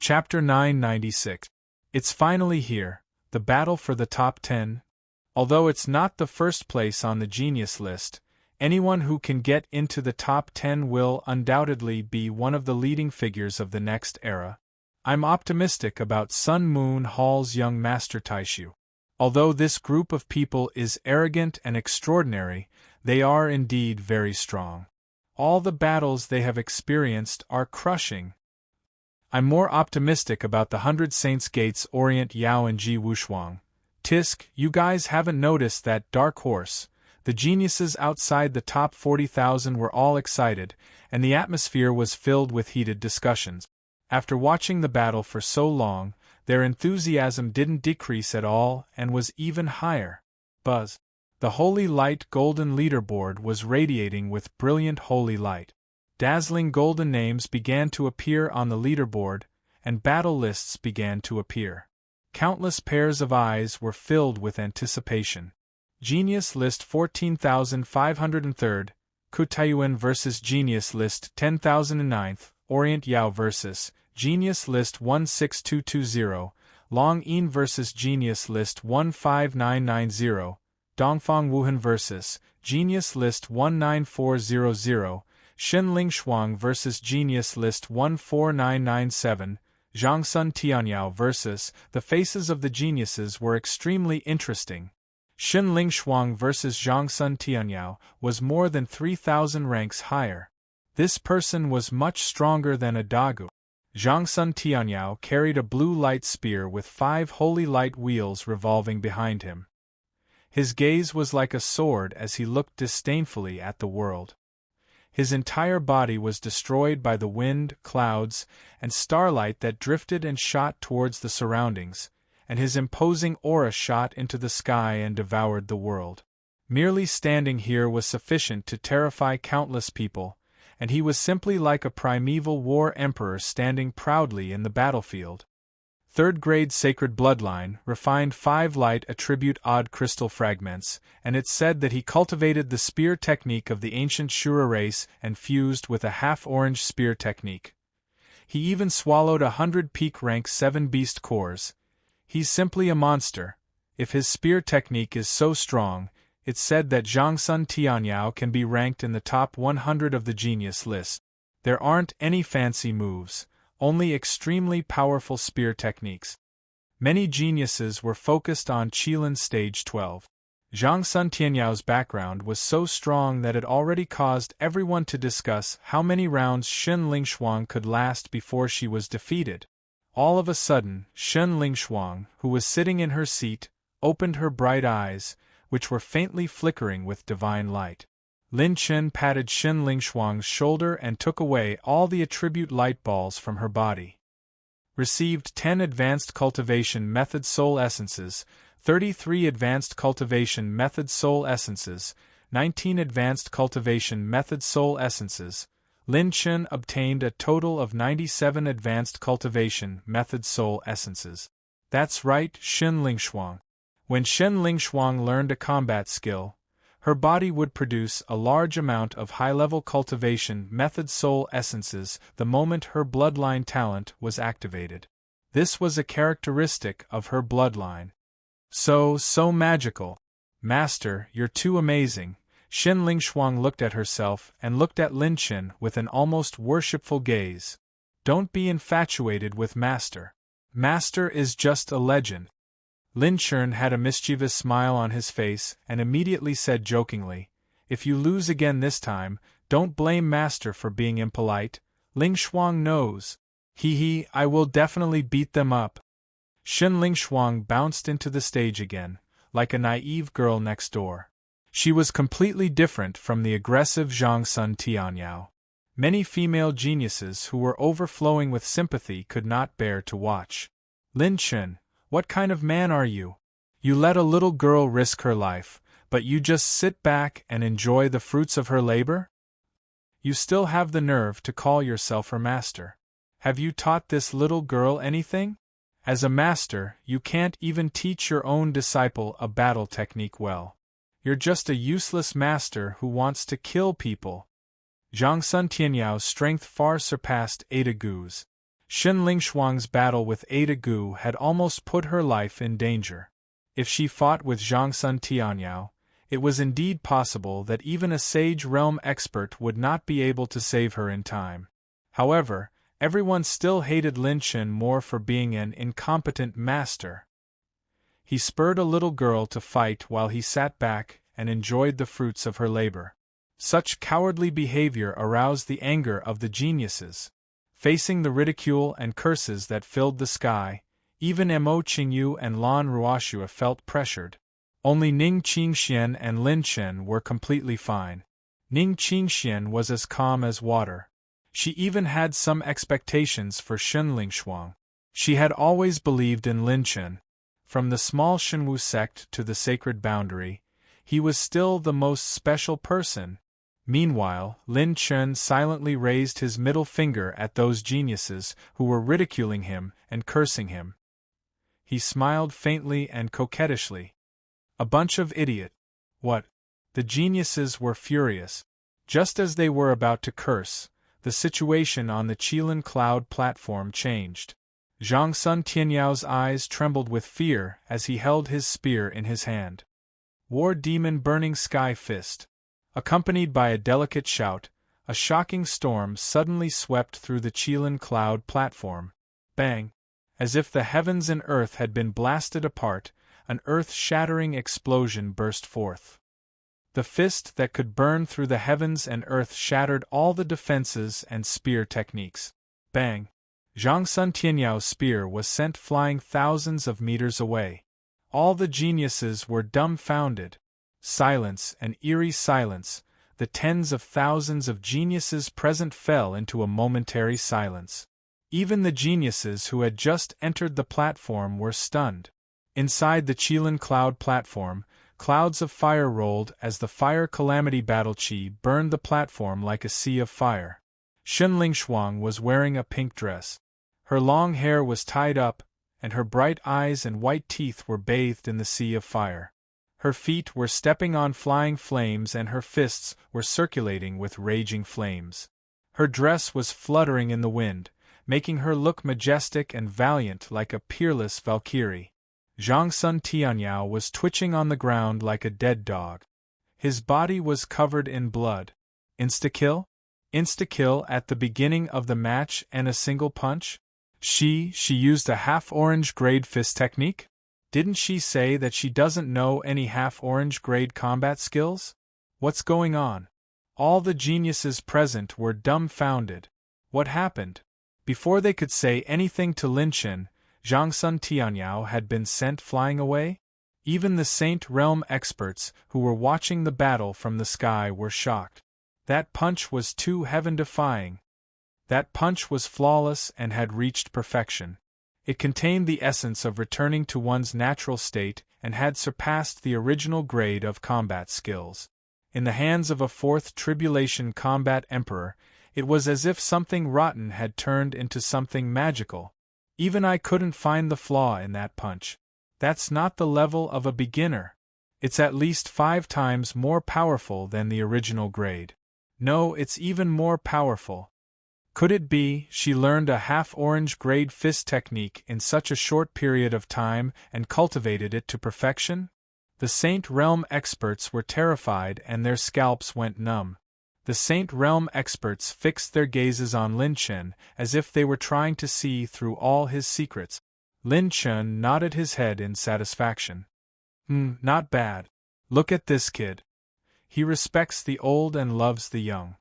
Chapter 996. It's finally here, the battle for the top 10. Although it's not the first place on the genius list, anyone who can get into the top 10 will undoubtedly be one of the leading figures of the next era. I'm optimistic about Sun Moon Hall's young master Taishu. Although this group of people is arrogant and extraordinary, they are indeed very strong. All the battles they have experienced are crushing. I'm more optimistic about the 100 Saints Gates Orient Yao and Ji Wushuang. Tisk, you guys haven't noticed that dark horse. The geniuses outside the top 40,000 were all excited, and the atmosphere was filled with heated discussions. After watching the battle for so long, their enthusiasm didn't decrease at all and was even higher. Buzz. The holy light golden leaderboard was radiating with brilliant holy light. Dazzling golden names began to appear on the leaderboard, and battle lists began to appear. Countless pairs of eyes were filled with anticipation. Genius List 14,503, Kutaiyuan vs. Genius List 10,009, Orient Yao vs. Genius List 16220, Long Yin vs. Genius List 15990, Dongfang Wuhan vs. Genius List 19400, Shen Lingshuang vs. Genius List 14997, Zhangsun Tianyao vs. The Faces of the Geniuses were extremely interesting. Shen Lingshuang vs. Zhangsun Tianyao was more than 3,000 ranks higher. This person was much stronger than a Dagu. Zhangsun Tianyao carried a blue light spear with 5 holy light wheels revolving behind him. His gaze was like a sword as he looked disdainfully at the world. His entire body was destroyed by the wind, clouds, and starlight that drifted and shot towards the surroundings, and his imposing aura shot into the sky and devoured the world. Merely standing here was sufficient to terrify countless people, and he was simply like a primeval war emperor standing proudly in the battlefield. Third-grade sacred bloodline, refined 5 light attribute odd crystal fragments, and it's said that he cultivated the spear technique of the ancient Shura race and fused with a half-orange spear technique. He even swallowed 100 peak rank 7 beast cores. He's simply a monster. If his spear technique is so strong, it's said that Zhangsun Tianyao can be ranked in the top 100 of the genius list. There aren't any fancy moves, only extremely powerful spear techniques. Many geniuses were focused on Qilin's stage 12. Zhangsun Tianyao's background was so strong that it already caused everyone to discuss how many rounds Shen Lingshuang could last before she was defeated. All of a sudden, Shen Lingshuang, who was sitting in her seat, opened her bright eyes, which were faintly flickering with divine light. Lin Chen patted Shen Lingshuang's shoulder and took away all the attribute light balls from her body. Received 10 Advanced Cultivation Method Soul Essences, 33 Advanced Cultivation Method Soul Essences, 19 Advanced Cultivation Method Soul Essences. Lin Chen obtained a total of 97 Advanced Cultivation Method Soul Essences. That's right, Shen Lingshuang. When Shen Lingshuang learned a combat skill, her body would produce a large amount of high-level cultivation method soul essences the moment her bloodline talent was activated. This was a characteristic of her bloodline. So magical. Master, you're too amazing. Shen Lingshuang looked at herself and looked at Lin Chen with an almost worshipful gaze. Don't be infatuated with Master. Master is just a legend. Lin Chen had a mischievous smile on his face and immediately said jokingly, "If you lose again this time, don't blame Master for being impolite. Lingshuang knows. I will definitely beat them up." Shen Lingshuang bounced into the stage again, like a naive girl next door. She was completely different from the aggressive Zhangsun Tianyao. Many female geniuses who were overflowing with sympathy could not bear to watch. Lin Chen, what kind of man are you? You let a little girl risk her life, but you just sit back and enjoy the fruits of her labor? You still have the nerve to call yourself her master. Have you taught this little girl anything? As a master, you can't even teach your own disciple a battle technique well. You're just a useless master who wants to kill people. Zhangsun Tianyao's strength far surpassed Ada Gu's. Shen Lingshuang's battle with Ada Gu had almost put her life in danger. If she fought with Zhang Sun Tianyao, it was indeed possible that even a sage realm expert would not be able to save her in time. However, everyone still hated Lin Chen more for being an incompetent master. He spurred a little girl to fight while he sat back and enjoyed the fruits of her labor. Such cowardly behavior aroused the anger of the geniuses. Facing the ridicule and curses that filled the sky, even Mo Qingyu and Lan Ruoxue felt pressured. Only Ning Qingxian and Lin Chen were completely fine. Ning Qingxian was as calm as water. She even had some expectations for Shen Lingshuang. She had always believed in Lin Chen. From the small Shenwu sect to the sacred boundary, he was still the most special person. Meanwhile, Lin Chen silently raised his middle finger at those geniuses who were ridiculing him and cursing him. He smiled faintly and coquettishly. A bunch of idiot. What? The geniuses were furious. Just as they were about to curse, the situation on the Qilin Cloud platform changed. Zhang Sun Tianyao's eyes trembled with fear as he held his spear in his hand. War Demon Burning Sky Fist. Accompanied by a delicate shout, a shocking storm suddenly swept through the Qilin Cloud platform. Bang! As if the heavens and earth had been blasted apart, an earth-shattering explosion burst forth. The fist that could burn through the heavens and earth shattered all the defenses and spear techniques. Bang! Zhang Sun Tianyao's spear was sent flying thousands of meters away. All the geniuses were dumbfounded. Silence, an eerie silence. The tens of thousands of geniuses present fell into a momentary silence. Even the geniuses who had just entered the platform were stunned. Inside the Qilin Cloud platform, clouds of fire rolled as the fire calamity battle chi burned the platform like a sea of fire. Shen Lingshuang was wearing a pink dress. Her long hair was tied up, and her bright eyes and white teeth were bathed in the sea of fire. Her feet were stepping on flying flames and her fists were circulating with raging flames. Her dress was fluttering in the wind, making her look majestic and valiant like a peerless Valkyrie. Zhang Sun Tianyao was twitching on the ground like a dead dog. His body was covered in blood. Insta-kill? Insta-kill at the beginning of the match and a single punch? She used a half-orange grade fist technique? Didn't she say that she doesn't know any half-orange grade combat skills? What's going on? All the geniuses present were dumbfounded. What happened? Before they could say anything to Lin Chen, Zhang Sun Tianyao had been sent flying away? Even the Saint Realm experts who were watching the battle from the sky were shocked. That punch was too heaven-defying. That punch was flawless and had reached perfection. It contained the essence of returning to one's natural state and had surpassed the original grade of combat skills. In the hands of a fourth tribulation combat emperor, it was as if something rotten had turned into something magical. Even I couldn't find the flaw in that punch. That's not the level of a beginner. It's at least 5 times more powerful than the original grade. No, it's even more powerful. Could it be she learned a half-orange grade fist technique in such a short period of time and cultivated it to perfection? The Saint Realm experts were terrified and their scalps went numb. The Saint Realm experts fixed their gazes on Lin Chen as if they were trying to see through all his secrets. Lin Chen nodded his head in satisfaction. Not bad. Look at this kid. He respects the old and loves the young.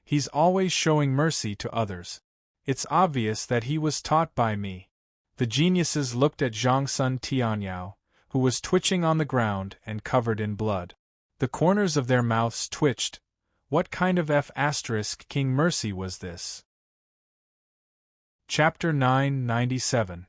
He's always showing mercy to others. It's obvious that he was taught by me. The geniuses looked at Zhang Sun Tianyao, who was twitching on the ground and covered in blood. The corners of their mouths twitched. What kind of King mercy was this? Chapter 997.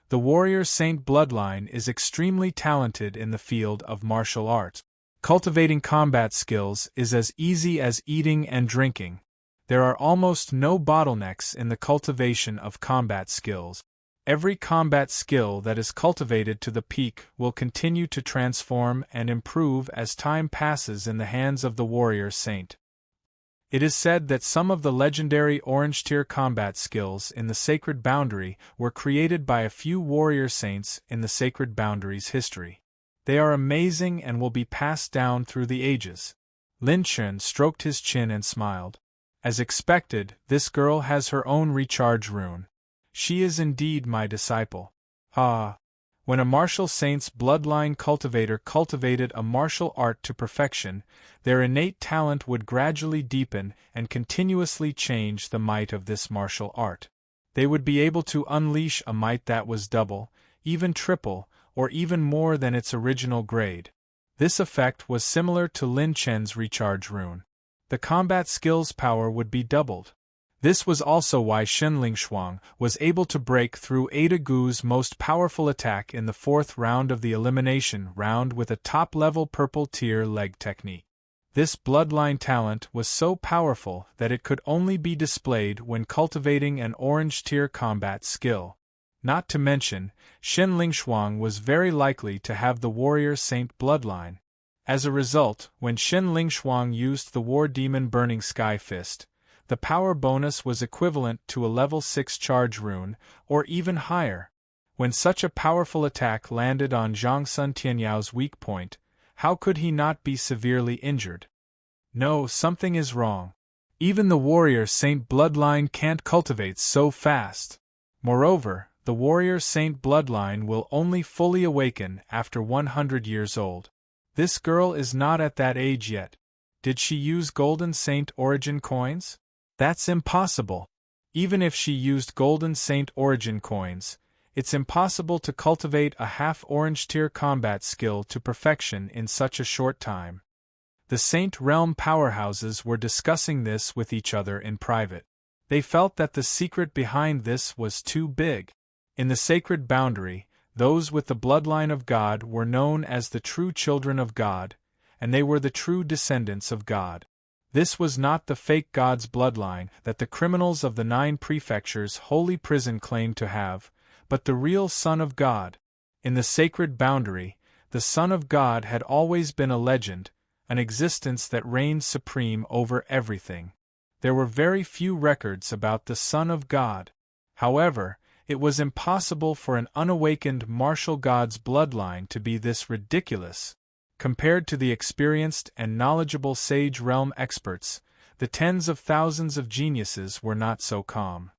The warrior saint bloodline is extremely talented in the field of martial arts. Cultivating combat skills is as easy as eating and drinking. There are almost no bottlenecks in the cultivation of combat skills. Every combat skill that is cultivated to the peak will continue to transform and improve as time passes in the hands of the warrior saint. It is said that some of the legendary orange tier combat skills in the Sacred Boundary were created by a few warrior saints in the Sacred Boundary's history. They are amazing and will be passed down through the ages. Lin Chen stroked his chin and smiled. As expected, this girl has her own recharge rune. She is indeed my disciple. Ah! When a martial saint's bloodline cultivator cultivated a martial art to perfection, their innate talent would gradually deepen and continuously change the might of this martial art. They would be able to unleash a might that was double, even triple, or even more than its original grade. This effect was similar to Lin Chen's recharge rune. The combat skill's power would be doubled. This was also why Shen Lingshuang was able to break through Ada Gu's most powerful attack in the 4th round of the elimination round with a top-level purple-tier leg technique. This bloodline talent was so powerful that it could only be displayed when cultivating an orange-tier combat skill. Not to mention, Shen Lingshuang was very likely to have the warrior saint bloodline. As a result, when Shen Lingshuang used the War Demon Burning Sky Fist, the power bonus was equivalent to a level 6 charge rune, or even higher. When such a powerful attack landed on Zhang Sun Tianyao's weak point, how could he not be severely injured? No, something is wrong. Even the warrior saint bloodline can't cultivate so fast. Moreover, the warrior saint bloodline will only fully awaken after 100 years old. This girl is not at that age yet. Did she use Golden Saint Origin coins? That's impossible. Even if she used Golden Saint Origin coins, it's impossible to cultivate a half-orange tier combat skill to perfection in such a short time. The Saint Realm powerhouses were discussing this with each other in private. They felt that the secret behind this was too big. In the Sacred Boundary, those with the bloodline of God were known as the true children of God, and they were the true descendants of God. This was not the fake God's bloodline that the criminals of the 9 prefectures' holy prison claimed to have, but the real Son of God. In the Sacred Boundary, the Son of God had always been a legend, an existence that reigned supreme over everything. There were very few records about the Son of God. However, it was impossible for an unawakened martial god's bloodline to be this ridiculous. Compared to the experienced and knowledgeable Sage Realm experts, the tens of thousands of geniuses were not so calm.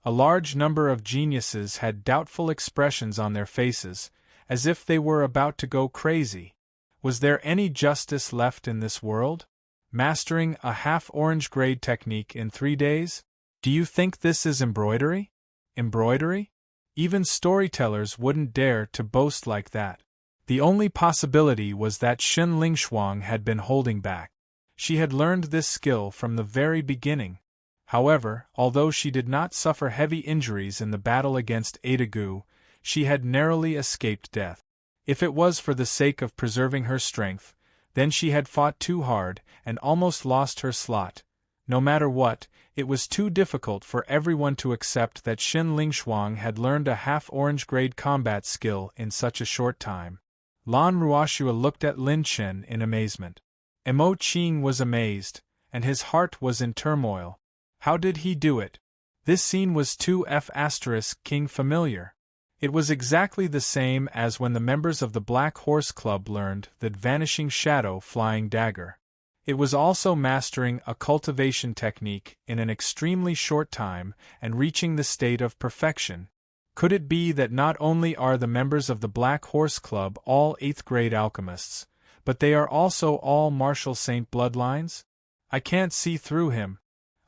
A large number of geniuses had doubtful expressions on their faces, as if they were about to go crazy. Was there any justice left in this world? Mastering a half-orange grade technique in 3 days? Do you think this is embroidery? Embroidery? Even storytellers wouldn't dare to boast like that. The only possibility was that Shen Lingshuang had been holding back. She had learned this skill from the very beginning. However, although she did not suffer heavy injuries in the battle against Ada Gu, she had narrowly escaped death. If it was for the sake of preserving her strength, then she had fought too hard and almost lost her slot. No matter what, it was too difficult for everyone to accept that Shen Lingshuang had learned a half-orange grade combat skill in such a short time. Lan Ruoxua looked at Lin Chen in amazement. Mo Qing was amazed, and his heart was in turmoil. How did he do it? This scene was too King familiar. It was exactly the same as when the members of the Black Horse Club learned the Vanishing Shadow Flying Dagger. It was also mastering a cultivation technique in an extremely short time and reaching the state of perfection. Could it be that not only are the members of the Black Horse Club all 8th-grade alchemists, but they are also all martial saint bloodlines? I can't see through him.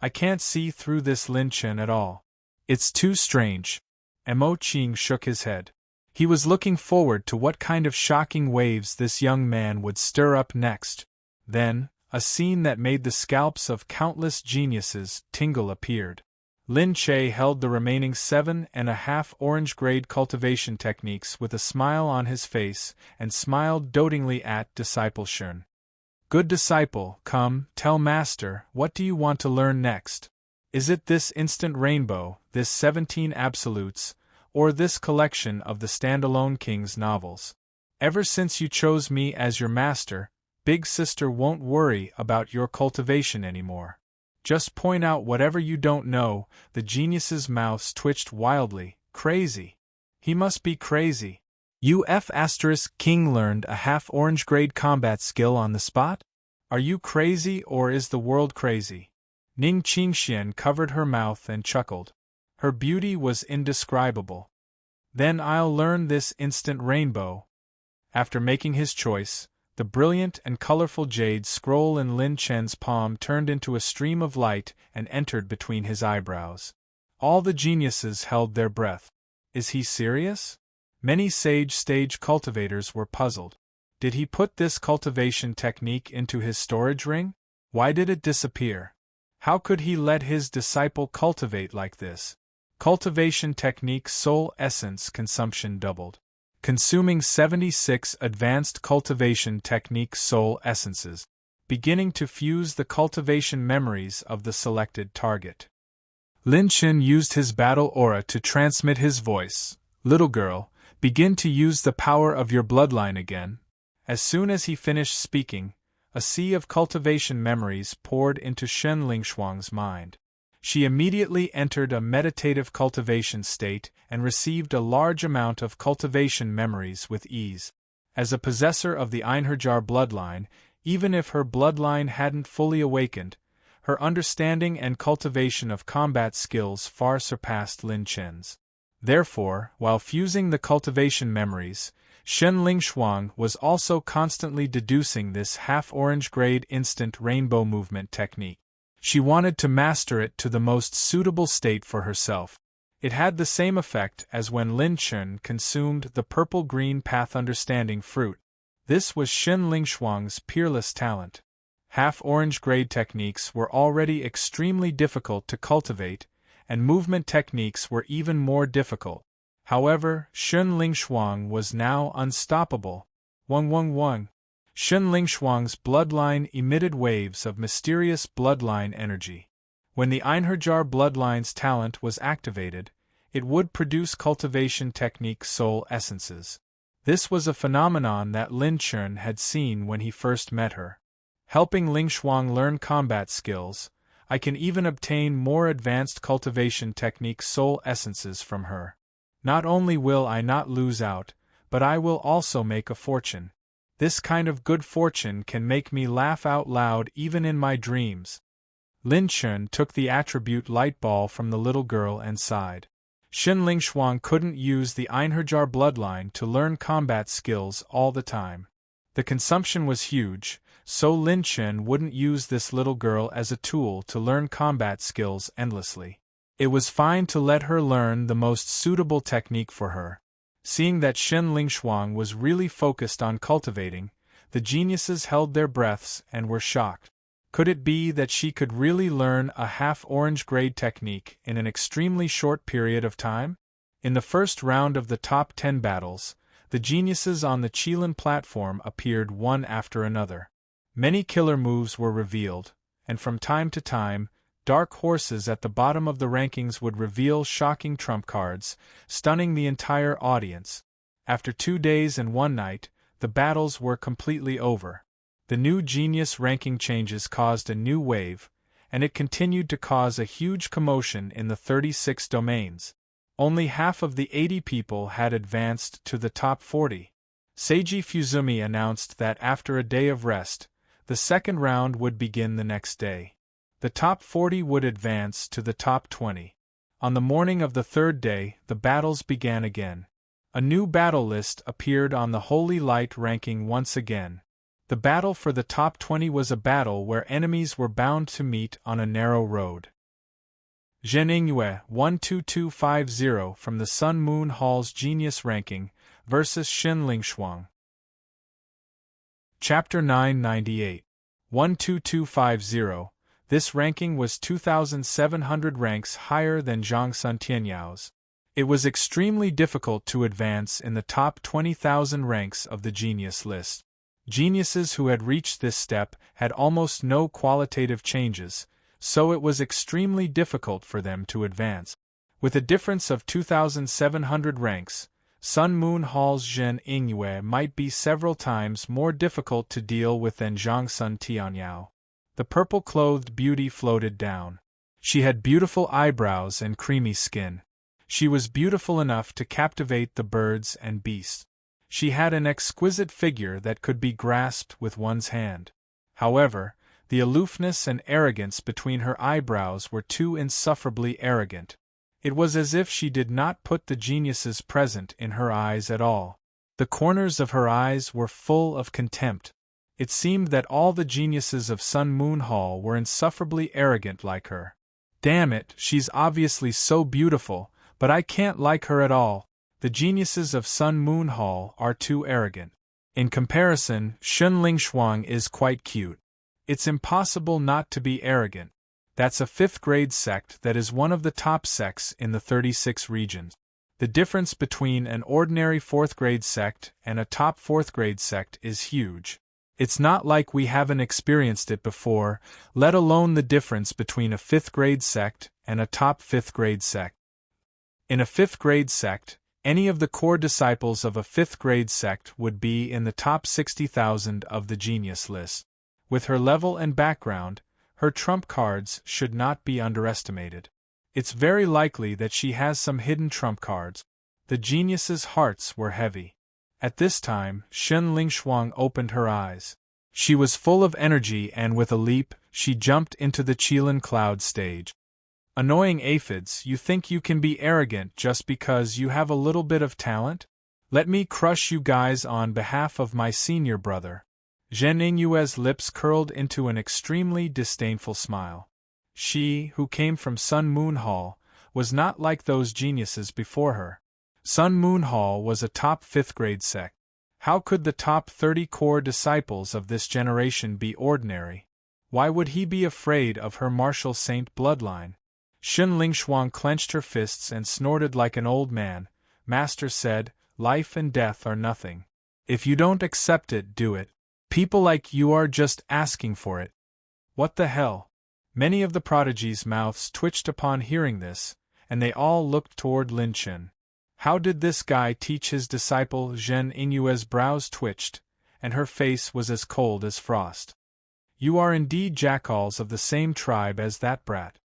I can't see through this Lin Chen at all. It's too strange. Mo Qing shook his head. He was looking forward to what kind of shocking waves this young man would stir up next. Then, a scene that made the scalps of countless geniuses tingle appeared. Lin Che held the remaining 7.5 orange-grade cultivation techniques with a smile on his face and smiled dotingly at Disciple Shun. Good disciple, come, tell Master, what do you want to learn next? Is it this instant rainbow, this 17 absolutes, or this collection of the standalone King's novels? Ever since you chose me as your master, Big Sister won't worry about your cultivation anymore. Just point out whatever you don't know. The genius's mouths twitched wildly. Crazy. He must be crazy. King learned a half-orange grade combat skill on the spot? Are you crazy or is the world crazy? Ning Qingxian covered her mouth and chuckled. Her beauty was indescribable. Then I'll learn this instant rainbow. After making his choice, the brilliant and colorful jade scroll in Lin Chen's palm turned into a stream of light and entered between his eyebrows. All the geniuses held their breath. Is he serious? Many sage cultivators were puzzled. Did he put this cultivation technique into his storage ring? Why did it disappear? How could he let his disciple cultivate like this? Cultivation technique soul essence consumption doubled. Consuming 76 advanced cultivation technique soul essences, beginning to fuse the cultivation memories of the selected target. Lin Chen used his battle aura to transmit his voice. Little girl, begin to use the power of your bloodline again. As soon as he finished speaking, a sea of cultivation memories poured into Shen Lingshuang's mind. She immediately entered a meditative cultivation state and received a large amount of cultivation memories with ease. As a possessor of the Einherjar bloodline, even if her bloodline hadn't fully awakened, her understanding and cultivation of combat skills far surpassed Lin Chen's. Therefore, while fusing the cultivation memories, Shen Lingshuang was also constantly deducing this half-orange grade instant rainbow movement technique. She wanted to master it to the most suitable state for herself. It had the same effect as when Lin Chen consumed the purple-green path understanding fruit. This was Shen Lingshuang's peerless talent. Half-orange grade techniques were already extremely difficult to cultivate, and movement techniques were even more difficult. However, Shen Lingshuang was now unstoppable. Wang. Shen Lingshuang's bloodline emitted waves of mysterious bloodline energy. When the Einherjar bloodline's talent was activated, it would produce cultivation technique soul essences. This was a phenomenon that Lin Chen had seen when he first met her. Helping Lingshuang learn combat skills, I can even obtain more advanced cultivation technique soul essences from her. Not only will I not lose out, but I will also make a fortune. This kind of good fortune can make me laugh out loud even in my dreams. Lin Chen took the attribute light ball from the little girl and sighed. Shen Lingshuang couldn't use the Einherjar bloodline to learn combat skills all the time. The consumption was huge, so Lin Chen wouldn't use this little girl as a tool to learn combat skills endlessly. It was fine to let her learn the most suitable technique for her. Seeing that Shen Lingshuang was really focused on cultivating, the geniuses held their breaths and were shocked. Could it be that she could really learn a half-orange grade technique in an extremely short period of time? In the first round of the top 10 battles, the geniuses on the Qilin platform appeared one after another. Many killer moves were revealed, and from time to time, dark horses at the bottom of the rankings would reveal shocking trump cards, stunning the entire audience. After 2 days and 1 night, the battles were completely over. The new genius ranking changes caused a new wave, and it continued to cause a huge commotion in the 36 domains. Only half of the 80 people had advanced to the top 40. Seiji Fuzumi announced that after a day of rest, the second round would begin the next day. The top 40 would advance to the top 20. On the morning of the third day, the battles began again. A new battle list appeared on the Holy Light ranking once again. The battle for the top 20 was a battle where enemies were bound to meet on a narrow road. Zhen Yue 12250 from the Sun Moon Hall's Genius Ranking versus Shen Lingshuang. Chapter 998. 12250. This ranking was 2,700 ranks higher than Zhang Suntianyao. It was extremely difficult to advance in the top 20,000 ranks of the genius list. Geniuses who had reached this step had almost no qualitative changes, so it was extremely difficult for them to advance. With a difference of 2,700 ranks, Sun Moon Hall's Zhen Yingyue might be several times more difficult to deal with than Zhang Sun Tianyao. The purple-clothed beauty floated down. She had beautiful eyebrows and creamy skin. She was beautiful enough to captivate the birds and beasts. She had an exquisite figure that could be grasped with one's hand. However, the aloofness and arrogance between her eyebrows were too insufferably arrogant. It was as if she did not put the geniuses present in her eyes at all. The corners of her eyes were full of contempt. It seemed that all the geniuses of Sun Moon Hall were insufferably arrogant like her. Damn it, she's obviously so beautiful, but I can't like her at all. The geniuses of Sun Moon Hall are too arrogant. In comparison, Shun Lingshuang is quite cute. It's impossible not to be arrogant. That's a 5th grade sect that is one of the top sects in the 36 regions. The difference between an ordinary 4th grade sect and a top 4th grade sect is huge. It's not like we haven't experienced it before, let alone the difference between a 5th grade sect and a top 5th grade sect. In a 5th grade sect, any of the core disciples of a 5th grade sect would be in the top 60,000 of the genius list. With her level and background, her trump cards should not be underestimated. It's very likely that she has some hidden trump cards. The geniuses' hearts were heavy. At this time, Shun Lingshuang opened her eyes. She was full of energy and with a leap, she jumped into the Qilin cloud stage. Annoying aphids, you think you can be arrogant just because you have a little bit of talent? Let me crush you guys on behalf of my senior brother. Zhen Yingyue's lips curled into an extremely disdainful smile. She, who came from Sun Moon Hall, was not like those geniuses before her. Sun Moon Hall was a top 5th grade sect. How could the top 30 core disciples of this generation be ordinary? Why would he be afraid of her martial saint bloodline? Shun Lingshuang clenched her fists and snorted like an old man. Master said, life and death are nothing. If you don't accept it, do it. People like you are just asking for it. What the hell? Many of the prodigies' mouths twitched upon hearing this, and they all looked toward Lin Chen. How did this guy teach his disciple? Zhen Yingyue's brows twitched, and her face was as cold as frost. You are indeed jackals of the same tribe as that brat.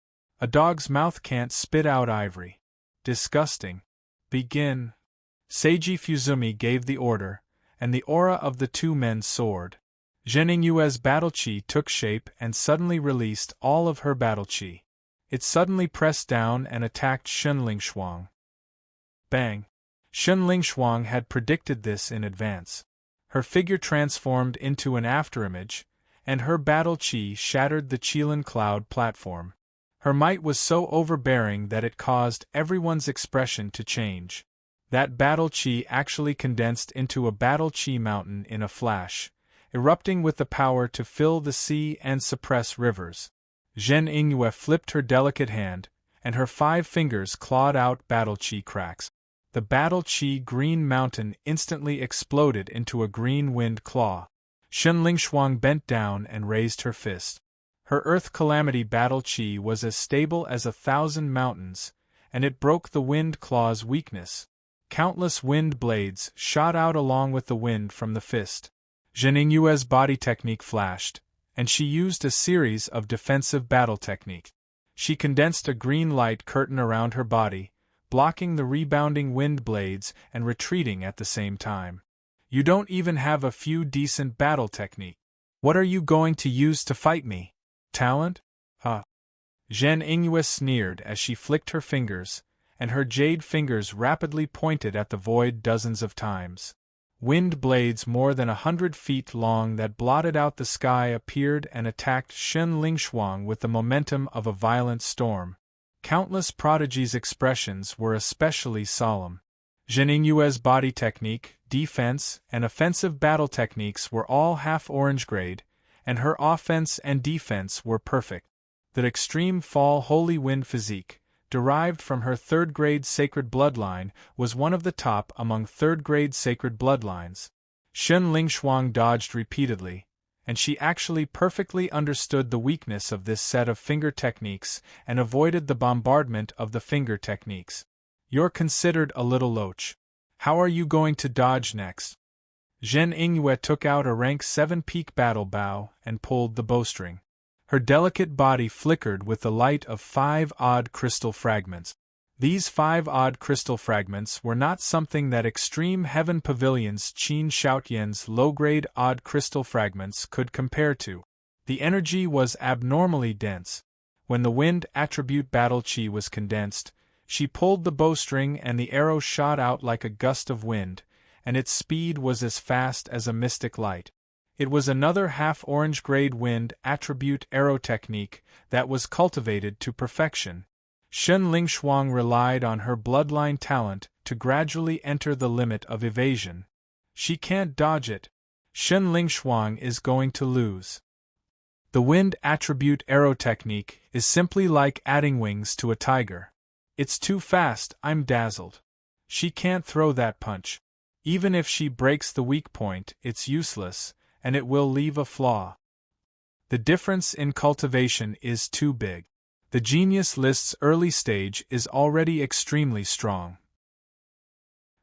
A dog's mouth can't spit out ivory. Disgusting. Begin. Seiji Fuzumi gave the order, and the aura of the two men soared. Zhen Yingyue's battle chi took shape and suddenly released all of her battle chi. It suddenly pressed down and attacked Shun Lingshuang. Bang! Shun Lingshuang had predicted this in advance. Her figure transformed into an afterimage, and her battle chi shattered the Qilin cloud platform. Her might was so overbearing that it caused everyone's expression to change. That battle chi actually condensed into a battle chi mountain in a flash, erupting with the power to fill the sea and suppress rivers. Zhen Yingyue flipped her delicate hand, and her 5 fingers clawed out battle chi cracks. The battle chi green mountain instantly exploded into a green wind claw. Shun Lingshuang bent down and raised her fist. Her earth calamity battle chi was as stable as 1,000 mountains, and it broke the wind claw's weakness. Countless wind blades shot out along with the wind from the fist. Zhen Yingyue's body technique flashed, and she used a series of defensive battle techniques. She condensed a green light curtain around her body, blocking the rebounding wind blades and retreating at the same time. You don't even have a few decent battle technique. What are you going to use to fight me? Talent? Huh. Zhen Yingyue sneered as she flicked her fingers, and her jade fingers rapidly pointed at the void dozens of times. Wind blades more than 100 feet long that blotted out the sky appeared and attacked Shun Lingshuang with the momentum of a violent storm. Countless prodigies' expressions were especially solemn. Zhen Yingyue's body technique, defense, and offensive battle techniques were all half-orange grade, and her offense and defense were perfect. The extreme fall holy wind physique, derived from her 3rd grade sacred bloodline, was one of the top among 3rd grade sacred bloodlines. Shun Lingshuang dodged repeatedly, and she actually perfectly understood the weakness of this set of finger techniques and avoided the bombardment of the finger techniques. You're considered a little loach. How are you going to dodge next? Zhen Yingyue took out a rank 7 peak battle bow and pulled the bowstring. Her delicate body flickered with the light of 5 odd crystal fragments. These 5 odd crystal fragments were not something that Extreme Heaven Pavilion's Qin Shoutian's low-grade odd crystal fragments could compare to. The energy was abnormally dense. When the wind attribute battle chi was condensed, she pulled the bowstring and the arrow shot out like a gust of wind, and its speed was as fast as a mystic light. It was another half-orange grade wind attribute arrow technique that was cultivated to perfection. Shen Lingshuang relied on her bloodline talent to gradually enter the limit of evasion. She can't dodge it. Shen Lingshuang is going to lose. The wind attribute arrow technique is simply like adding wings to a tiger. It's too fast, I'm dazzled. She can't throw that punch. Even if she breaks the weak point, it's useless, and it will leave a flaw. The difference in cultivation is too big. The genius list's early stage is already extremely strong.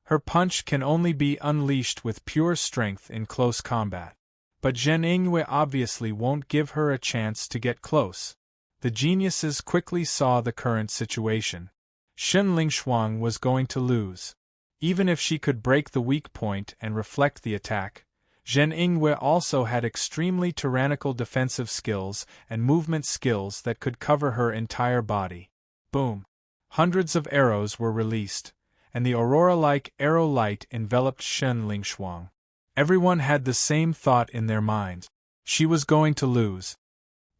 Her punch can only be unleashed with pure strength in close combat. But Zhen Yingyue obviously won't give her a chance to get close. The geniuses quickly saw the current situation. Shen Lingshuang was going to lose. Even if she could break the weak point and reflect the attack, Zhen Yingyue also had extremely tyrannical defensive skills and movement skills that could cover her entire body. Boom! Hundreds of arrows were released, and the aurora-like arrow light enveloped Shen Lingshuang. Everyone had the same thought in their minds. She was going to lose.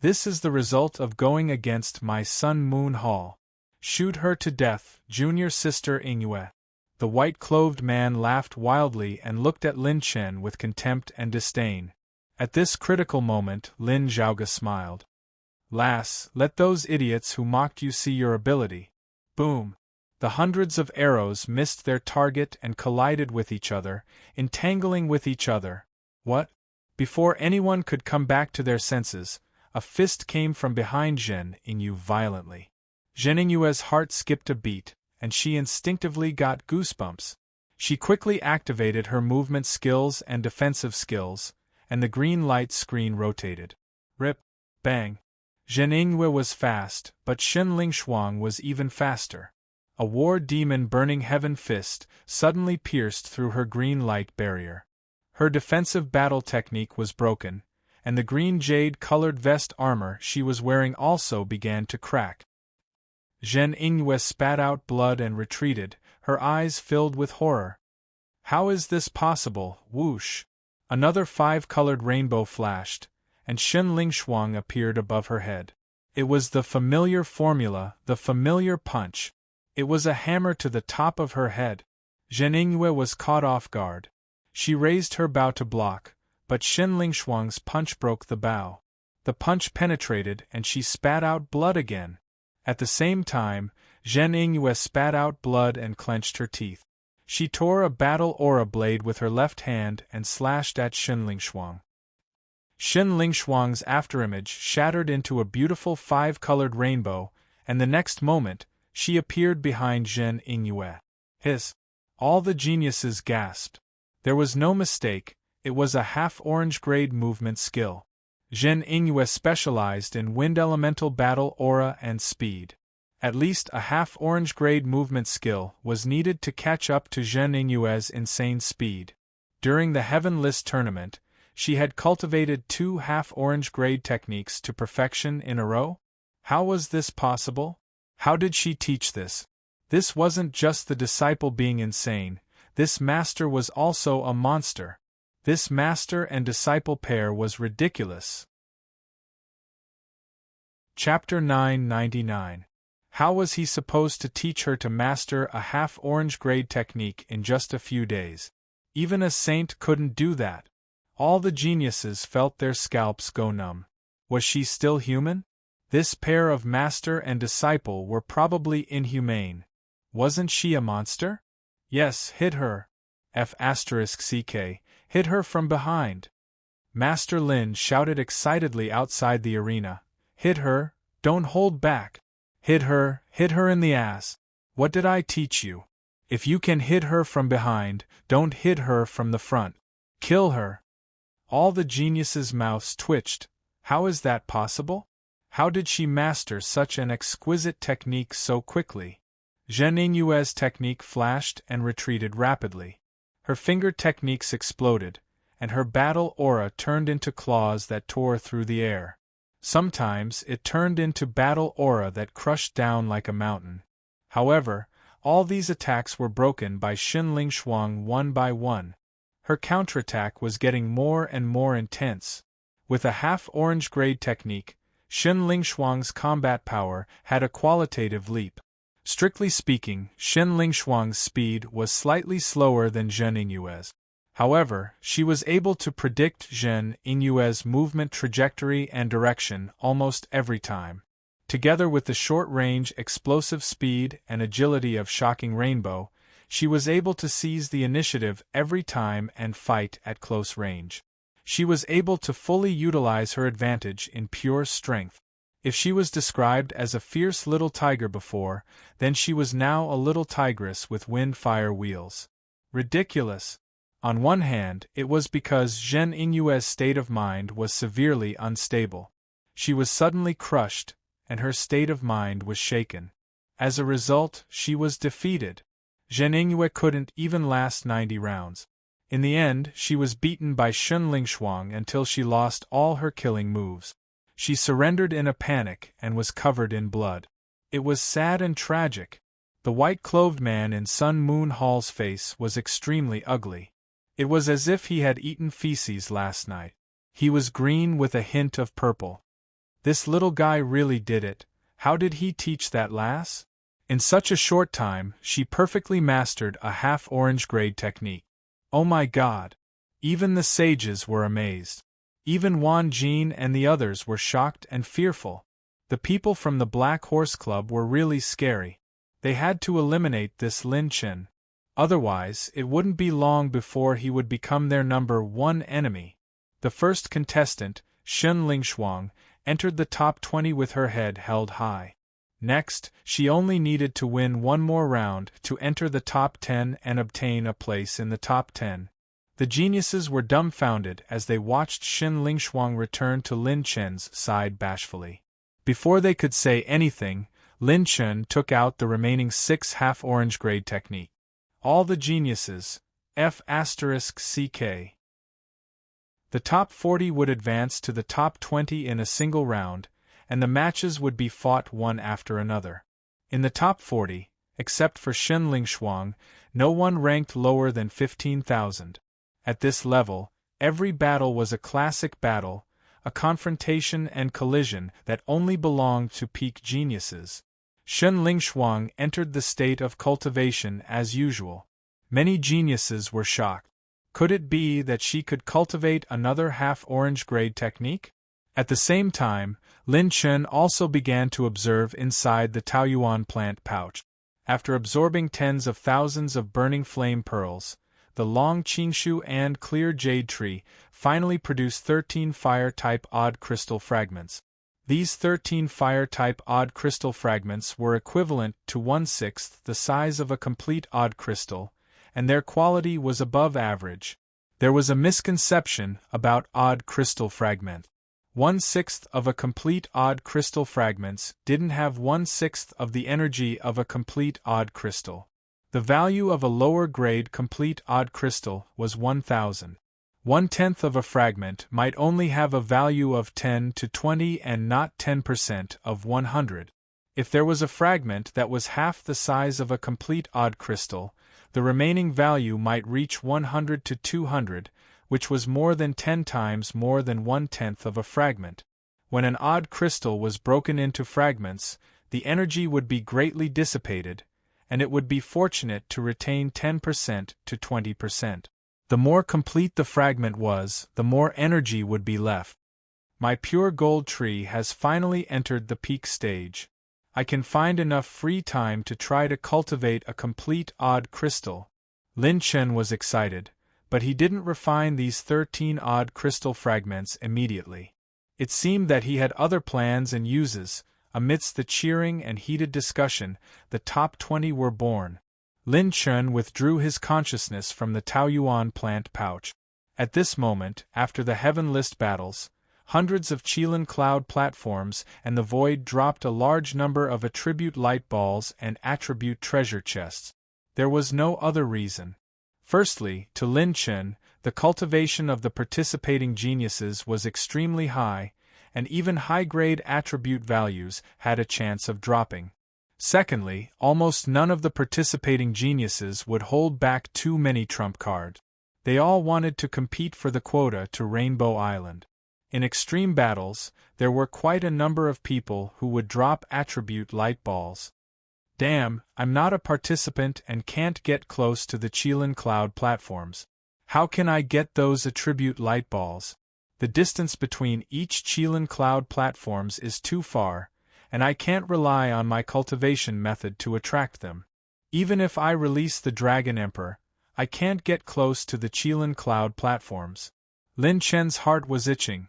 This is the result of going against my Sun Moon Hall. Shoot her to death, junior sister Yingyue. The white-clothed man laughed wildly and looked at Lin Chen with contempt and disdain. At this critical moment, Lin Zhaoge smiled. Lass, let those idiots who mocked you see your ability. Boom! The hundreds of arrows missed their target and collided with each other, entangling with each other. What? Before anyone could come back to their senses, a fist came from behind Zhen Yingyue violently. Zhen Yingyue's heart skipped a beat, and she instinctively got goosebumps. She quickly activated her movement skills and defensive skills, and the green light screen rotated. Rip! Bang! Zhen Yingyue was fast, but Shen Lingshuang was even faster. A war demon burning heaven fist suddenly pierced through her green light barrier. Her defensive battle technique was broken, and the green jade-colored vest armor she was wearing also began to crack. Zhen Yingyue spat out blood and retreated, her eyes filled with horror. How is this possible? Whoosh! Another 5-colored rainbow flashed, and Shen Lingshuang appeared above her head. It was the familiar formula, the familiar punch. It was a hammer to the top of her head. Zhen Yingyue was caught off guard. She raised her bow to block, but Shen Lingshuang's punch broke the bow. The punch penetrated and she spat out blood again. At the same time, Zhen Yingyue spat out blood and clenched her teeth. She tore a battle aura blade with her left hand and slashed at Shen Lingshuang. Shen Lingshuang's afterimage shattered into a beautiful 5-colored rainbow, and the next moment, she appeared behind Zhen Yingyue. Hiss! All the geniuses gasped. There was no mistake, it was a half-orange grade movement skill. Zhen Yingyue specialized in wind elemental battle aura and speed. At least a half-orange grade movement skill was needed to catch up to Zhen Yingyue's insane speed. During the Heaven List tournament, she had cultivated 2 half-orange grade techniques to perfection in a row? How was this possible? How did she teach this? This wasn't just the disciple being insane, this master was also a monster. This master and disciple pair was ridiculous. Chapter 999. How was he supposed to teach her to master a half-orange grade technique in just a few days? Even a saint couldn't do that. All the geniuses felt their scalps go numb. Was she still human? This pair of master and disciple were probably inhumane. Wasn't she a monster? Yes, hit her. F***ck, hit her from behind. Master Lin shouted excitedly outside the arena. Hit her, don't hold back. Hit her in the ass. What did I teach you? If you can hit her from behind, don't hit her from the front. Kill her. All the geniuses' mouths twitched. How is that possible? How did she master such an exquisite technique so quickly? Zhen Yingyue's technique flashed and retreated rapidly. Her finger techniques exploded, and her battle aura turned into claws that tore through the air. Sometimes it turned into battle aura that crushed down like a mountain. However, all these attacks were broken by Xin Lingshuang one by one. Her counterattack was getting more and more intense. With a half-orange grade technique, Xin Lingshuang's combat power had a qualitative leap. Strictly speaking, Xin Lingshuang's speed was slightly slower than Zhen Yingyue's. However, she was able to predict Zhen Yingyue's movement trajectory and direction almost every time. Together with the short-range explosive speed and agility of Shocking Rainbow, she was able to seize the initiative every time and fight at close range. She was able to fully utilize her advantage in pure strength. If she was described as a fierce little tiger before, then she was now a little tigress with wind-fire wheels. Ridiculous! On one hand, it was because Zhen Yingyue's state of mind was severely unstable. She was suddenly crushed, and her state of mind was shaken. As a result, she was defeated. Zhen Yingyue couldn't even last 90 rounds. In the end, she was beaten by Xin Lingshuang until she lost all her killing moves. She surrendered in a panic and was covered in blood. It was sad and tragic. The white-clothed man in Sun Moon Hall's face was extremely ugly. It was as if he had eaten feces last night. He was green with a hint of purple. This little guy really did it. How did he teach that lass? In such a short time, she perfectly mastered a half-orange grade technique. Oh my God! Even the sages were amazed. Even Wan Jin and the others were shocked and fearful. The people from the Black Horse Club were really scary. They had to eliminate this Lin Chen. Otherwise, it wouldn't be long before he would become their number one enemy. The first contestant, Xin Lingshuang, entered the top 20 with her head held high. Next, she only needed to win one more round to enter the top 10 and obtain a place in the top 10. The geniuses were dumbfounded as they watched Xin Lingshuang return to Lin Chen's side bashfully. Before they could say anything, Lin Chen took out the remaining 6 half-orange grade technique. All the geniuses, F***CK. The top 40 would advance to the top 20 in a single round, and the matches would be fought one after another. In the top 40, except for Xin Lingshuang, no one ranked lower than 15,000. At this level, every battle was a classic battle, a confrontation and collision that only belonged to peak geniuses. Xin Lingshuang entered the state of cultivation as usual. Many geniuses were shocked. Could it be that she could cultivate another half-orange grade technique? At the same time, Lin Chen also began to observe inside the Taoyuan plant pouch. After absorbing tens of thousands of burning flame pearls, the long Qingshu and clear jade tree finally produced 13 fire-type odd crystal fragments. These 13 fire-type odd crystal fragments were equivalent to 1/6 the size of a complete odd crystal, and their quality was above average. There was a misconception about odd crystal fragments. 1/6 of a complete odd crystal fragments didn't have 1/6 of the energy of a complete odd crystal. The value of a lower-grade complete odd crystal was 1,000. 1/10 of a fragment might only have a value of 10 to 20 and not 10% of 100. If there was a fragment that was half the size of a complete odd crystal, the remaining value might reach 100 to 200, which was more than 10 times more than 1/10 of a fragment. When an odd crystal was broken into fragments, the energy would be greatly dissipated, and it would be fortunate to retain 10% to 20%. The more complete the fragment was, the more energy would be left. My pure gold tree has finally entered the peak stage. I can find enough free time to try to cultivate a complete odd crystal. Lin Chen was excited, but he didn't refine these 13 odd crystal fragments immediately. It seemed that he had other plans and uses. Amidst the cheering and heated discussion, the top 20 were born. Lin Chen withdrew his consciousness from the Taoyuan plant pouch. At this moment, after the Heaven List battles, hundreds of Qilin cloud platforms and the void dropped a large number of attribute light balls and attribute treasure chests. There was no other reason. Firstly, to Lin Chen, the cultivation of the participating geniuses was extremely high, and even high-grade attribute values had a chance of dropping. Secondly, almost none of the participating geniuses would hold back too many trump cards. They all wanted to compete for the quota to Rainbow Island. In extreme battles, there were quite a number of people who would drop attribute light balls. Damn, I'm not a participant and can't get close to the Qilin cloud platforms. How can I get those attribute light balls? The distance between each Qilin cloud platforms is too far, and I can't rely on my cultivation method to attract them. Even if I release the Dragon Emperor, I can't get close to the Qilin cloud platforms. Lin Chen's heart was itching.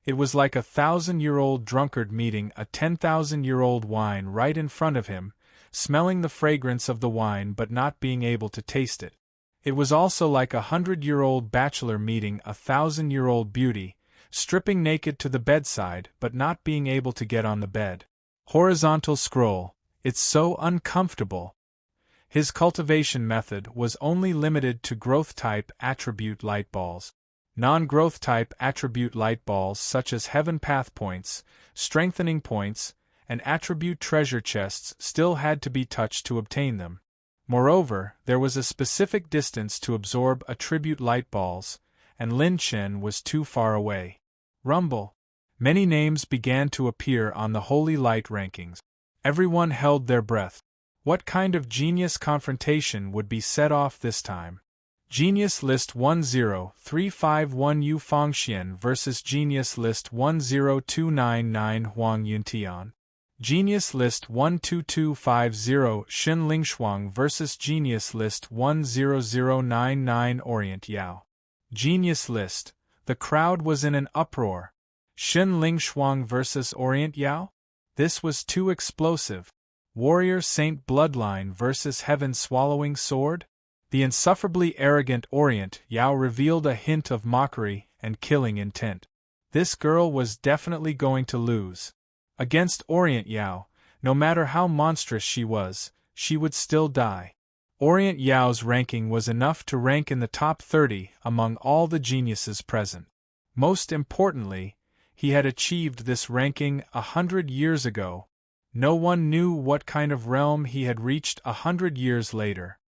It was like a 1,000-year-old drunkard meeting a 10,000-year-old wine right in front of him, smelling the fragrance of the wine but not being able to taste it. It was also like a 100-year-old bachelor meeting a 1,000-year-old beauty, stripping naked to the bedside but not being able to get on the bed. Horizontal scroll, it's so uncomfortable. His cultivation method was only limited to growth-type attribute light balls. Non-growth-type attribute light balls such as Heaven Path points, Strengthening points, and attribute treasure chests still had to be touched to obtain them. Moreover, there was a specific distance to absorb attribute light balls, and Lin Chen was too far away. Rumble. Many names began to appear on the Holy Light rankings. Everyone held their breath. What kind of genius confrontation would be set off this time? Genius List 10351 Yu Fangxian vs. Genius List 10299 Huang Yuntian. Genius List 12250 Xin Lingshuang vs. Genius List 10099 Orient Yao. Genius List. The crowd was in an uproar. Xin Lingshuang vs. Orient Yao? This was too explosive. Warrior Saint Bloodline vs. Heaven Swallowing Sword? The insufferably arrogant Orient Yao revealed a hint of mockery and killing intent. This girl was definitely going to lose. Against Orient Yao, no matter how monstrous she would still die. Orient Yao's ranking was enough to rank in the top 30 among all the geniuses present. Most importantly, he had achieved this ranking 100 years ago. No one knew what kind of realm he had reached 100 years later.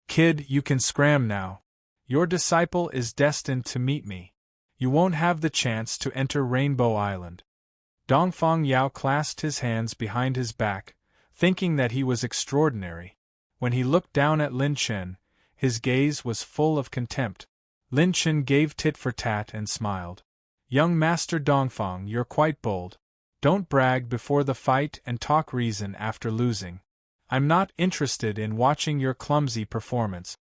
Kid, you can scram now. Your disciple is destined to meet me. You won't have the chance to enter Rainbow Island. Dongfang Yao clasped his hands behind his back, thinking that he was extraordinary. When he looked down at Lin Chen, his gaze was full of contempt. Lin Chen gave tit for tat and smiled. Young Master Dongfang, you're quite bold. Don't brag before the fight and talk reason after losing. I'm not interested in watching your clumsy performance.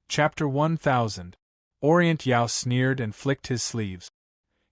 Chapter 1000. Orient Yao sneered and flicked his sleeves.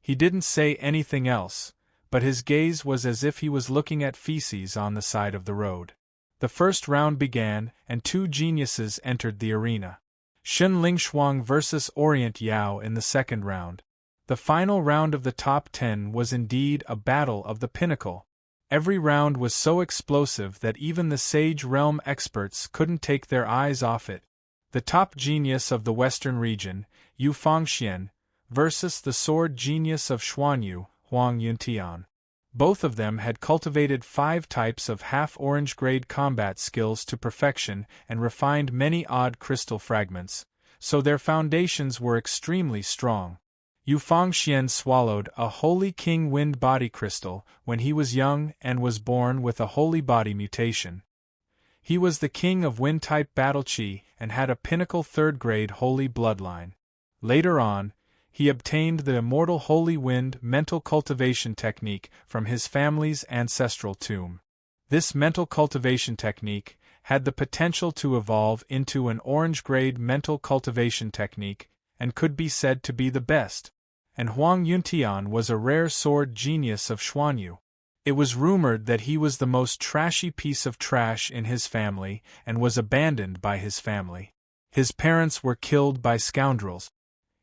He didn't say anything else, but his gaze was as if he was looking at feces on the side of the road. The first round began, and two geniuses entered the arena. Xin Lingshuang vs. Orient Yao in the second round. The final round of the top 10 was indeed a battle of the pinnacle. Every round was so explosive that even the Sage Realm experts couldn't take their eyes off it. The top genius of the Western region, Yu Fangxian, versus the sword genius of Xuanyu, Huang Yuntian. Both of them had cultivated 5 types of half-orange grade combat skills to perfection and refined many odd crystal fragments, so their foundations were extremely strong. Yu Fangxian swallowed a Holy King Wind Body Crystal when he was young and was born with a Holy Body mutation. He was the king of Wind-type Battle Qi and had a pinnacle 3rd-grade Holy Bloodline. Later on, he obtained the immortal Holy Wind mental cultivation technique from his family's ancestral tomb. This mental cultivation technique had the potential to evolve into an orange-grade mental cultivation technique and could be said to be the best. And Huang Yuntian was a rare sword genius of Xuanyu. It was rumored that he was the most trashy piece of trash in his family and was abandoned by his family. His parents were killed by scoundrels.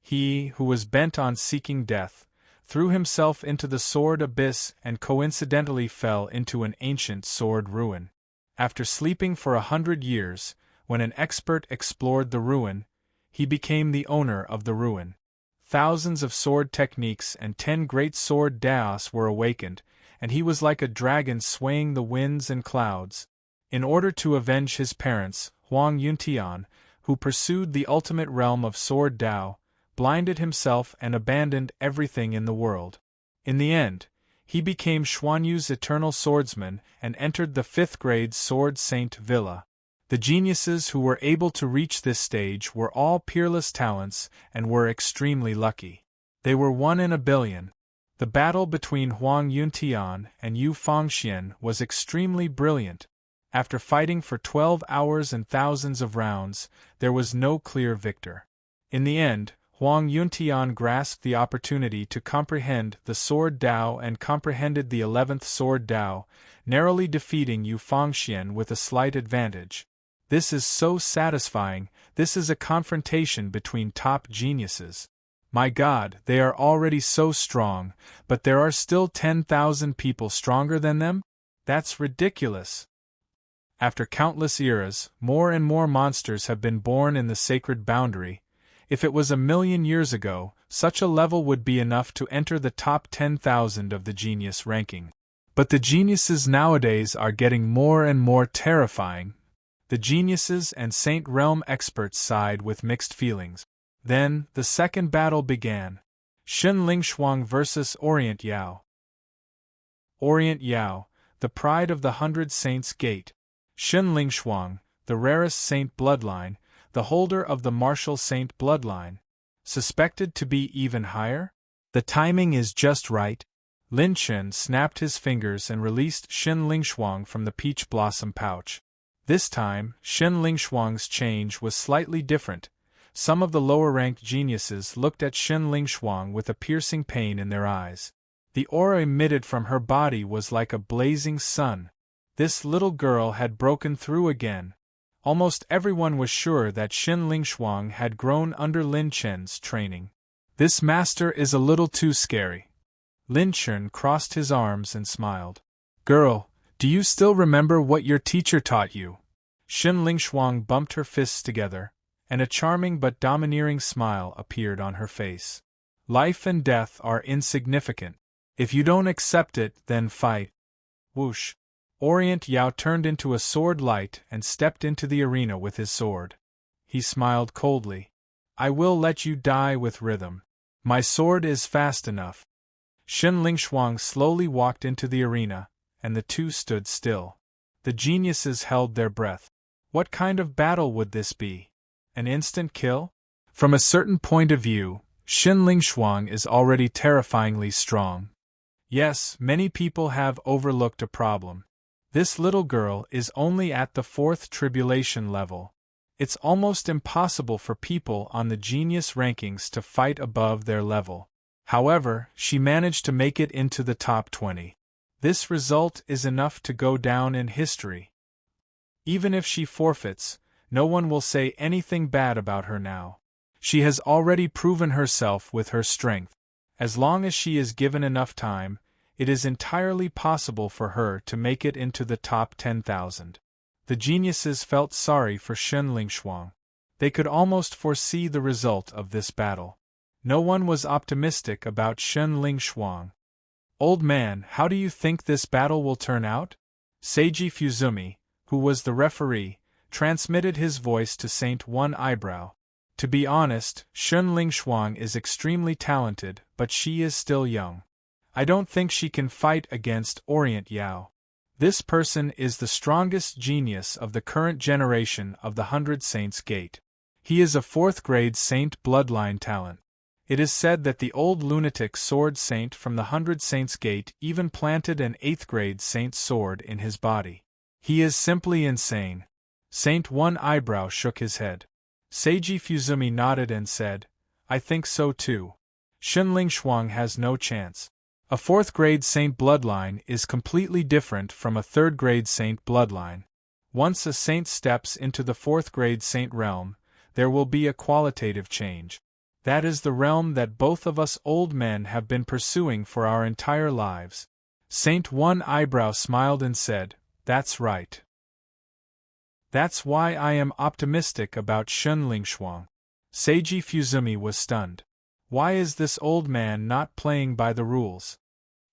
He, who was bent on seeking death, threw himself into the sword abyss and coincidentally fell into an ancient sword ruin. After sleeping for 100 years, when an expert explored the ruin, he became the owner of the ruin. Thousands of sword techniques and 10 great sword daos were awakened, and he was like a dragon swaying the winds and clouds. In order to avenge his parents, Huang Yuntian, who pursued the ultimate realm of sword Dao, blinded himself and abandoned everything in the world. In the end, he became Xuanyu's eternal swordsman and entered the 5th grade Sword Saint Villa. The geniuses who were able to reach this stage were all peerless talents and were extremely lucky. They were 1 in a billion. The battle between Huang Yuntian and Yu Fangxian was extremely brilliant. After fighting for 12 hours and thousands of rounds, there was no clear victor. In the end, Huang Yuntian grasped the opportunity to comprehend the Sword Dao and comprehended the 11th Sword Dao, narrowly defeating Yu Fangxian with a slight advantage. This is so satisfying. This is a confrontation between top geniuses. My God, they are already so strong, but there are still 10,000 people stronger than them? That's ridiculous. After countless eras, more and more monsters have been born in the sacred boundary. If it was 1,000,000 years ago, such a level would be enough to enter the top 10,000 of the genius ranking. But the geniuses nowadays are getting more and more terrifying. The geniuses and Saint Realm experts sighed with mixed feelings. Then, the second battle began. Shen Lingshuang vs. Orient Yao. Orient Yao, the pride of the 100 Saints' Gate. Shen Lingshuang, the rarest saint bloodline, the holder of the martial saint bloodline. Suspected to be even higher? The timing is just right. Lin Chen snapped his fingers and released Shen Lingshuang from the peach blossom pouch. This time, Shen Lingshuang's change was slightly different. Some of the lower-ranked geniuses looked at Shen Lingshuang with a piercing pain in their eyes. The aura emitted from her body was like a blazing sun. This little girl had broken through again. Almost everyone was sure that Shen Lingshuang had grown under Lin Chen's training. This master is a little too scary. Lin Chen crossed his arms and smiled. Girl, do you still remember what your teacher taught you? Shen Lingshuang bumped her fists together, and a charming but domineering smile appeared on her face. Life and death are insignificant. If you don't accept it, then fight. Whoosh. Orient Yao turned into a sword light and stepped into the arena with his sword. He smiled coldly. I will let you die with rhythm. My sword is fast enough. Shen Lingshuang slowly walked into the arena, and the two stood still. The geniuses held their breath. What kind of battle would this be? An instant kill? From a certain point of view, Shen Lingshuang is already terrifyingly strong. Yes, many people have overlooked a problem. This little girl is only at the 4th tribulation level. It's almost impossible for people on the genius rankings to fight above their level. However, she managed to make it into the top 20. This result is enough to go down in history. Even if she forfeits, no one will say anything bad about her now. She has already proven herself with her strength. As long as she is given enough time, it is entirely possible for her to make it into the top 10,000. The geniuses felt sorry for Shen Lingshuang. They could almost foresee the result of this battle. No one was optimistic about Shen Lingshuang. Old man, how do you think this battle will turn out? Seiji Fuzumi, who was the referee, transmitted his voice to Saint One Eyebrow. To be honest, Shen Lingshuang is extremely talented, but she is still young. I don't think she can fight against Orient Yao. This person is the strongest genius of the current generation of the 100 Saints' Gate. He is a 4th grade saint bloodline talent. It is said that the old lunatic sword saint from the 100 Saints' Gate even planted an 8th grade saint sword in his body. He is simply insane. Saint One Eyebrow shook his head. Seiji Fuzumi nodded and said, I think so too. Shen Lingshuang has no chance. A 4th grade saint bloodline is completely different from a 3rd grade saint bloodline. Once a saint steps into the 4th grade saint realm, there will be a qualitative change. That is the realm that both of us old men have been pursuing for our entire lives. Saint One Eyebrow smiled and said, "That's right. That's why I am optimistic about Shun Lingshuang." Seiji Fuzumi was stunned. Why is this old man not playing by the rules?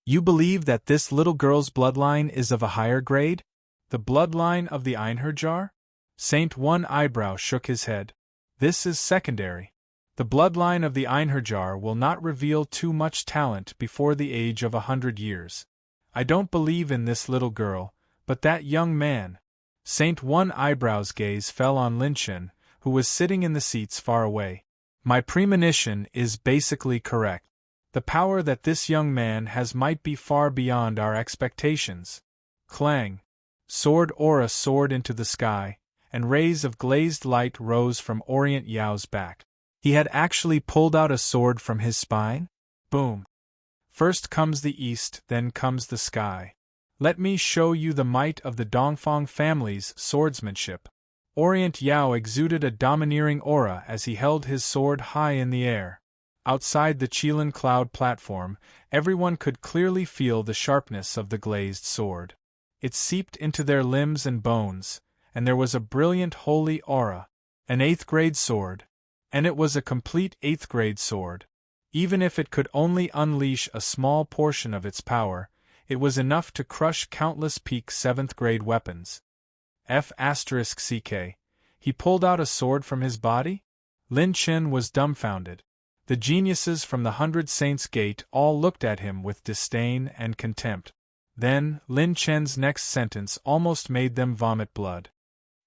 You believe that this little girl's bloodline is of a higher grade? The bloodline of the Einherjar? Saint One Eyebrow shook his head. This is secondary. The bloodline of the Einherjar will not reveal too much talent before the age of 100 years. I don't believe in this little girl, but that young man. Saint One Eyebrow's gaze fell on Lin Chen, who was sitting in the seats far away. My premonition is basically correct. The power that this young man has might be far beyond our expectations. Clang! Sword aura soared into the sky, and rays of glazed light rose from Orient Yao's back. He had actually pulled out a sword from his spine? Boom! First comes the east, then comes the sky. Let me show you the might of the Dongfang family's swordsmanship. Orient Yao exuded a domineering aura as he held his sword high in the air. Outside the Qilin cloud platform, everyone could clearly feel the sharpness of the glazed sword. It seeped into their limbs and bones, and there was a brilliant holy aura. An 8th grade sword. And it was a complete 8th grade sword. Even if it could only unleash a small portion of its power, it was enough to crush countless peak 7th grade weapons. F***ck. He pulled out a sword from his body? Lin Chen was dumbfounded. The geniuses from the 100 Saints' Gate all looked at him with disdain and contempt. Then, Lin Chen's next sentence almost made them vomit blood.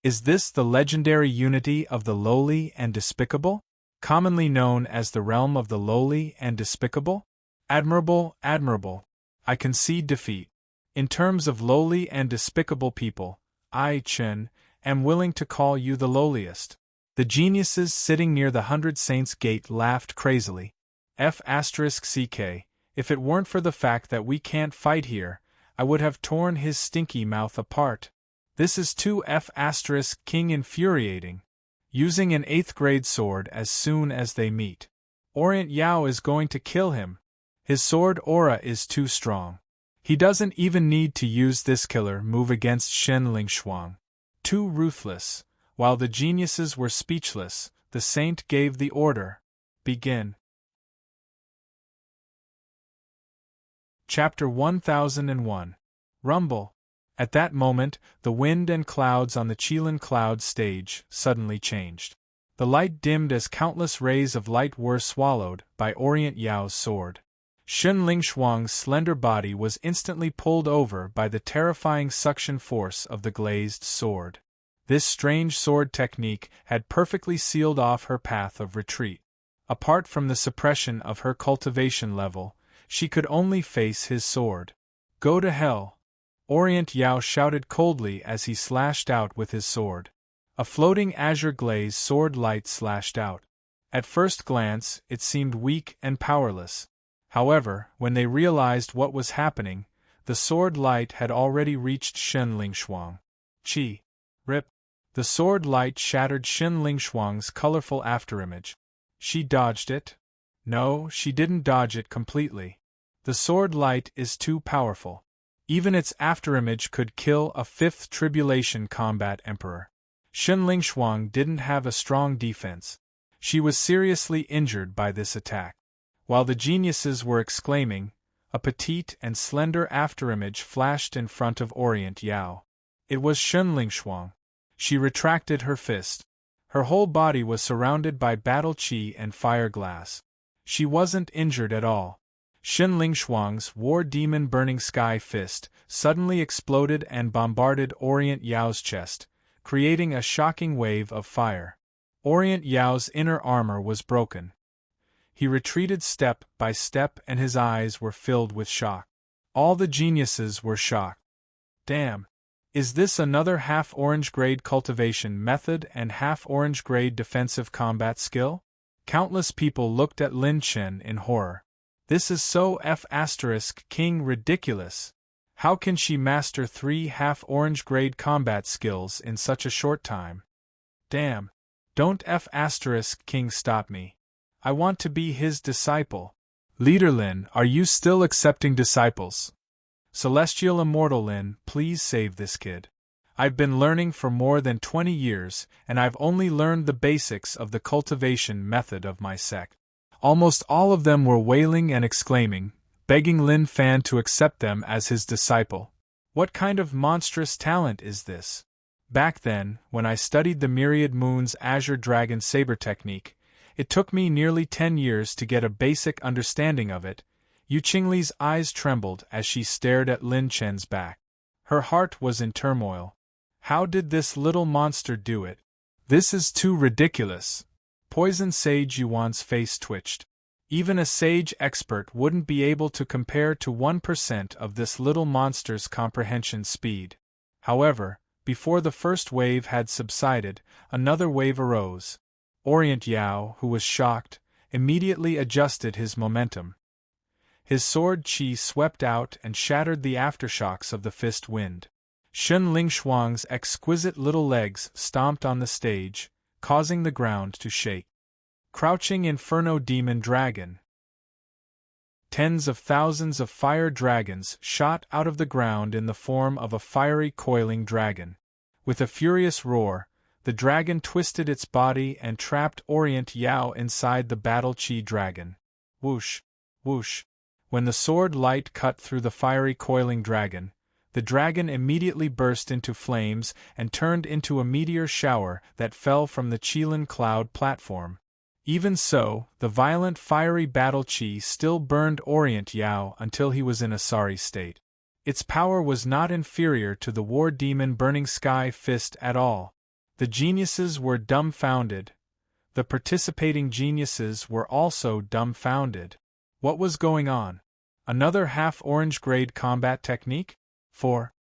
Is this the legendary unity of the lowly and despicable? Commonly known as the realm of the lowly and despicable? Admirable, admirable. I concede defeat. In terms of lowly and despicable people, I, Chen, am willing to call you the lowliest. The geniuses sitting near the 100 Saints' Gate laughed crazily. F***ck. If it weren't for the fact that we can't fight here, I would have torn his stinky mouth apart. This is too F***king infuriating. Using an 8th grade sword as soon as they meet. Orient Yao is going to kill him. His sword aura is too strong. He doesn't even need to use this killer move against Shen Lingshuang. Too ruthless. While the geniuses were speechless, the saint gave the order. Begin. Chapter 1001. Rumble. At that moment, the wind and clouds on the Qilin Cloud stage suddenly changed. The light dimmed as countless rays of light were swallowed by Orient Yao's sword. Shen Lingshuang's slender body was instantly pulled over by the terrifying suction force of the glazed sword. This strange sword technique had perfectly sealed off her path of retreat. Apart from the suppression of her cultivation level, she could only face his sword. Go to hell! Orient Yao shouted coldly as he slashed out with his sword. A floating azure glaze sword light slashed out. At first glance, it seemed weak and powerless. However, when they realized what was happening, the sword light had already reached Shen Lingshuang. Chi! Rip! The sword light shattered Shen Lingshuang's colorful afterimage. She dodged it? No, she didn't dodge it completely. The sword light is too powerful. Even its afterimage could kill a 5th Tribulation Combat Emperor. Shen Lingshuang didn't have a strong defense. She was seriously injured by this attack. While the geniuses were exclaiming, a petite and slender afterimage flashed in front of Orient Yao. It was Shen Lingshuang. She retracted her fist. Her whole body was surrounded by battle chi and fire glass. She wasn't injured at all. Shen Lingshuang's war demon burning sky fist suddenly exploded and bombarded Orient Yao's chest, creating a shocking wave of fire. Orient Yao's inner armor was broken. He retreated step by step and his eyes were filled with shock. All the geniuses were shocked. Damn! Is this another half-orange grade cultivation method and half-orange grade defensive combat skill? Countless people looked at Lin Chen in horror. This is so King ridiculous. How can she master 3 half-orange grade combat skills in such a short time? Damn. Don't King stop me. I want to be his disciple. Leader Lin, are you still accepting disciples? Celestial Immortal Lin, please save this kid. I've been learning for more than 20 years, and I've only learned the basics of the cultivation method of my sect. Almost all of them were wailing and exclaiming, begging Lin Fan to accept them as his disciple. What kind of monstrous talent is this? Back then, when I studied the Myriad Moon's Azure Dragon Saber technique, it took me nearly 10 years to get a basic understanding of it. Yu Qingli's eyes trembled as she stared at Lin Chen's back. Her heart was in turmoil. How did this little monster do it? This is too ridiculous. Poison Sage Yuan's face twitched. Even a sage expert wouldn't be able to compare to 1% of this little monster's comprehension speed. However, before the first wave had subsided, another wave arose. Orient Yao, who was shocked, immediately adjusted his momentum. His sword qi swept out and shattered the aftershocks of the fist wind. Shun Lingshuang's exquisite little legs stomped on the stage, causing the ground to shake. Crouching Inferno Demon Dragon. Tens of thousands of fire dragons shot out of the ground in the form of a fiery coiling dragon. With a furious roar, the dragon twisted its body and trapped Orient Yao inside the battle chi dragon. Whoosh! Whoosh! When the sword light cut through the fiery coiling dragon, the dragon immediately burst into flames and turned into a meteor shower that fell from the Qilin cloud platform. Even so, the violent fiery battle chi still burned Orient Yao until he was in a sorry state. Its power was not inferior to the war demon Burning Sky Fist at all. The geniuses were dumbfounded. The participating geniuses were also dumbfounded. What was going on? Another half-orange grade combat technique? Four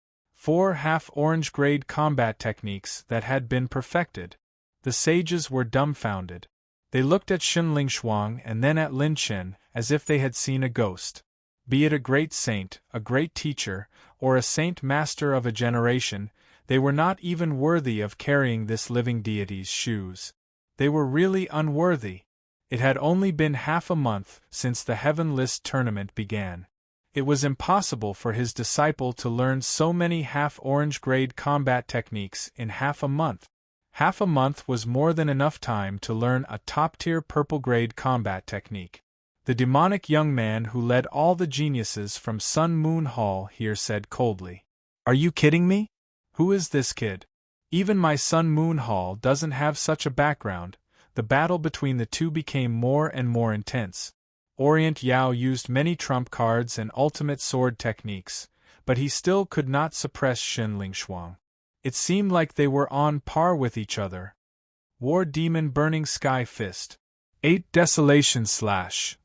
half-orange grade combat techniques that had been perfected. The sages were dumbfounded. They looked at Shun Lingshuang and then at Lin Chen as if they had seen a ghost. Be it a great saint, a great teacher, or a saint master of a generation, they were not even worthy of carrying this living deity's shoes. They were really unworthy. It had only been half a month since the Heaven List tournament began. It was impossible for his disciple to learn so many half-orange grade combat techniques in half a month. Half a month was more than enough time to learn a top-tier purple-grade combat technique. The demonic young man who led all the geniuses from Sun Moon Hall here said coldly, "Are you kidding me? Who is this kid? Even my Sun Moon Hall doesn't have such a background." The battle between the two became more and more intense. Orient Yao used many trump cards and ultimate sword techniques, but he still could not suppress Shun Lingshuang. It seemed like they were on par with each other. War Demon Burning Sky Fist. 8 Desolation Slash.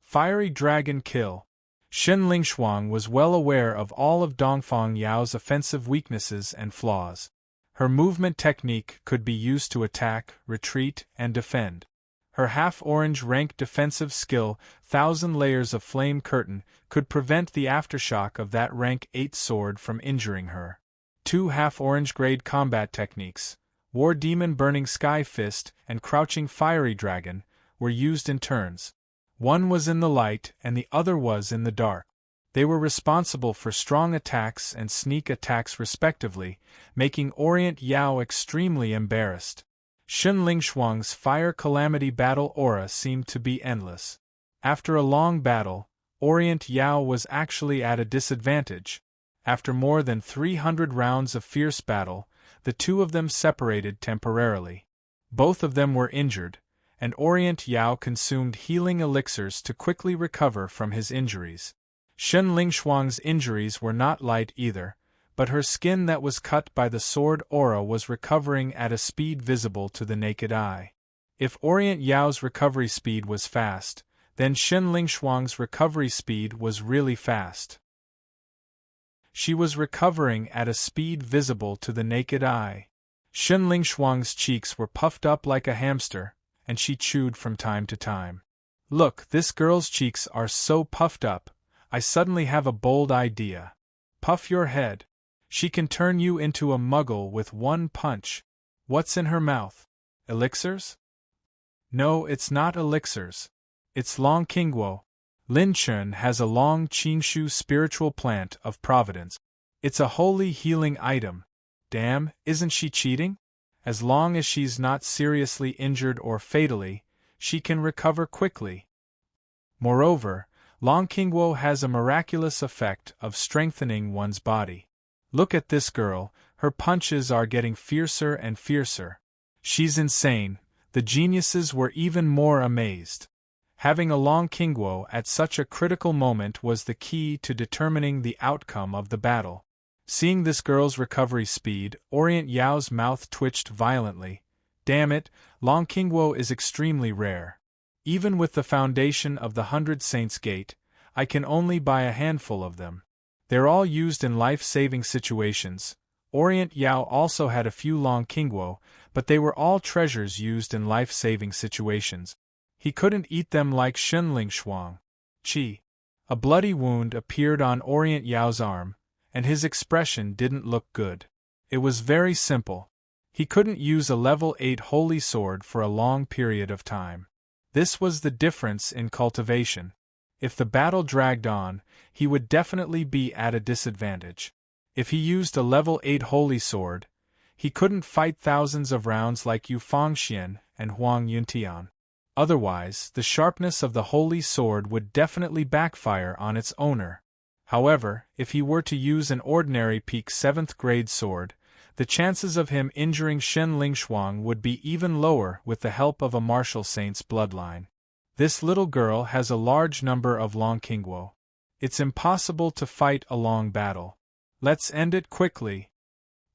Fiery Dragon Kill. Shun Lingshuang was well aware of all of Dongfang Yao's offensive weaknesses and flaws. Her movement technique could be used to attack, retreat, and defend. Her half-orange rank defensive skill, 1,000 Layers of Flame Curtain, could prevent the aftershock of that rank 8 sword from injuring her. 2 half-orange grade combat techniques, War Demon Burning Sky Fist and Crouching Fiery Dragon, were used in turns. One was in the light and the other was in the dark. They were responsible for strong attacks and sneak attacks respectively, making Orient Yao extremely embarrassed. Shun Lingshuang's Fire Calamity battle aura seemed to be endless. After a long battle, Orient Yao was actually at a disadvantage. After more than 300 rounds of fierce battle, the two of them separated temporarily. Both of them were injured, and Orient Yao consumed healing elixirs to quickly recover from his injuries. Shun Lingshuang's injuries were not light either, but her skin that was cut by the sword aura was recovering at a speed visible to the naked eye. If Orient Yao's recovery speed was fast, then Shun Lingshuang's recovery speed was really fast. She was recovering at a speed visible to the naked eye. Shun Lingshuang's cheeks were puffed up like a hamster, and she chewed from time to time. Look, this girl's cheeks are so puffed up, I suddenly have a bold idea. Puff your head. She can turn you into a muggle with one punch. What's in her mouth? Elixirs? No, it's not elixirs. It's long Qingguo. Lin Chun has a long Qingshu spiritual plant of providence. It's a holy healing item. Damn, isn't she cheating? As long as she's not seriously injured or fatally, she can recover quickly. Moreover, long Qingguo has a miraculous effect of strengthening one's body. Look at this girl, her punches are getting fiercer and fiercer. She's insane. The geniuses were even more amazed. Having a long Qingguo at such a critical moment was the key to determining the outcome of the battle. Seeing this girl's recovery speed, Orient Yao's mouth twitched violently. Damn it, long Qingguo is extremely rare. Even with the foundation of the 100 Saints Gate, I can only buy a handful of them. They're all used in life-saving situations. Orient Yao also had a few long Qingguo, but they were all treasures used in life-saving situations. He couldn't eat them like Shenling Shuang. Chi. A bloody wound appeared on Orient Yao's arm, and his expression didn't look good. It was very simple. He couldn't use a level 8 holy sword for a long period of time. This was the difference in cultivation. If the battle dragged on, he would definitely be at a disadvantage. If he used a level 8 holy sword, he couldn't fight thousands of rounds like Yu Fangxian and Huang Yuntian. Otherwise, the sharpness of the holy sword would definitely backfire on its owner. However, if he were to use an ordinary peak 7th grade sword, the chances of him injuring Shen Lingshuang would be even lower with the help of a martial saint's bloodline. This little girl has a large number of long Qingguo. It's impossible to fight a long battle. Let's end it quickly.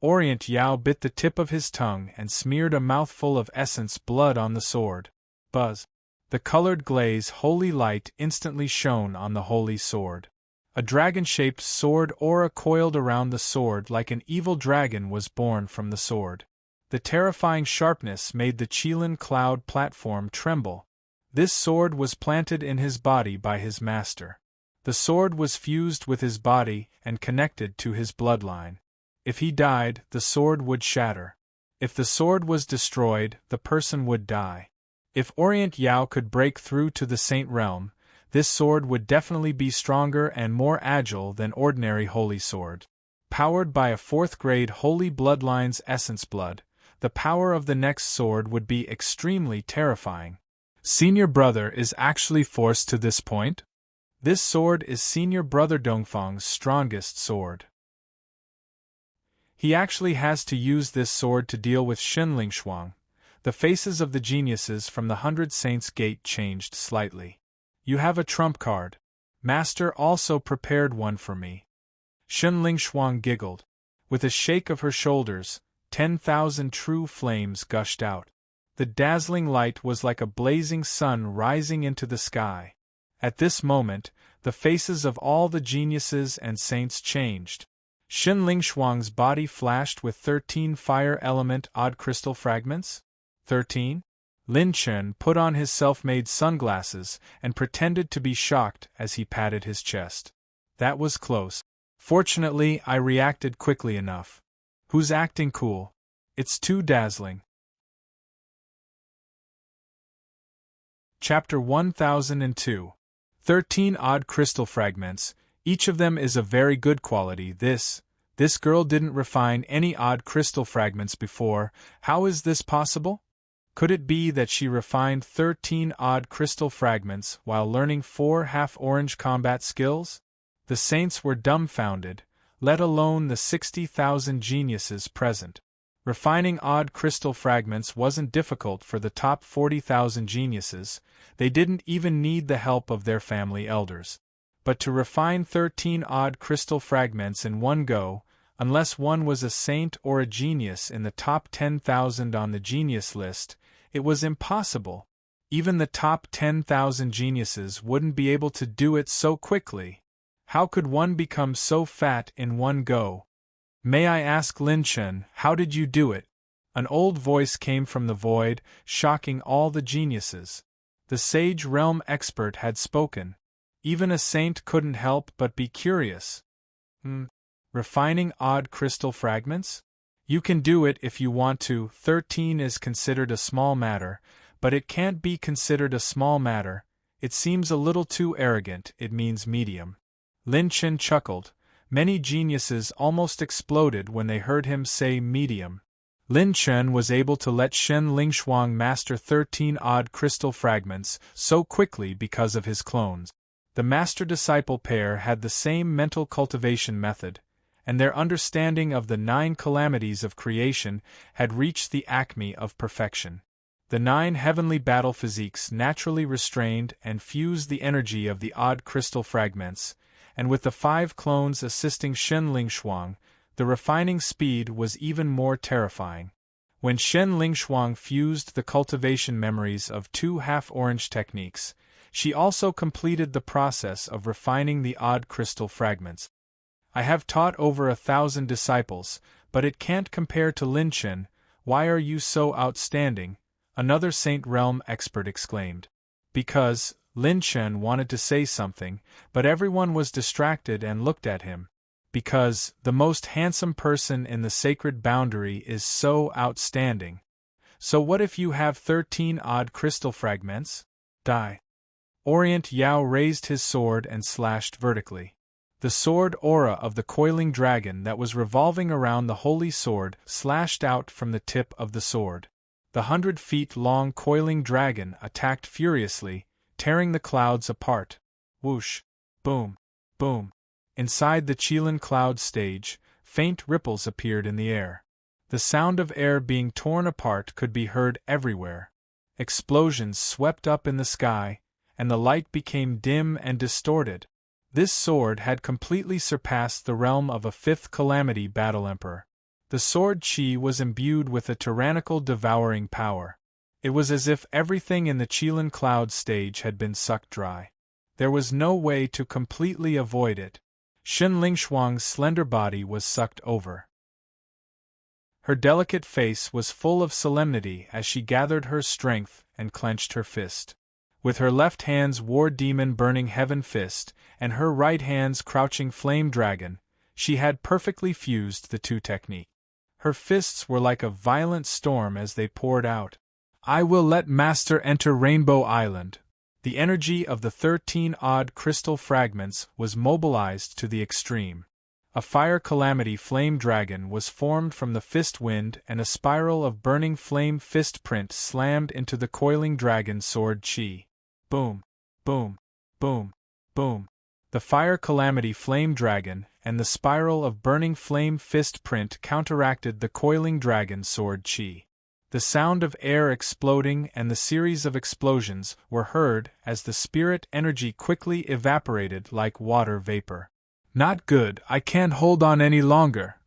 Orient Yao bit the tip of his tongue and smeared a mouthful of essence blood on the sword. Buzz. The colored glaze holy light instantly shone on the holy sword. A dragon-shaped sword aura coiled around the sword like an evil dragon was born from the sword. The terrifying sharpness made the Qilin cloud platform tremble. This sword was planted in his body by his master. The sword was fused with his body and connected to his bloodline. If he died, the sword would shatter. If the sword was destroyed, the person would die. If Orient Yao could break through to the Saint Realm, this sword would definitely be stronger and more agile than ordinary holy sword. Powered by a 4th grade holy bloodline's essence blood, the power of the next sword would be extremely terrifying. Senior brother is actually forced to this point? This sword is senior brother Dongfang's strongest sword. He actually has to use this sword to deal with Shen Lingshuang. The faces of the geniuses from the 100 Saints Gate changed slightly. You have a trump card. Master also prepared one for me. Shen Lingshuang giggled. With a shake of her shoulders, 10,000 true flames gushed out. The dazzling light was like a blazing sun rising into the sky. At this moment, the faces of all the geniuses and saints changed. Shen Lingshuang's body flashed with 13 fire element odd crystal fragments. 13? Lin Chen put on his self-made sunglasses and pretended to be shocked as he patted his chest. That was close. Fortunately, I reacted quickly enough. Who's acting cool? It's too dazzling. Chapter 1002. 13 odd crystal fragments, each of them is of very good quality. This girl didn't refine any odd crystal fragments before. How is this possible? Could it be that she refined 13 odd crystal fragments while learning 4 half-orange combat skills? The saints were dumbfounded, let alone the 60,000 geniuses present. Refining odd crystal fragments wasn't difficult for the top 40,000 geniuses. They didn't even need the help of their family elders. But to refine 13 odd crystal fragments in one go, unless one was a saint or a genius in the top 10,000 on the genius list, it was impossible. Even the top 10,000 geniuses wouldn't be able to do it so quickly. How could one become so fat in one go? May I ask Lin Chen, how did you do it? An old voice came from the void, shocking all the geniuses. The sage realm expert had spoken. Even a saint couldn't help but be curious. Refining odd crystal fragments? You can do it if you want to. 13 is considered a small matter, but it can't be considered a small matter. It seems a little too arrogant. It means medium. Lin Chen chuckled. Many geniuses almost exploded when they heard him say medium. Lin Chen was able to let Shen Lingshuang master 13 odd crystal fragments so quickly because of his clones. The master-disciple pair had the same mental cultivation method, and their understanding of the 9 calamities of creation had reached the acme of perfection. The 9 heavenly battle physiques naturally restrained and fused the energy of the odd crystal fragments, and with the 5 clones assisting Shen Lingshuang, the refining speed was even more terrifying. When Shen Lingshuang fused the cultivation memories of 2 half-orange techniques, she also completed the process of refining the odd crystal fragments. I have taught over 1,000 disciples, but it can't compare to Lin Chen. Why are you so outstanding? Another Saint Realm expert exclaimed. Because, Lin Chen wanted to say something, but everyone was distracted and looked at him. Because, the most handsome person in the sacred boundary is so outstanding. So what if you have 13 odd crystal fragments? Die. Orient Yao raised his sword and slashed vertically. The sword aura of the coiling dragon that was revolving around the holy sword slashed out from the tip of the sword. The 100-feet-long coiling dragon attacked furiously, tearing the clouds apart. Whoosh! Boom! Boom! Inside the Qilin cloud stage, faint ripples appeared in the air. The sound of air being torn apart could be heard everywhere. Explosions swept up in the sky, and the light became dim and distorted. This sword had completely surpassed the realm of a 5th calamity battle emperor. The sword Qi was imbued with a tyrannical devouring power. It was as if everything in the Qilin cloud stage had been sucked dry. There was no way to completely avoid it. Shen Lingshuang's slender body was sucked over. Her delicate face was full of solemnity as she gathered her strength and clenched her fist. With her left hand's war demon burning heaven fist, and her right hand's crouching flame dragon, she had perfectly fused the 2 techniques. Her fists were like a violent storm as they poured out. I will let Master enter Rainbow Island. The energy of the 13 odd crystal fragments was mobilized to the extreme. A fire calamity flame dragon was formed from the fist wind, and a spiral of burning flame fist print slammed into the coiling dragon sword Qi. Boom! Boom! Boom! Boom! The fire calamity flame dragon and the spiral of burning flame fist print counteracted the coiling dragon sword Qi. The sound of air exploding and the series of explosions were heard as the spirit energy quickly evaporated like water vapor. Not good, I can't hold on any longer.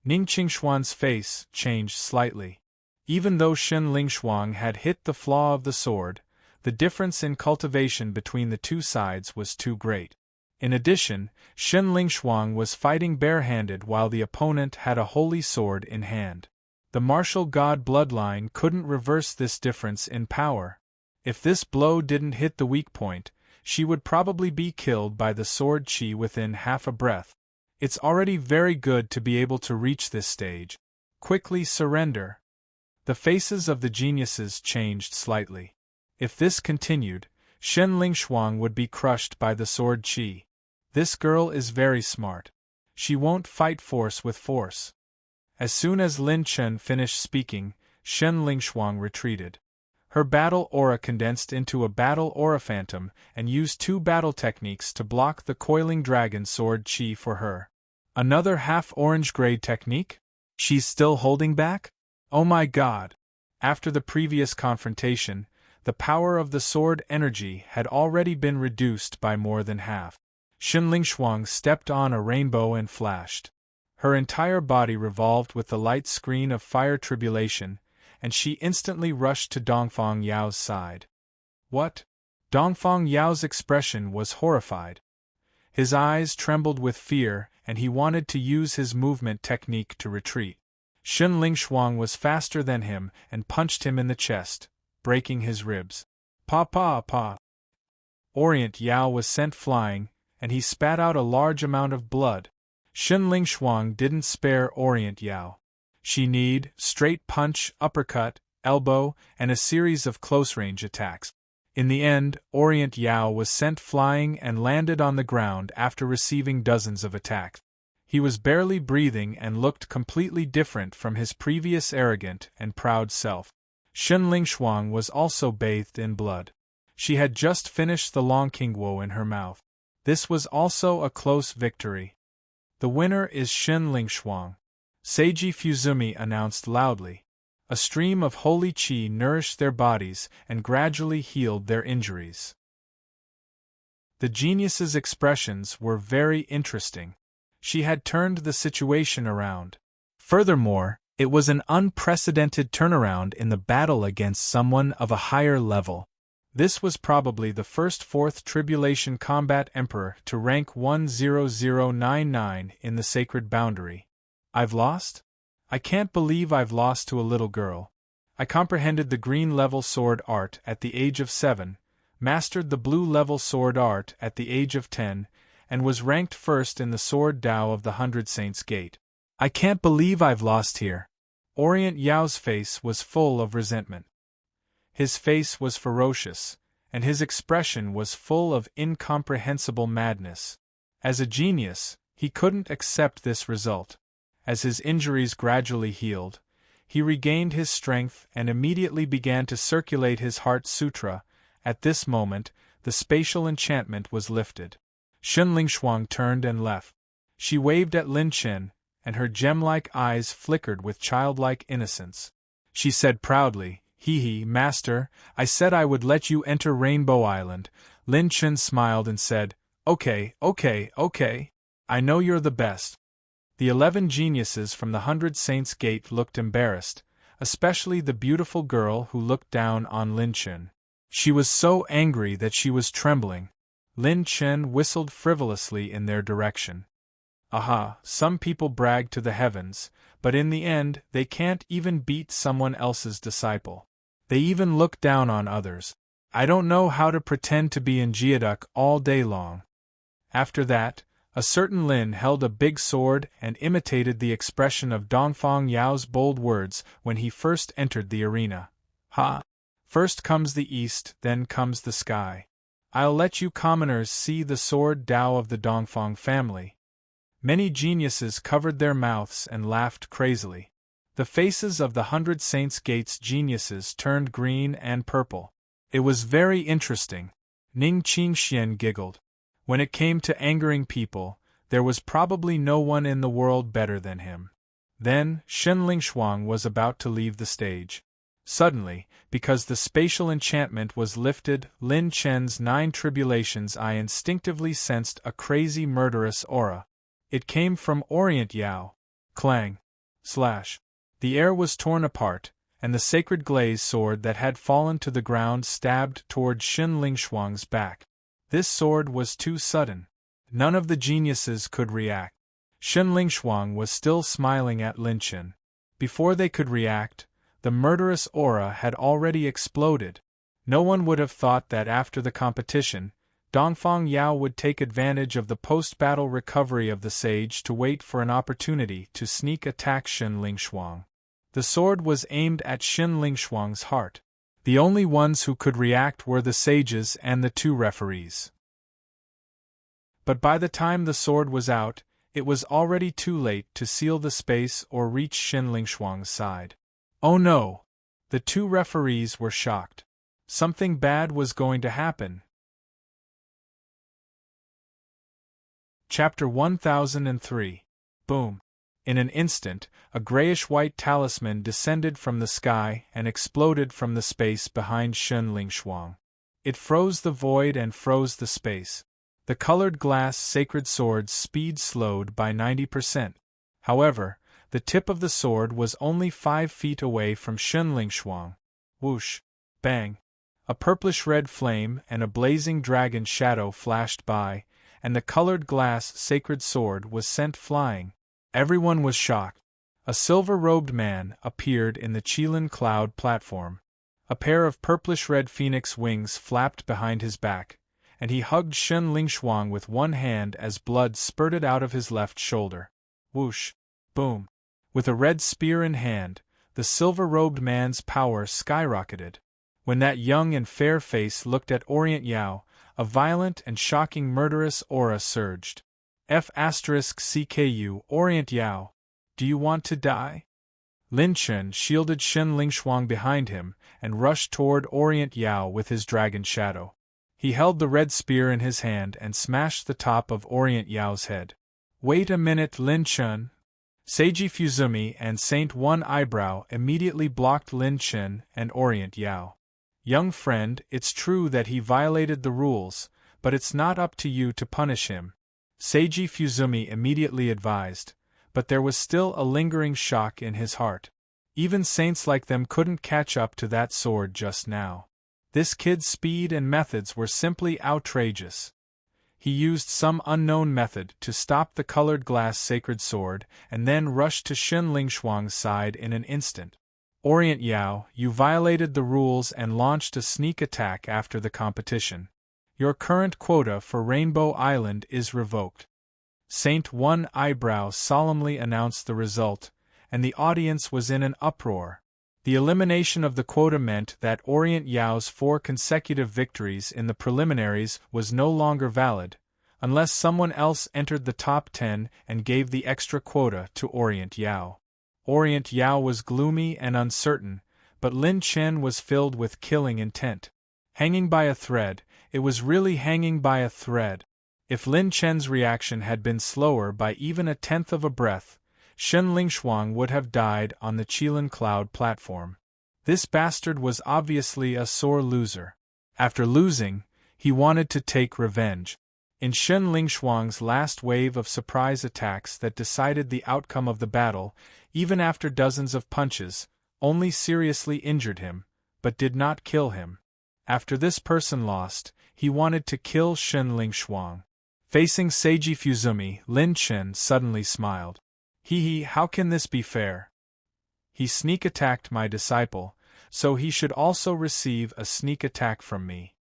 Ning Qingshuan's face changed slightly. Even though Shen Lingshuang had hit the flaw of the sword, the difference in cultivation between the 2 sides was too great. In addition, Shen Lingshuang was fighting barehanded while the opponent had a holy sword in hand. The martial god bloodline couldn't reverse this difference in power. If this blow didn't hit the weak point, she would probably be killed by the sword Qi within half a breath. It's already very good to be able to reach this stage. Quickly surrender. The faces of the geniuses changed slightly. If this continued, Shen Lingshuang would be crushed by the sword Qi. This girl is very smart. She won't fight force with force. As soon as Lin Chen finished speaking, Shen Lingshuang retreated. Her battle aura condensed into a battle aura phantom and used 2 battle techniques to block the coiling dragon sword Qi for her. Another half-orange grade technique? She's still holding back? Oh my god! After the previous confrontation, the power of the sword energy had already been reduced by more than half. Shen Lingshuang stepped on a rainbow and flashed. Her entire body revolved with the light screen of fire tribulation, and she instantly rushed to Dongfang Yao's side. What? Dongfang Yao's expression was horrified. His eyes trembled with fear, and he wanted to use his movement technique to retreat. Shen Lingshuang was faster than him and punched him in the chest, breaking his ribs. Pa pa pa. Orient Yao was sent flying, and he spat out a large amount of blood. Xunling Shuang didn't spare Orient Yao. She needed straight punch, uppercut, elbow, and a series of close-range attacks. In the end, Orient Yao was sent flying and landed on the ground after receiving dozens of attacks. He was barely breathing and looked completely different from his previous arrogant and proud self. Xunling Shuang was also bathed in blood. She had just finished the long Qingguo in her mouth. This was also a close victory. The winner is Xunling Shuang. Seiji Fuzumi announced loudly. A stream of holy qi nourished their bodies and gradually healed their injuries. The genius's expressions were very interesting. She had turned the situation around. Furthermore, it was an unprecedented turnaround in the battle against someone of a higher level. This was probably the first Fourth Tribulation Combat Emperor to rank 10099 in the Sacred Boundary. I've lost? I can't believe I've lost to a little girl. I comprehended the green level sword art at the age of 7, mastered the blue level sword art at the age of 10, and was ranked first in the sword Dao of the 100 Saints Gate. I can't believe I've lost here. Orient Yao's face was full of resentment. His face was ferocious, and his expression was full of incomprehensible madness. As a genius, he couldn't accept this result. As his injuries gradually healed, he regained his strength and immediately began to circulate his heart sutra. At this moment, the spatial enchantment was lifted. Xunling Shuang turned and left. She waved at Lin Chen, and her gem-like eyes flickered with childlike innocence. She said proudly, "Hee, master, I said I would let you enter Rainbow Island." Lin Chen smiled and said, Okay. I know you're the best." The 11 geniuses from the 100 Saints Gate looked embarrassed, especially the beautiful girl who looked down on Lin Chen. She was so angry that she was trembling. Lin Chen whistled frivolously in their direction. Aha, some people brag to the heavens, but in the end they can't even beat someone else's disciple. They even look down on others. I don't know how to pretend to be in Geoduck all day long. After that, a certain Lin held a big sword and imitated the expression of Dongfang Yao's bold words when he first entered the arena. Ha! First comes the east, then comes the sky. I'll let you commoners see the sword Dao of the Dongfang family. Many geniuses covered their mouths and laughed crazily. The faces of the 100 Saints Gate's geniuses turned green and purple. It was very interesting. Ning Qingxian giggled. When it came to angering people, there was probably no one in the world better than him. Then, Xunling Shuang was about to leave the stage. Suddenly, because the spatial enchantment was lifted, Lin Chen's 9 tribulations, I instinctively sensed a crazy murderous aura. It came from Orient Yao. Clang! Slash! The air was torn apart, and the sacred glaze sword that had fallen to the ground stabbed toward Xunling Shuang's back. This sword was too sudden. None of the geniuses could react. Xunling Shuang was still smiling at Lin Chen. Before they could react, the murderous aura had already exploded. No one would have thought that after the competition, Dongfang Yao would take advantage of the post-battle recovery of the sage to wait for an opportunity to sneak attack Xunling Shuang. The sword was aimed at Xunling Shuang's heart. The only ones who could react were the sages and the 2 referees. But by the time the sword was out, it was already too late to seal the space or reach Xunling Shuang's side. Oh no! The 2 referees were shocked. Something bad was going to happen. Chapter 1003. Boom! In an instant, a grayish-white talisman descended from the sky and exploded from the space behind Xunling Shuang. It froze the void and froze the space. The colored glass sacred sword's speed slowed by 90%. However, the tip of the sword was only 5 feet away from Xunling Shuang. Whoosh! Bang! A purplish-red flame and a blazing dragon shadow flashed by, and the colored glass sacred sword was sent flying. Everyone was shocked. A silver-robed man appeared in the Qilin cloud platform. A pair of purplish-red phoenix wings flapped behind his back, and he hugged Shen Lingshuang with one hand as blood spurted out of his left shoulder. Whoosh! Boom! With a red spear in hand, the silver-robed man's power skyrocketed. When that young and fair face looked at Orient Yao, a violent and shocking murderous aura surged. F***CKU Orient Yao, do you want to die? Lin Chen shielded Shen Lingshuang behind him and rushed toward Orient Yao with his dragon shadow. He held the red spear in his hand and smashed the top of Orient Yao's head. Wait a minute, Lin Chen. Seiji Fuzumi and Saint One Eyebrow immediately blocked Lin Chen and Orient Yao. Young friend, it's true that he violated the rules, but it's not up to you to punish him, Seiji Fuzumi immediately advised, but there was still a lingering shock in his heart. Even saints like them couldn't catch up to that sword just now. This kid's speed and methods were simply outrageous. He used some unknown method to stop the colored glass sacred sword and then rushed to Shen Lingshuang's side in an instant. Orient Yao, you violated the rules and launched a sneak attack after the competition. Your current quota for Rainbow Island is revoked. Saint One Eyebrow solemnly announced the result, and the audience was in an uproar. The elimination of the quota meant that Orient Yao's 4 consecutive victories in the preliminaries was no longer valid, unless someone else entered the top 10 and gave the extra quota to Orient Yao. Orient Yao was gloomy and uncertain, but Lin Chen was filled with killing intent. Hanging by a thread, it was really hanging by a thread. If Lin Chen's reaction had been slower by even a tenth of a breath, Shen Lingshuang would have died on the Qilin Cloud platform. This bastard was obviously a sore loser. After losing, he wanted to take revenge. In Shen Lingshuang's last wave of surprise attacks that decided the outcome of the battle, even after dozens of punches, only seriously injured him, but did not kill him. After this person lost, he wanted to kill Shen Lingshuang. Facing Seiji Fuzumi, Lin Chen suddenly smiled. Hee, how can this be fair? He sneak attacked my disciple, so he should also receive a sneak attack from me.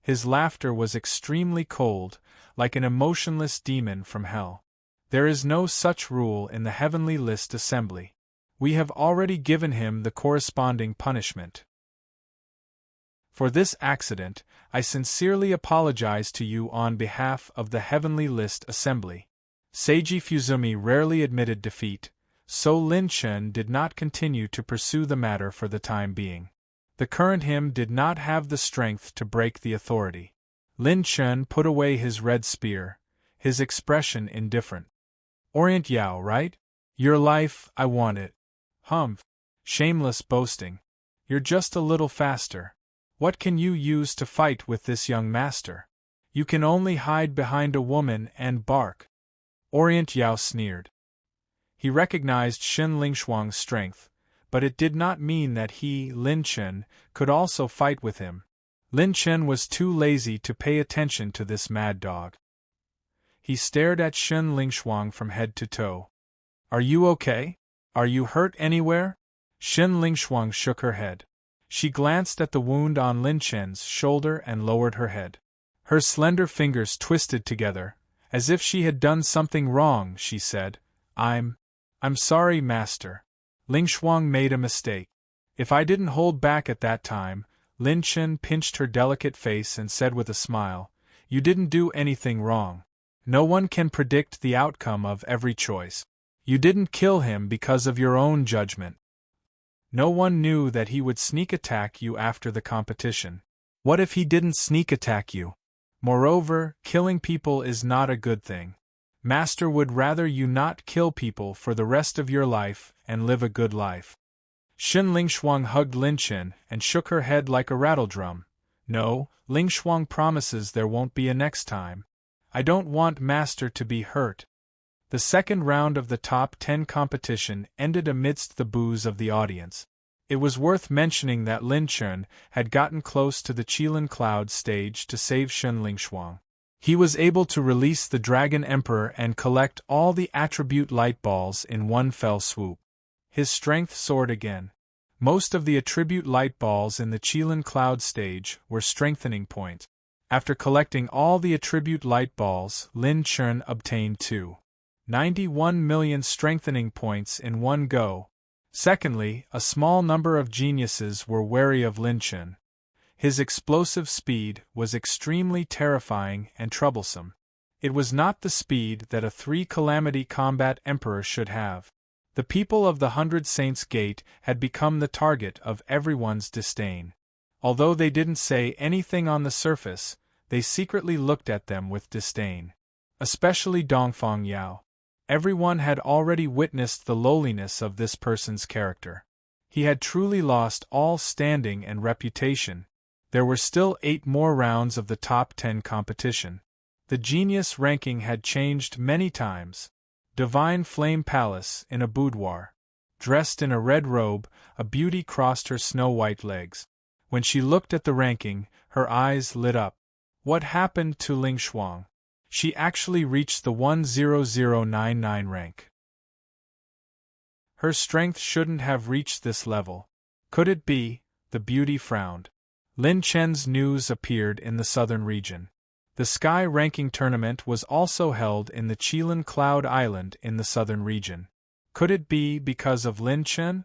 His laughter was extremely cold, like an emotionless demon from hell. There is no such rule in the Heavenly List Assembly. We have already given him the corresponding punishment. For this accident, I sincerely apologize to you on behalf of the Heavenly List Assembly. Seiji Fuzumi rarely admitted defeat, so Lin Chen did not continue to pursue the matter for the time being. The current him did not have the strength to break the authority. Lin Chen put away his red spear, his expression indifferent. Orient Yao, right? Your life, I want it. Humph. Shameless boasting. You're just a little faster. What can you use to fight with this young master? You can only hide behind a woman and bark. Orient Yao sneered. He recognized Shen Lingshuang's strength, but it did not mean that he, Lin Chen, could also fight with him. Lin Chen was too lazy to pay attention to this mad dog. He stared at Shen Lingshuang from head to toe. Are you okay? Are you hurt anywhere? Shen Lingshuang shook her head. She glanced at the wound on Lin Chen's shoulder and lowered her head. Her slender fingers twisted together, as if she had done something wrong. She said, I'm sorry, master. Lingshuang made a mistake. If I didn't hold back at that time, Lin Chen pinched her delicate face and said with a smile, you didn't do anything wrong. No one can predict the outcome of every choice. You didn't kill him because of your own judgment. No one knew that he would sneak attack you after the competition. What if he didn't sneak attack you? Moreover, killing people is not a good thing. Master would rather you not kill people for the rest of your life and live a good life. Shen Lingshuang hugged Lin Chen and shook her head like a rattledrum. No, Lingshuang promises there won't be a next time. I don't want Master to be hurt. The second round of the top 10 competition ended amidst the boos of the audience. It was worth mentioning that Lin Chen had gotten close to the Qilin Cloud stage to save Shen Lingshuang. He was able to release the Dragon Emperor and collect all the attribute light balls in one fell swoop. His strength soared again. Most of the attribute light balls in the Qilin Cloud stage were strengthening points. After collecting all the attribute light balls, Lin Chen obtained 291 million strengthening points in one go. Secondly, a small number of geniuses were wary of Lin Chen. His explosive speed was extremely terrifying and troublesome. It was not the speed that a 3-calamity combat emperor should have. The people of the 100 Saints Gate had become the target of everyone's disdain. Although they didn't say anything on the surface, they secretly looked at them with disdain. Especially Dongfang Yao. Everyone had already witnessed the lowliness of this person's character. He had truly lost all standing and reputation. There were still 8 more rounds of the top 10 competition. The genius ranking had changed many times. Divine Flame Palace in a boudoir. Dressed in a red robe, a beauty crossed her snow-white legs. When she looked at the ranking, her eyes lit up. What happened to Ling Shuang? She actually reached the 10099 rank. Her strength shouldn't have reached this level. Could it be? The beauty frowned. Lin Chen's news appeared in the southern region. The Sky Ranking Tournament was also held in the Qilin Cloud Island in the southern region. Could it be because of Lin Chen?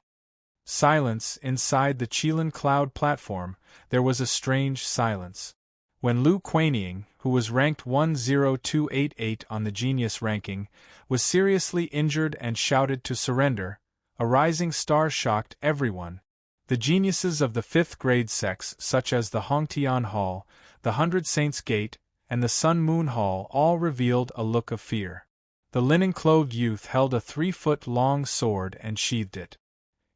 Silence inside the Qilin Cloud platform. There was a strange silence. When Lu Kuaniing, who was ranked 10288 on the genius ranking, was seriously injured and shouted to surrender, a rising star shocked everyone. The geniuses of the 5th grade sects such as the Hongtian Hall, the 100 Saints Gate, and the Sun Moon Hall all revealed a look of fear. The linen-clothed youth held a 3-foot-long sword and sheathed it.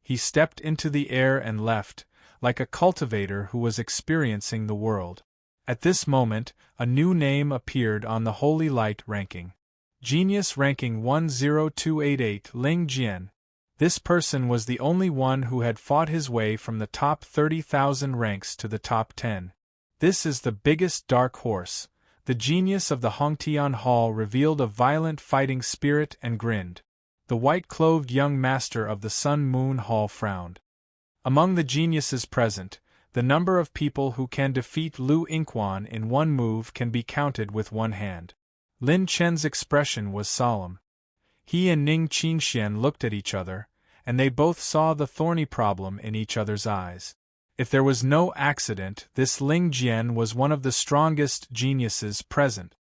He stepped into the air and left, like a cultivator who was experiencing the world. At this moment, a new name appeared on the Holy Light ranking. Genius ranking 10288 Ling Jian. This person was the only one who had fought his way from the top 30,000 ranks to the top 10. This is the biggest dark horse. The genius of the Hongtian Hall revealed a violent fighting spirit and grinned. The white-clothed young master of the Sun Moon Hall frowned. Among the geniuses present, the number of people who can defeat Lu Yingquan in one move can be counted with one hand. Lin Chen's expression was solemn. He and Ning Qingxian looked at each other, and they both saw the thorny problem in each other's eyes. If there was no accident, this Ling Jian was one of the strongest geniuses present.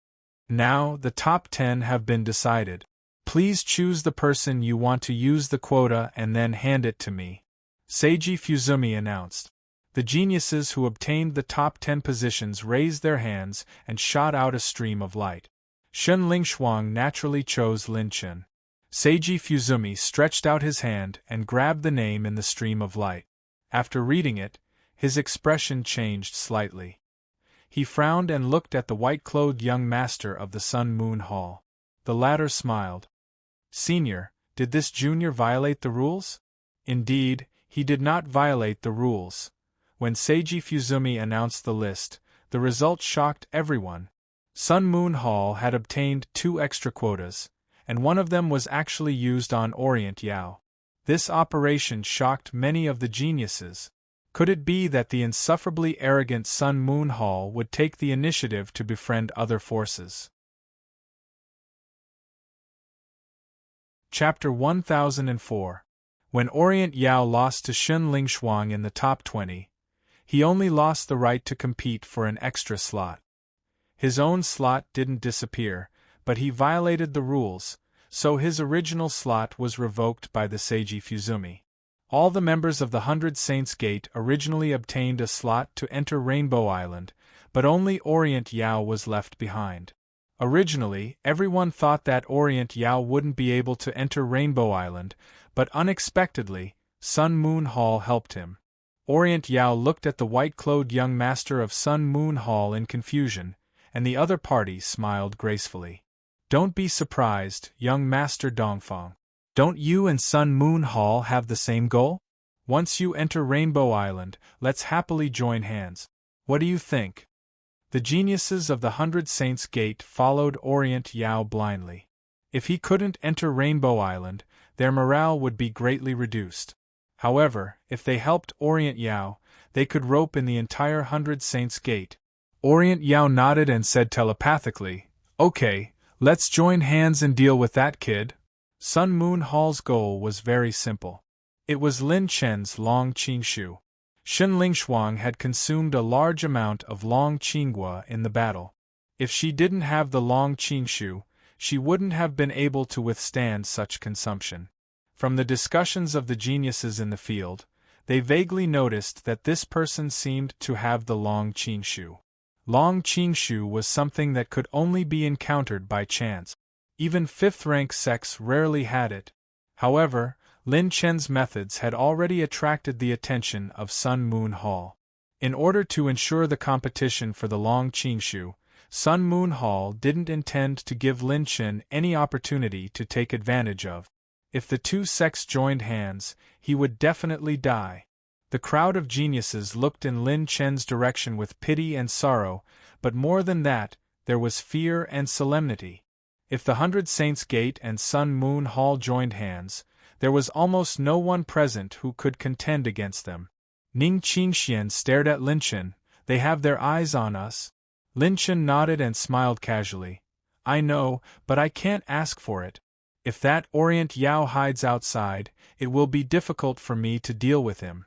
Now, the top 10 have been decided. Please choose the person you want to use the quota and then hand it to me. Seiji Fuzumi announced. The geniuses who obtained the top 10 positions raised their hands and shot out a stream of light. Shun Lingshuang naturally chose Lin Chen. Seiji Fuzumi stretched out his hand and grabbed the name in the stream of light. After reading it, his expression changed slightly. He frowned and looked at the white-clothed young master of the Sun Moon Hall. The latter smiled. Senior, did this junior violate the rules? Indeed, he did not violate the rules. When Seiji Fuzumi announced the list, the result shocked everyone. Sun Moon Hall had obtained 2 extra quotas, and one of them was actually used on Orient Yao. This operation shocked many of the geniuses. Could it be that the insufferably arrogant Sun Moon Hall would take the initiative to befriend other forces? Chapter 1004. When Orient Yao lost to Shun Lingshuang in the top 20, he only lost the right to compete for an extra slot. His own slot didn't disappear, but he violated the rules, so his original slot was revoked by the Seiji Fuzumi. All the members of the 100 Saints Gate originally obtained a slot to enter Rainbow Island, but only Orient Yao was left behind. Originally, everyone thought that Orient Yao wouldn't be able to enter Rainbow Island, but unexpectedly, Sun Moon Hall helped him. Orient Yao looked at the white-clothed young master of Sun Moon Hall in confusion, and the other party smiled gracefully. Don't be surprised, young Master Dongfang. Don't you and Sun Moon Hall have the same goal? Once you enter Rainbow Island, let's happily join hands. What do you think? The geniuses of the 100 Saints Gate followed Orient Yao blindly. If he couldn't enter Rainbow Island, their morale would be greatly reduced. However, if they helped Orient Yao, they could rope in the entire 100 Saints Gate. Orient Yao nodded and said telepathically, "Okay, let's join hands and deal with that kid." Sun Moon Hall's goal was very simple. It was Lin Chen's Long Qingshu. Shen Lingshuang had consumed a large amount of Long Qinghua in the battle. If she didn't have the Long Qingshu, she wouldn't have been able to withstand such consumption. From the discussions of the geniuses in the field, they vaguely noticed that this person seemed to have the Long Qingshu. Long Qingshu was something that could only be encountered by chance. Even fifth-rank sects rarely had it. However, Lin Chen's methods had already attracted the attention of Sun Moon Hall. In order to ensure the competition for the Long Qingshu, Sun Moon Hall didn't intend to give Lin Chen any opportunity to take advantage of. If the two sects joined hands, he would definitely die. The crowd of geniuses looked in Lin Chen's direction with pity and sorrow, but more than that, there was fear and solemnity. If the 100 Saints Gate and Sun Moon Hall joined hands, there was almost no one present who could contend against them. Ning Qingxian stared at Lin Chen. "They have their eyes on us." Lin Chen nodded and smiled casually. "I know, but I can't ask for it. If that Orient Yao hides outside, it will be difficult for me to deal with him."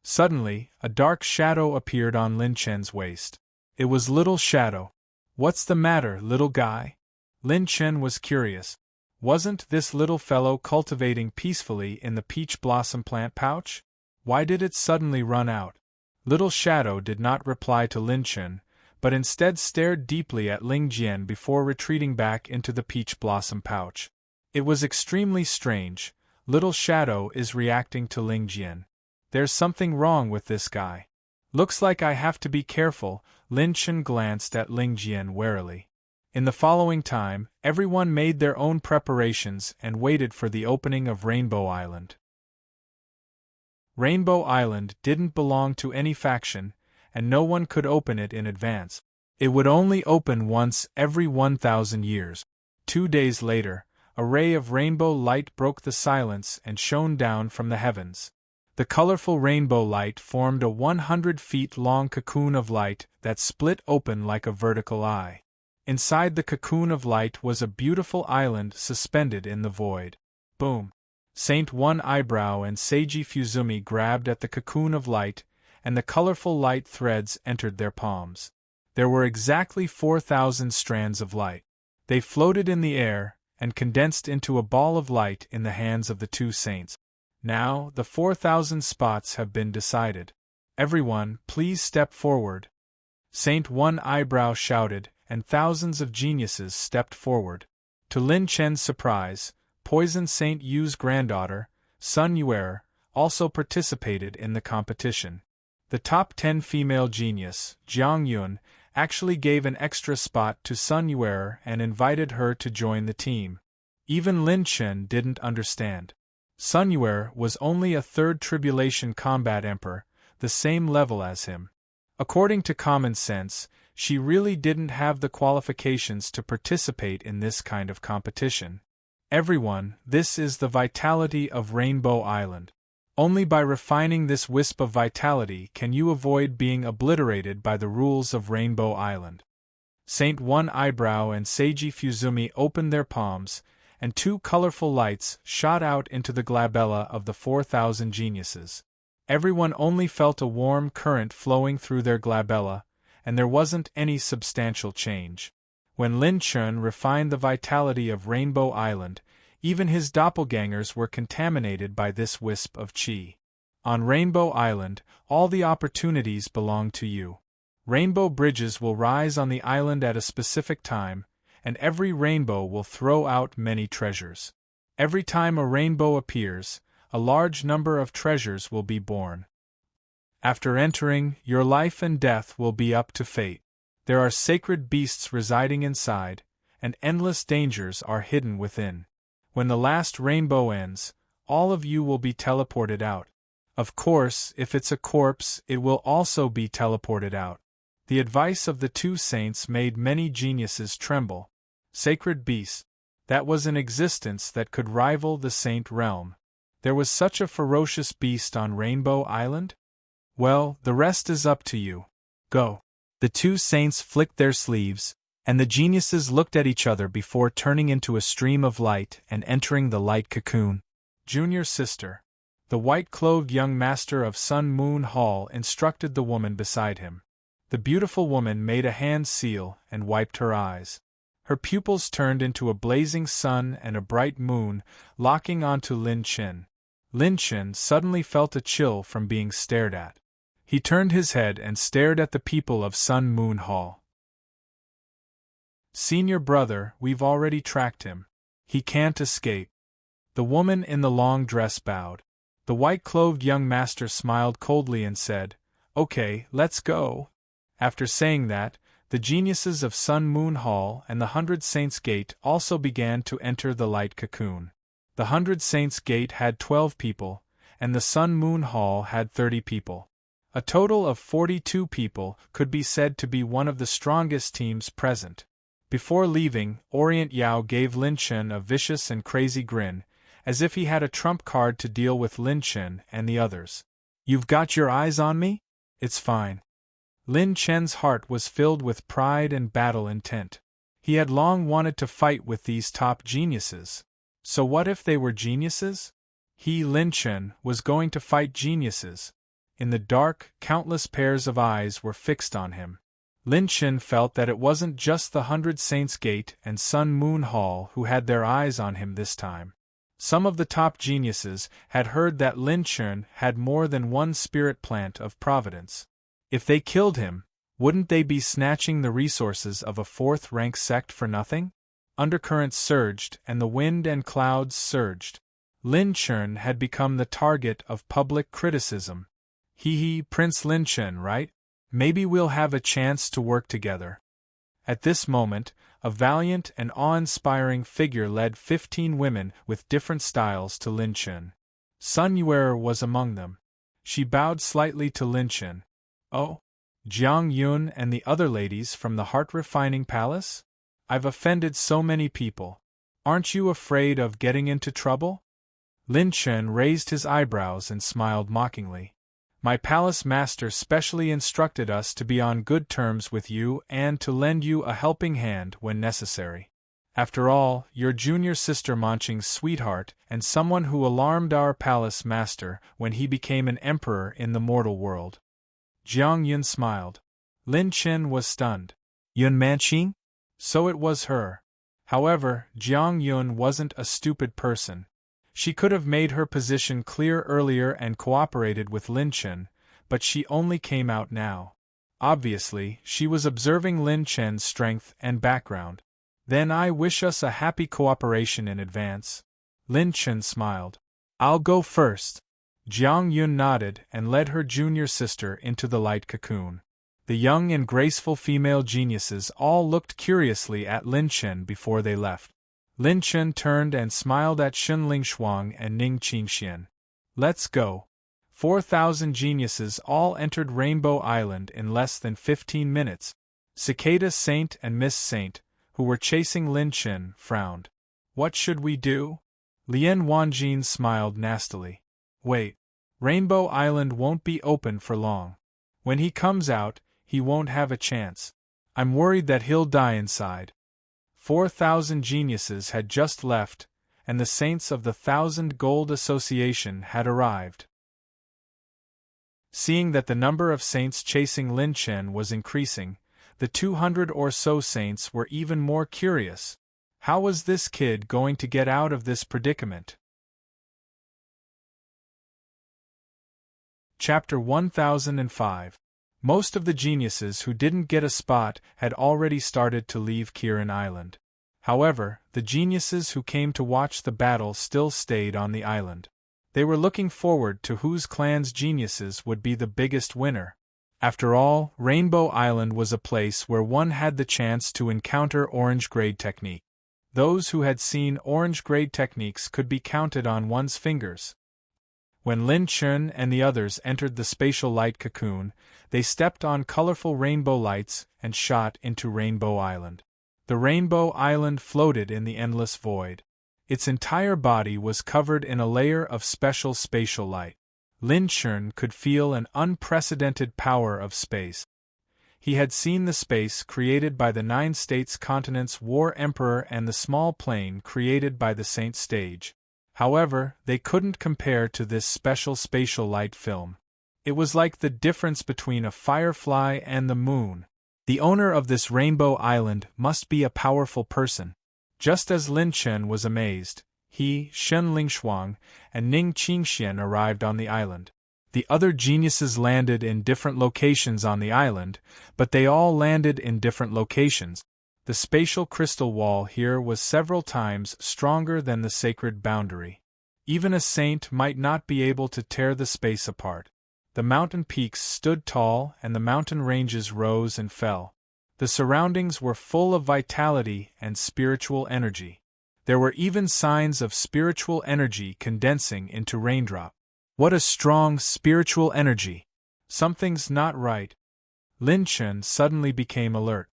Suddenly, a dark shadow appeared on Lin Chen's waist. It was Little Shadow. "What's the matter, little guy?" Lin Chen was curious. Wasn't this little fellow cultivating peacefully in the peach blossom plant pouch? Why did it suddenly run out? Little Shadow did not reply to Lin Chen, but instead stared deeply at Ling Jian before retreating back into the peach blossom pouch. It was extremely strange. Little Shadow is reacting to Ling Jian. There's something wrong with this guy. Looks like I have to be careful. Lin Chen glanced at Ling Jian warily. In the following time, everyone made their own preparations and waited for the opening of Rainbow Island. Rainbow Island didn't belong to any faction, and no one could open it in advance. It would only open once every 1,000 years. 2 days later, a ray of rainbow light broke the silence and shone down from the heavens. The colorful rainbow light formed a 100 feet long cocoon of light that split open like a vertical eye. Inside the cocoon of light was a beautiful island suspended in the void. Boom! Saint One Eyebrow and Seiji Fuzumi grabbed at the cocoon of light, and the colorful light threads entered their palms. There were exactly 4,000 strands of light. They floated in the air and condensed into a ball of light in the hands of the two saints. Now, the 4,000 spots have been decided. Everyone, please step forward. Saint One Eyebrow shouted, and thousands of geniuses stepped forward. To Lin Chen's surprise, Poison Saint Yu's granddaughter, Sun Yuer, also participated in the competition. The top 10 female genius, Jiang Yun, actually gave an extra spot to Sun Yuer and invited her to join the team. Even Lin Chen didn't understand. Sun Yuer was only a third tribulation combat emperor, the same level as him. According to common sense, she really didn't have the qualifications to participate in this kind of competition. Everyone, this is the vitality of Rainbow Island. Only by refining this wisp of vitality can you avoid being obliterated by the rules of Rainbow Island. Saint One Eyebrow and Seiji Fuzumi opened their palms, and 2 colorful lights shot out into the glabella of the 4,000 geniuses. Everyone only felt a warm current flowing through their glabella, and there wasn't any substantial change. When Lin Chen refined the vitality of Rainbow Island, even his doppelgangers were contaminated by this wisp of qi. On Rainbow Island, all the opportunities belong to you. Rainbow bridges will rise on the island at a specific time, and every rainbow will throw out many treasures. Every time a rainbow appears, a large number of treasures will be born. After entering, your life and death will be up to fate. There are sacred beasts residing inside, and endless dangers are hidden within. When the last rainbow ends, all of you will be teleported out. Of course, if it's a corpse, it will also be teleported out. The advice of the two saints made many geniuses tremble. Sacred beasts. That was an existence that could rival the saint realm. There was such a ferocious beast on Rainbow Island? Well, the rest is up to you. Go. The two saints flicked their sleeves, and the geniuses looked at each other before turning into a stream of light and entering the light cocoon. Junior sister. The white-clothed young master of Sun Moon Hall instructed the woman beside him. The beautiful woman made a hand seal and wiped her eyes. Her pupils turned into a blazing sun and a bright moon, locking onto Lin Chen. Lin Chen suddenly felt a chill from being stared at. He turned his head and stared at the people of Sun Moon Hall. Senior brother, we've already tracked him. He can't escape. The woman in the long dress bowed. The white-clothed young master smiled coldly and said, "Okay, let's go." After saying that, the geniuses of Sun Moon Hall and the 100 Saints Gate also began to enter the light cocoon. The 100 Saints Gate had 12 people, and the Sun Moon Hall had 30 people. A total of 42 people could be said to be one of the strongest teams present. Before leaving, Orient Yao gave Lin Chen a vicious and crazy grin, as if he had a trump card to deal with Lin Chen and the others. "You've got your eyes on me? It's fine." Lin Chen's heart was filled with pride and battle intent. He had long wanted to fight with these top geniuses. So what if they were geniuses? He, Lin Chen, was going to fight geniuses. In the dark, countless pairs of eyes were fixed on him. Lin Chen felt that it wasn't just the 100 Saints Gate and Sun Moon Hall who had their eyes on him this time. Some of the top geniuses had heard that Lin Chen had more than one spirit plant of providence. If they killed him, wouldn't they be snatching the resources of a fourth-rank sect for nothing? Undercurrents surged and the wind and clouds surged. Lin Chen had become the target of public criticism. Prince Lin Chen, right? Maybe we'll have a chance to work together. At this moment, a valiant and awe-inspiring figure led 15 women with different styles to Lin Chen. Sun Yuer was among them. She bowed slightly to Lin Chen. "Oh? Jiang Yun and the other ladies from the heart-refining palace? I've offended so many people. Aren't you afraid of getting into trouble?" Lin Chen raised his eyebrows and smiled mockingly. "My palace master specially instructed us to be on good terms with you and to lend you a helping hand when necessary. After all, your junior sister Manqing's sweetheart and someone who alarmed our palace master when he became an emperor in the mortal world." Jiang Yun smiled. Lin Chen was stunned. Yun Manqing? So it was her. However, Jiang Yun wasn't a stupid person. She could have made her position clear earlier and cooperated with Lin Chen, but she only came out now. Obviously, she was observing Lin Chen's strength and background. "Then I wish us a happy cooperation in advance." Lin Chen smiled. "I'll go first." Jiang Yun nodded and led her junior sister into the light cocoon. The young and graceful female geniuses all looked curiously at Lin Chen before they left. Lin Chen turned and smiled at Shun Lingshuang and Ning Qingxian. "Let's go." 4,000 geniuses all entered Rainbow Island in less than 15 minutes. Cicada Saint and Miss Saint, who were chasing Lin Chen, frowned. "What should we do?" Lien Wanjin smiled nastily. "Wait. Rainbow Island won't be open for long. When he comes out, he won't have a chance. I'm worried that he'll die inside." 4,000 geniuses had just left, and the Saints of the 1,000 Gold Association had arrived. Seeing that the number of saints chasing Lin Chen was increasing, the 200 or so saints were even more curious. How was this kid going to get out of this predicament? Chapter 1005. Most of the geniuses who didn't get a spot had already started to leave Kirin Island. However, the geniuses who came to watch the battle still stayed on the island. They were looking forward to whose clan's geniuses would be the biggest winner. After all, Rainbow Island was a place where one had the chance to encounter orange-grade technique. Those who had seen orange-grade techniques could be counted on one's fingers. When Lin Chen and the others entered the spatial light cocoon, they stepped on colorful rainbow lights and shot into Rainbow Island. The Rainbow Island floated in the endless void. Its entire body was covered in a layer of special spatial light. Lin Chun could feel an unprecedented power of space. He had seen the space created by the 9 States Continents War Emperor and the small plane created by the Saint Stage. However, they couldn't compare to this special spatial light film. It was like the difference between a firefly and the moon. The owner of this rainbow island must be a powerful person. Just as Lin Chen was amazed, he, Shen Lingshuang, and Ning Qingxian arrived on the island. The other geniuses landed in different locations on the island, but they all landed in different locations. The spatial crystal wall here was several times stronger than the sacred boundary. Even a saint might not be able to tear the space apart. The mountain peaks stood tall and the mountain ranges rose and fell. The surroundings were full of vitality and spiritual energy. There were even signs of spiritual energy condensing into raindrop. What a strong spiritual energy! Something's not right. Lin Chen suddenly became alert.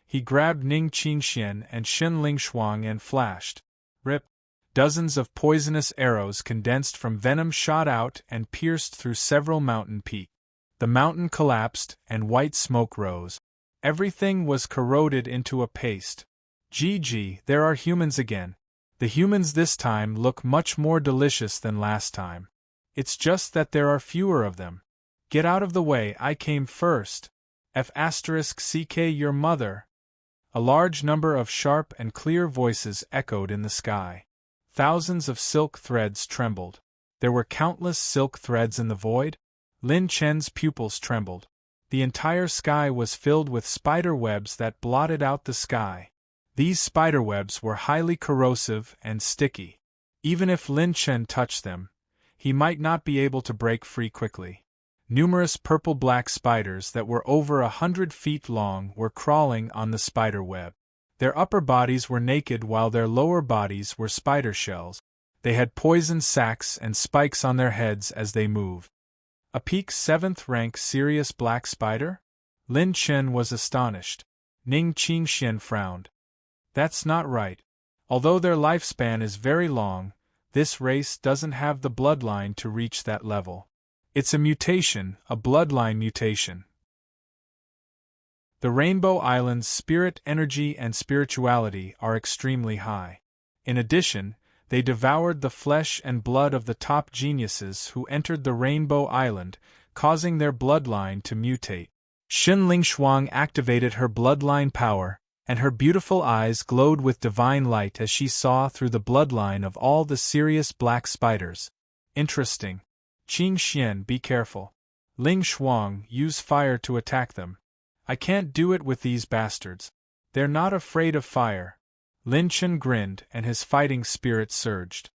He grabbed Ning Qingxian and Shen Lingshuang and flashed. Rip! Dozens of poisonous arrows condensed from venom shot out and pierced through several mountain peaks. The mountain collapsed and white smoke rose. Everything was corroded into a paste. Gee, there are humans again. The humans this time look much more delicious than last time. It's just that there are fewer of them. Get out of the way, I came first. F***ck your mother. A large number of sharp and clear voices echoed in the sky. Thousands of silk threads trembled. There were countless silk threads in the void. Lin Chen's pupils trembled. The entire sky was filled with spider webs that blotted out the sky. These spider webs were highly corrosive and sticky. Even if Lin Chen touched them, he might not be able to break free quickly. Numerous purple-black spiders that were over 100 feet long were crawling on the spider web. Their upper bodies were naked while their lower bodies were spider shells. They had poison sacs and spikes on their heads as they moved. A peak 7th rank serious black spider? Lin Chen was astonished. Ning Qingxian frowned. That's not right. Although their lifespan is very long, this race doesn't have the bloodline to reach that level. It's a mutation, a bloodline mutation. The Rainbow Island's spirit energy and spirituality are extremely high. In addition, they devoured the flesh and blood of the top geniuses who entered the Rainbow Island, causing their bloodline to mutate. Shen Lingshuang activated her bloodline power, and her beautiful eyes glowed with divine light as she saw through the bloodline of all the serious black spiders. Interesting. Qingxian, be careful. Lingshuang, use fire to attack them. I can't do it with these bastards. They're not afraid of fire. Lin Chen grinned and his fighting spirit surged.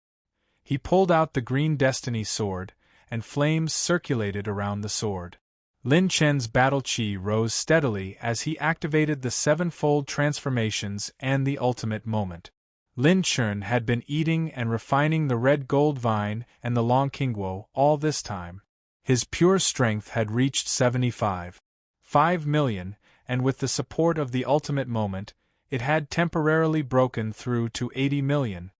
He pulled out the green destiny sword, and flames circulated around the sword. Lin Chen's battle chi rose steadily as he activated the 7-fold transformations and the ultimate moment. Lin Chen had been eating and refining the red gold vine and the long qingguo all this time. His pure strength had reached 75 million, and with the support of the ultimate moment, it had temporarily broken through to 80 million.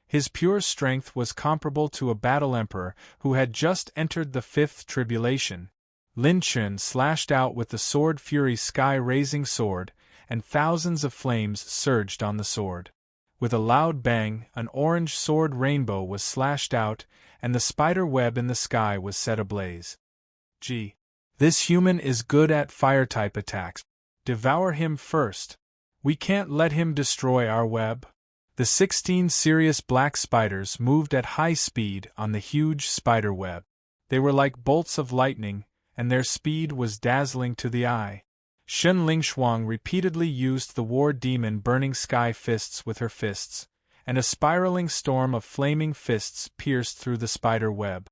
His pure strength was comparable to a battle emperor who had just entered the 5th tribulation. Lin Chen slashed out with the sword fury sky-raising sword, and thousands of flames surged on the sword. With a loud bang, an orange sword rainbow was slashed out, and the spider web in the sky was set ablaze. Gee, this human is good at fire-type attacks. Devour him first. We can't let him destroy our web. The 16 serious black spiders moved at high speed on the huge spider web. They were like bolts of lightning, and their speed was dazzling to the eye. Shen Lingshuang repeatedly used the war demon burning sky fists with her fists, and a spiraling storm of flaming fists pierced through the spider web.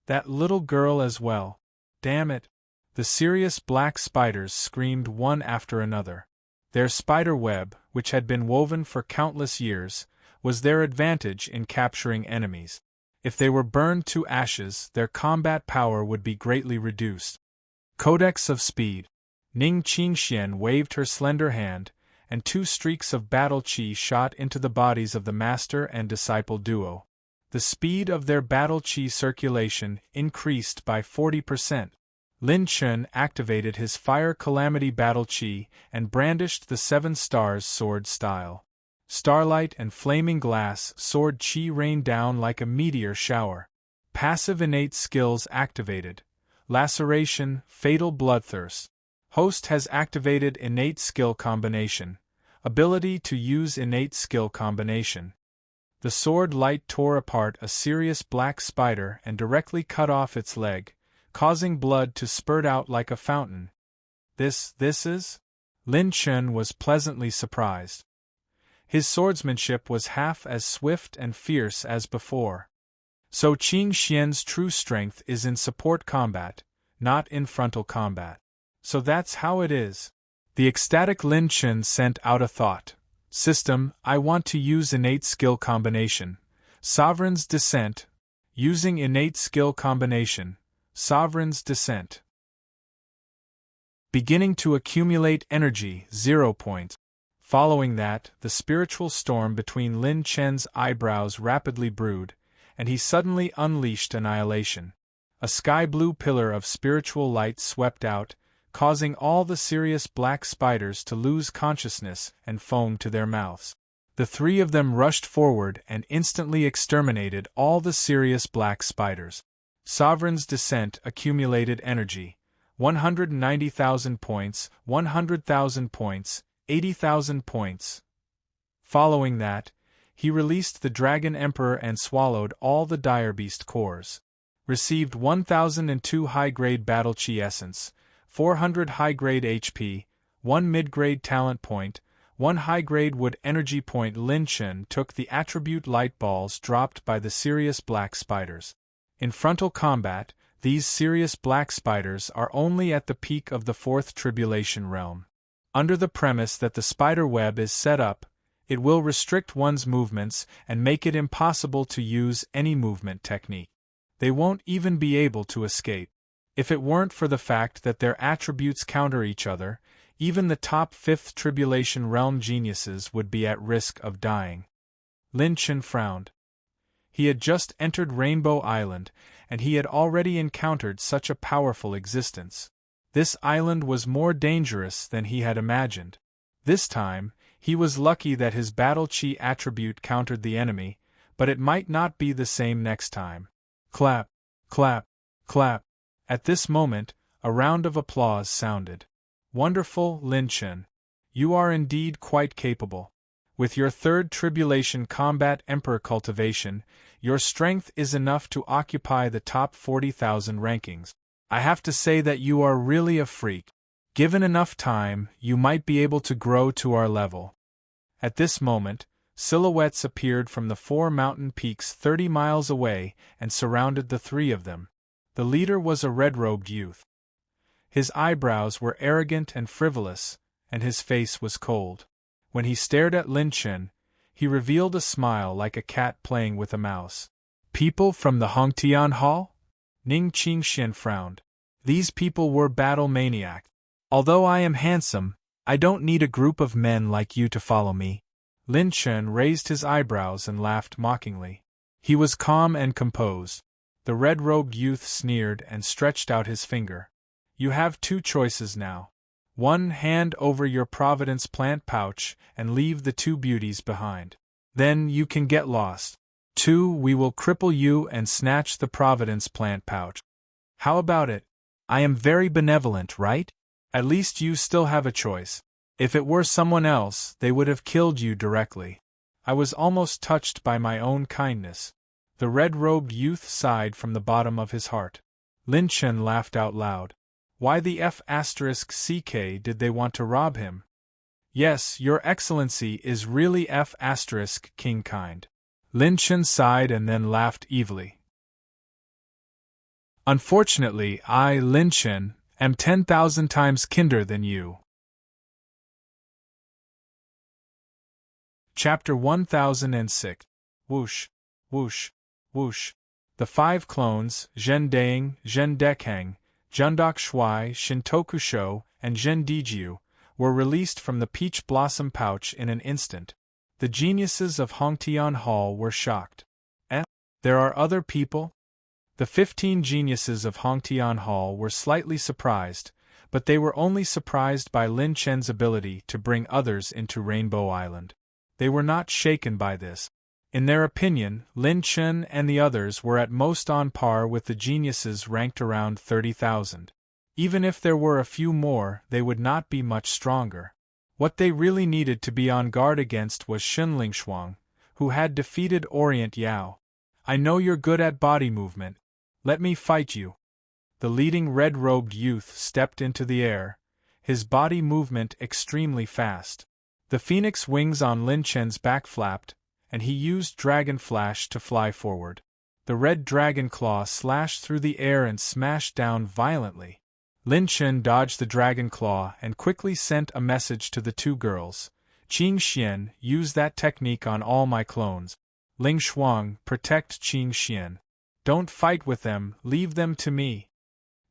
That little girl as well. Damn it! The serious black spiders screamed one after another. Their spider web, which had been woven for countless years, was their advantage in capturing enemies. If they were burned to ashes, their combat power would be greatly reduced. Codex of Speed. Ning Qingxian waved her slender hand, and 2 streaks of battle chi shot into the bodies of the master and disciple duo. The speed of their battle chi circulation increased by 40%. Lin Chen activated his Fire Calamity battle chi and brandished the 7 stars sword style. Starlight and flaming glass sword chi rained down like a meteor shower. Passive innate skills activated. Laceration, fatal bloodthirst. Host has activated innate skill combination. Ability to use innate skill combination. The sword light tore apart a serious black spider and directly cut off its leg, causing blood to spurt out like a fountain. This is? Lin Chen was pleasantly surprised. His swordsmanship was half as swift and fierce as before. So Qing Xian's true strength is in support combat, not in frontal combat. So that's how it is. The ecstatic Lin Chen sent out a thought. System, I want to use innate skill combination. Sovereign's Descent. Using innate skill combination. Sovereign's Descent. Beginning to accumulate energy, 0 points. Following that, the spiritual storm between Lin Chen's eyebrows rapidly brewed, and he suddenly unleashed annihilation. A sky-blue pillar of spiritual light swept out, causing all the serious black spiders to lose consciousness and foam to their mouths. The 3 of them rushed forward and instantly exterminated all the serious black spiders. Sovereign's Descent accumulated energy. 190,000 points, 100,000 points, 80,000 points. Following that, he released the Dragon Emperor and swallowed all the Direbeast cores. Received 1002 high-grade Battle Chi Essence, 400 high-grade HP, 1 mid-grade talent point, 1 high-grade wood energy point. Lin Chen took the attribute light balls dropped by the serious black spiders. In frontal combat, these serious black spiders are only at the peak of the 4th tribulation realm. Under the premise that the spider web is set up, it will restrict one's movements and make it impossible to use any movement technique. They won't even be able to escape. If it weren't for the fact that their attributes counter each other, even the top 5th Tribulation Realm geniuses would be at risk of dying. Lin Chen frowned. He had just entered Rainbow Island, and he had already encountered such a powerful existence. This island was more dangerous than he had imagined. This time, he was lucky that his Battle Chi attribute countered the enemy, but it might not be the same next time. Clap, clap, clap. At this moment, a round of applause sounded. Wonderful, Lin Chen. You are indeed quite capable. With your 3rd Tribulation Combat Emperor cultivation, your strength is enough to occupy the top 40,000 rankings. I have to say that you are really a freak. Given enough time, you might be able to grow to our level. At this moment, silhouettes appeared from the 4 mountain peaks 30 miles away and surrounded the 3 of them. The leader was a red-robed youth. His eyebrows were arrogant and frivolous, and his face was cold. When he stared at Lin Chen, he revealed a smile like a cat playing with a mouse. People from the Hongtian Hall? Ning Qingxian frowned. These people were battle maniacs. Although I am handsome, I don't need a group of men like you to follow me. Lin Chen raised his eyebrows and laughed mockingly. He was calm and composed. The red-robed youth sneered and stretched out his finger. You have 2 choices now. 1, hand over your Providence plant pouch and leave the 2 beauties behind. Then you can get lost. 2, we will cripple you and snatch the Providence plant pouch. How about it? I am very benevolent, right? At least you still have a choice. If it were someone else, they would have killed you directly. I was almost touched by my own kindness. The red-robed youth sighed from the bottom of his heart. Lin Chen laughed out loud. Why the F***ck did they want to rob him? Yes, your excellency is really F***king kind. Lin Chen sighed and then laughed evilly. Unfortunately, I, Lin Chen, am 10,000 times kinder than you. Chapter 1006. Whoosh, whoosh, whoosh. The 5 clones, Zhen Daing, Zhen Dekang, Jundok Shui, Shintoku Shou, and Zhen Dijiu, were released from the peach blossom pouch in an instant. The geniuses of Hongtian Hall were shocked. There are other people? The 15 geniuses of Hongtian Hall were slightly surprised, but they were only surprised by Lin Chen's ability to bring others into Rainbow Island. They were not shaken by this. In their opinion, Lin Chen and the others were at most on par with the geniuses ranked around 30,000. Even if there were a few more, they would not be much stronger. What they really needed to be on guard against was Shun Lingshuang, who had defeated Orient Yao. I know you're good at body movement. Let me fight you. The leading red-robed youth stepped into the air, his body movement extremely fast. The phoenix wings on Lin Chen's back flapped, and he used Dragon Flash to fly forward. The red dragon claw slashed through the air and smashed down violently. Lin Chen dodged the dragon claw and quickly sent a message to the two girls. Qing Xian, use that technique on all my clones. Ling Shuang, protect Qing Xian. Don't fight with them, leave them to me.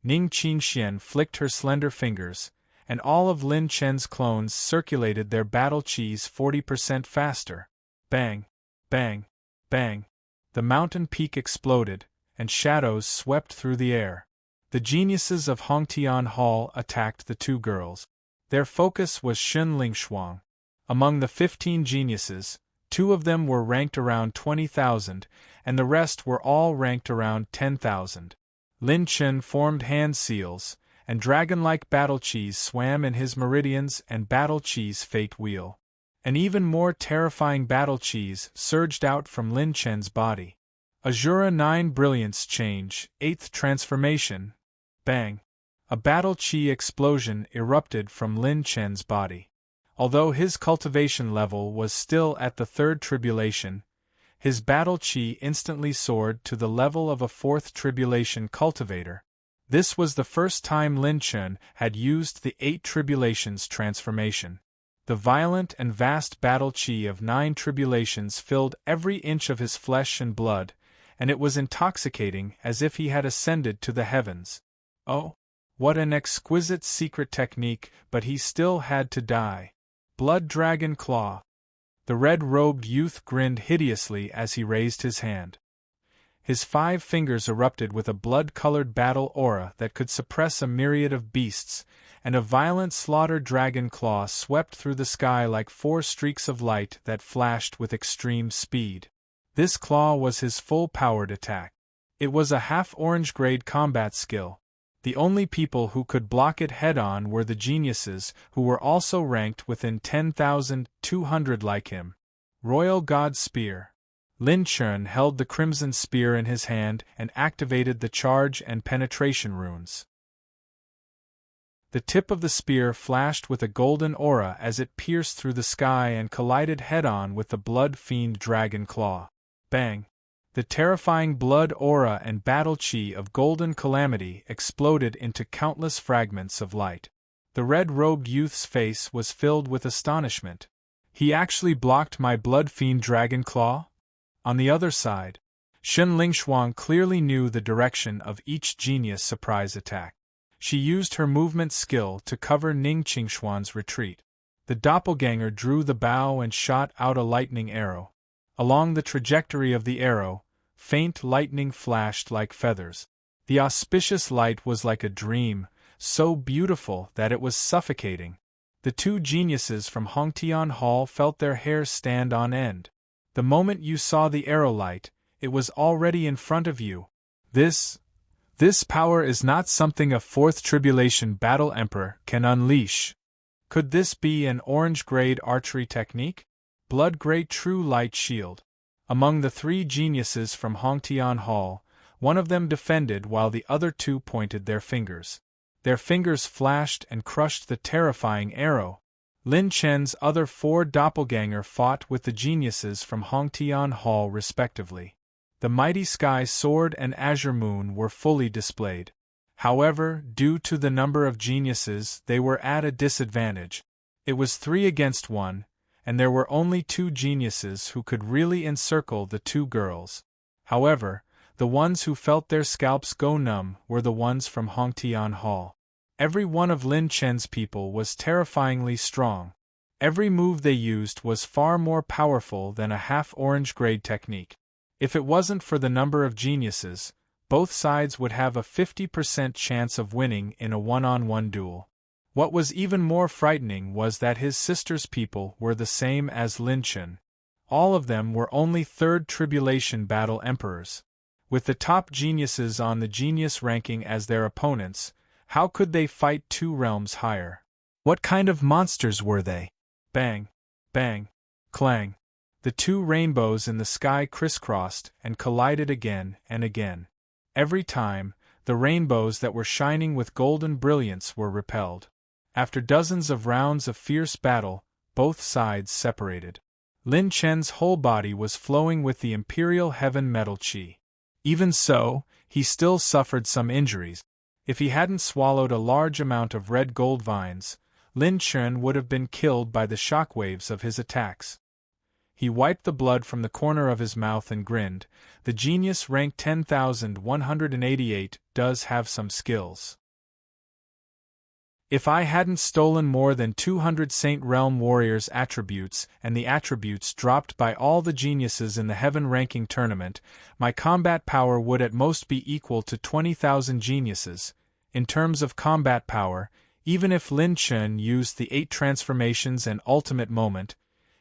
Ning Qing Xian flicked her slender fingers, and all of Lin Chen's clones circulated their battle qis 40% faster. Bang! Bang! Bang! The mountain peak exploded, and shadows swept through the air. The geniuses of Hongtian Hall attacked the two girls. Their focus was Shun Lingshuang. Among the 15 geniuses, 2 of them were ranked around 20,000, and the rest were all ranked around 10,000. Lin Chen formed hand seals, and dragon-like battle qis swam in his meridians and battle qis fate wheel. An even more terrifying battle qis surged out from Lin Chen's body. Azura 9 Brilliance Change, 8th Transformation. Bang! A battle qi explosion erupted from Lin Chen's body. Although his cultivation level was still at the 3rd tribulation, his battle qi instantly soared to the level of a 4th tribulation cultivator. This was the first time Lin Chen had used the 8 tribulations transformation. The violent and vast battle qi of 9 tribulations filled every inch of his flesh and blood, and it was intoxicating as if he had ascended to the heavens. Oh, what an exquisite secret technique, but he still had to die. Blood Dragon Claw. The red-robed youth grinned hideously as he raised his hand. His 5 fingers erupted with a blood-colored battle aura that could suppress a myriad of beasts, and a violent slaughter dragon claw swept through the sky like 4 streaks of light that flashed with extreme speed. This claw was his full-powered attack. It was a half-orange grade combat skill. The only people who could block it head-on were the geniuses, who were also ranked within 10,200 like him. Royal God Spear. Lin Chen held the crimson spear in his hand and activated the charge and penetration runes. The tip of the spear flashed with a golden aura as it pierced through the sky and collided head-on with the blood fiend dragon claw. Bang! The terrifying blood aura and battle qi of Golden Calamity exploded into countless fragments of light. The red-robed youth's face was filled with astonishment. He actually blocked my blood fiend dragon claw? On the other side, Shun Lingshuang clearly knew the direction of each genius surprise attack. She used her movement skill to cover Ning Qingshuan's retreat. The doppelganger drew the bow and shot out a lightning arrow. Along the trajectory of the arrow, faint lightning flashed like feathers. The auspicious light was like a dream, so beautiful that it was suffocating. The 2 geniuses from Hongtian Hall felt their hair stand on end. The moment you saw the arrow light, it was already in front of you. This power is not something a 4th tribulation battle emperor can unleash. Could this be an orange-grade archery technique? Blood-grade true light shield. Among the 3 geniuses from Hongtian Hall, one of them defended while the other 2 pointed their fingers. Their fingers flashed and crushed the terrifying arrow. Lin Chen's other 4 doppelganger fought with the geniuses from Hongtian Hall respectively. The mighty sky sword and azure moon were fully displayed. However, due to the number of geniuses, they were at a disadvantage. It was 3 against 1, and there were only 2 geniuses who could really encircle the 2 girls. However, the ones who felt their scalps go numb were the ones from Hongtian Hall. Every one of Lin Chen's people was terrifyingly strong. Every move they used was far more powerful than a half-orange grade technique. If it wasn't for the number of geniuses, both sides would have a 50% chance of winning in a one-on-one duel. What was even more frightening was that his sister's people were the same as Lin Chen. All of them were only third tribulation battle emperors. With the top geniuses on the genius ranking as their opponents, how could they fight 2 realms higher? What kind of monsters were they? Bang, bang, clang. The 2 rainbows in the sky crisscrossed and collided again and again. Every time, the rainbows that were shining with golden brilliance were repelled. After dozens of rounds of fierce battle, both sides separated. Lin Chen's whole body was flowing with the imperial heaven metal qi. Even so, he still suffered some injuries. If he hadn't swallowed a large amount of red gold vines, Lin Chen would have been killed by the shockwaves of his attacks. He wiped the blood from the corner of his mouth and grinned. The genius rank 10,188 does have some skills. If I hadn't stolen more than 200 Saint Realm Warriors attributes and the attributes dropped by all the geniuses in the Heaven Ranking Tournament, my combat power would at most be equal to 20,000 geniuses. In terms of combat power, even if Lin Chen used the 8 transformations and ultimate moment,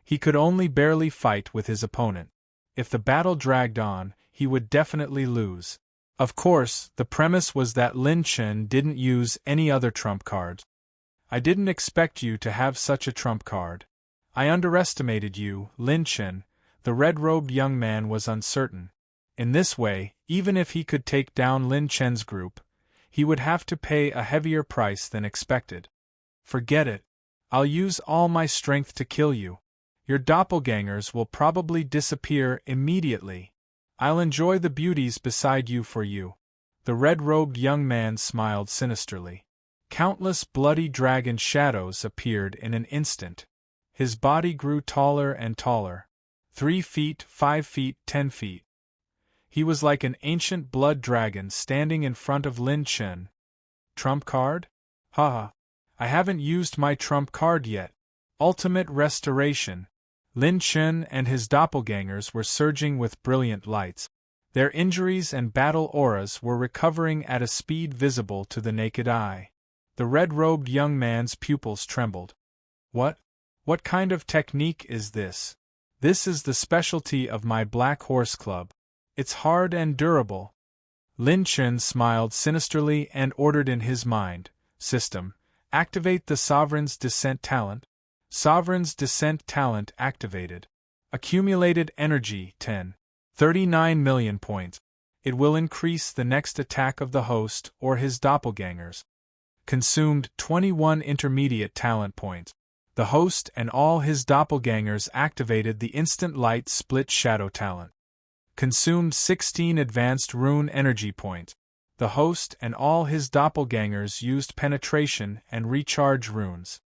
he could only barely fight with his opponent. If the battle dragged on, he would definitely lose. Of course, the premise was that Lin Chen didn't use any other trump cards. I didn't expect you to have such a trump card. I underestimated you, Lin Chen. The red-robed young man was uncertain. In this way, even if he could take down Lin Chen's group, he would have to pay a heavier price than expected. Forget it. I'll use all my strength to kill you. Your doppelgangers will probably disappear immediately. I'll enjoy the beauties beside you for you. The red-robed young man smiled sinisterly. Countless bloody dragon shadows appeared in an instant. His body grew taller and taller. 3 feet, 5 feet, 10 feet. He was like an ancient blood dragon standing in front of Lin Chen. Trump card? Haha. I haven't used my trump card yet. Ultimate Restoration. Lin Chen and his doppelgangers were surging with brilliant lights. Their injuries and battle auras were recovering at a speed visible to the naked eye. The red-robed young man's pupils trembled. What? What kind of technique is this? This is the specialty of my Black Horse Club. It's hard and durable. Lin Chen smiled sinisterly and ordered in his mind, System, activate the Sovereign's Descent talent. Sovereign's Descent talent activated. Accumulated energy 39 million points. It will increase the next attack of the host or his doppelgangers. Consumed 21 intermediate talent points. The host and all his doppelgangers activated the instant light split shadow talent. Consumed 16 advanced rune energy points. The host and all his doppelgangers used penetration and recharge runes.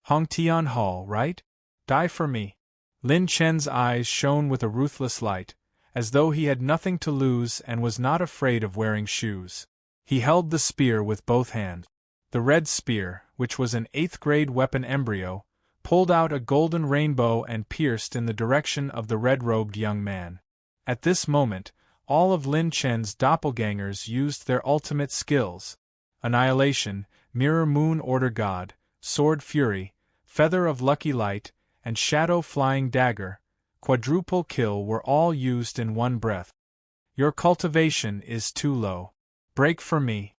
Hongtian Hall, right? Die for me. Lin Chen's eyes shone with a ruthless light, as though he had nothing to lose and was not afraid of wearing shoes. He held the spear with both hands. The red spear, which was an 8th-grade weapon embryo, pulled out a golden rainbow and pierced in the direction of the red-robed young man. At this moment, all of Lin Chen's doppelgangers used their ultimate skills. Annihilation, Mirror Moon Order God, Sword Fury, Feather of Lucky Light, and Shadow Flying Dagger, quadruple kill were all used in one breath. Your cultivation is too low. Break for me.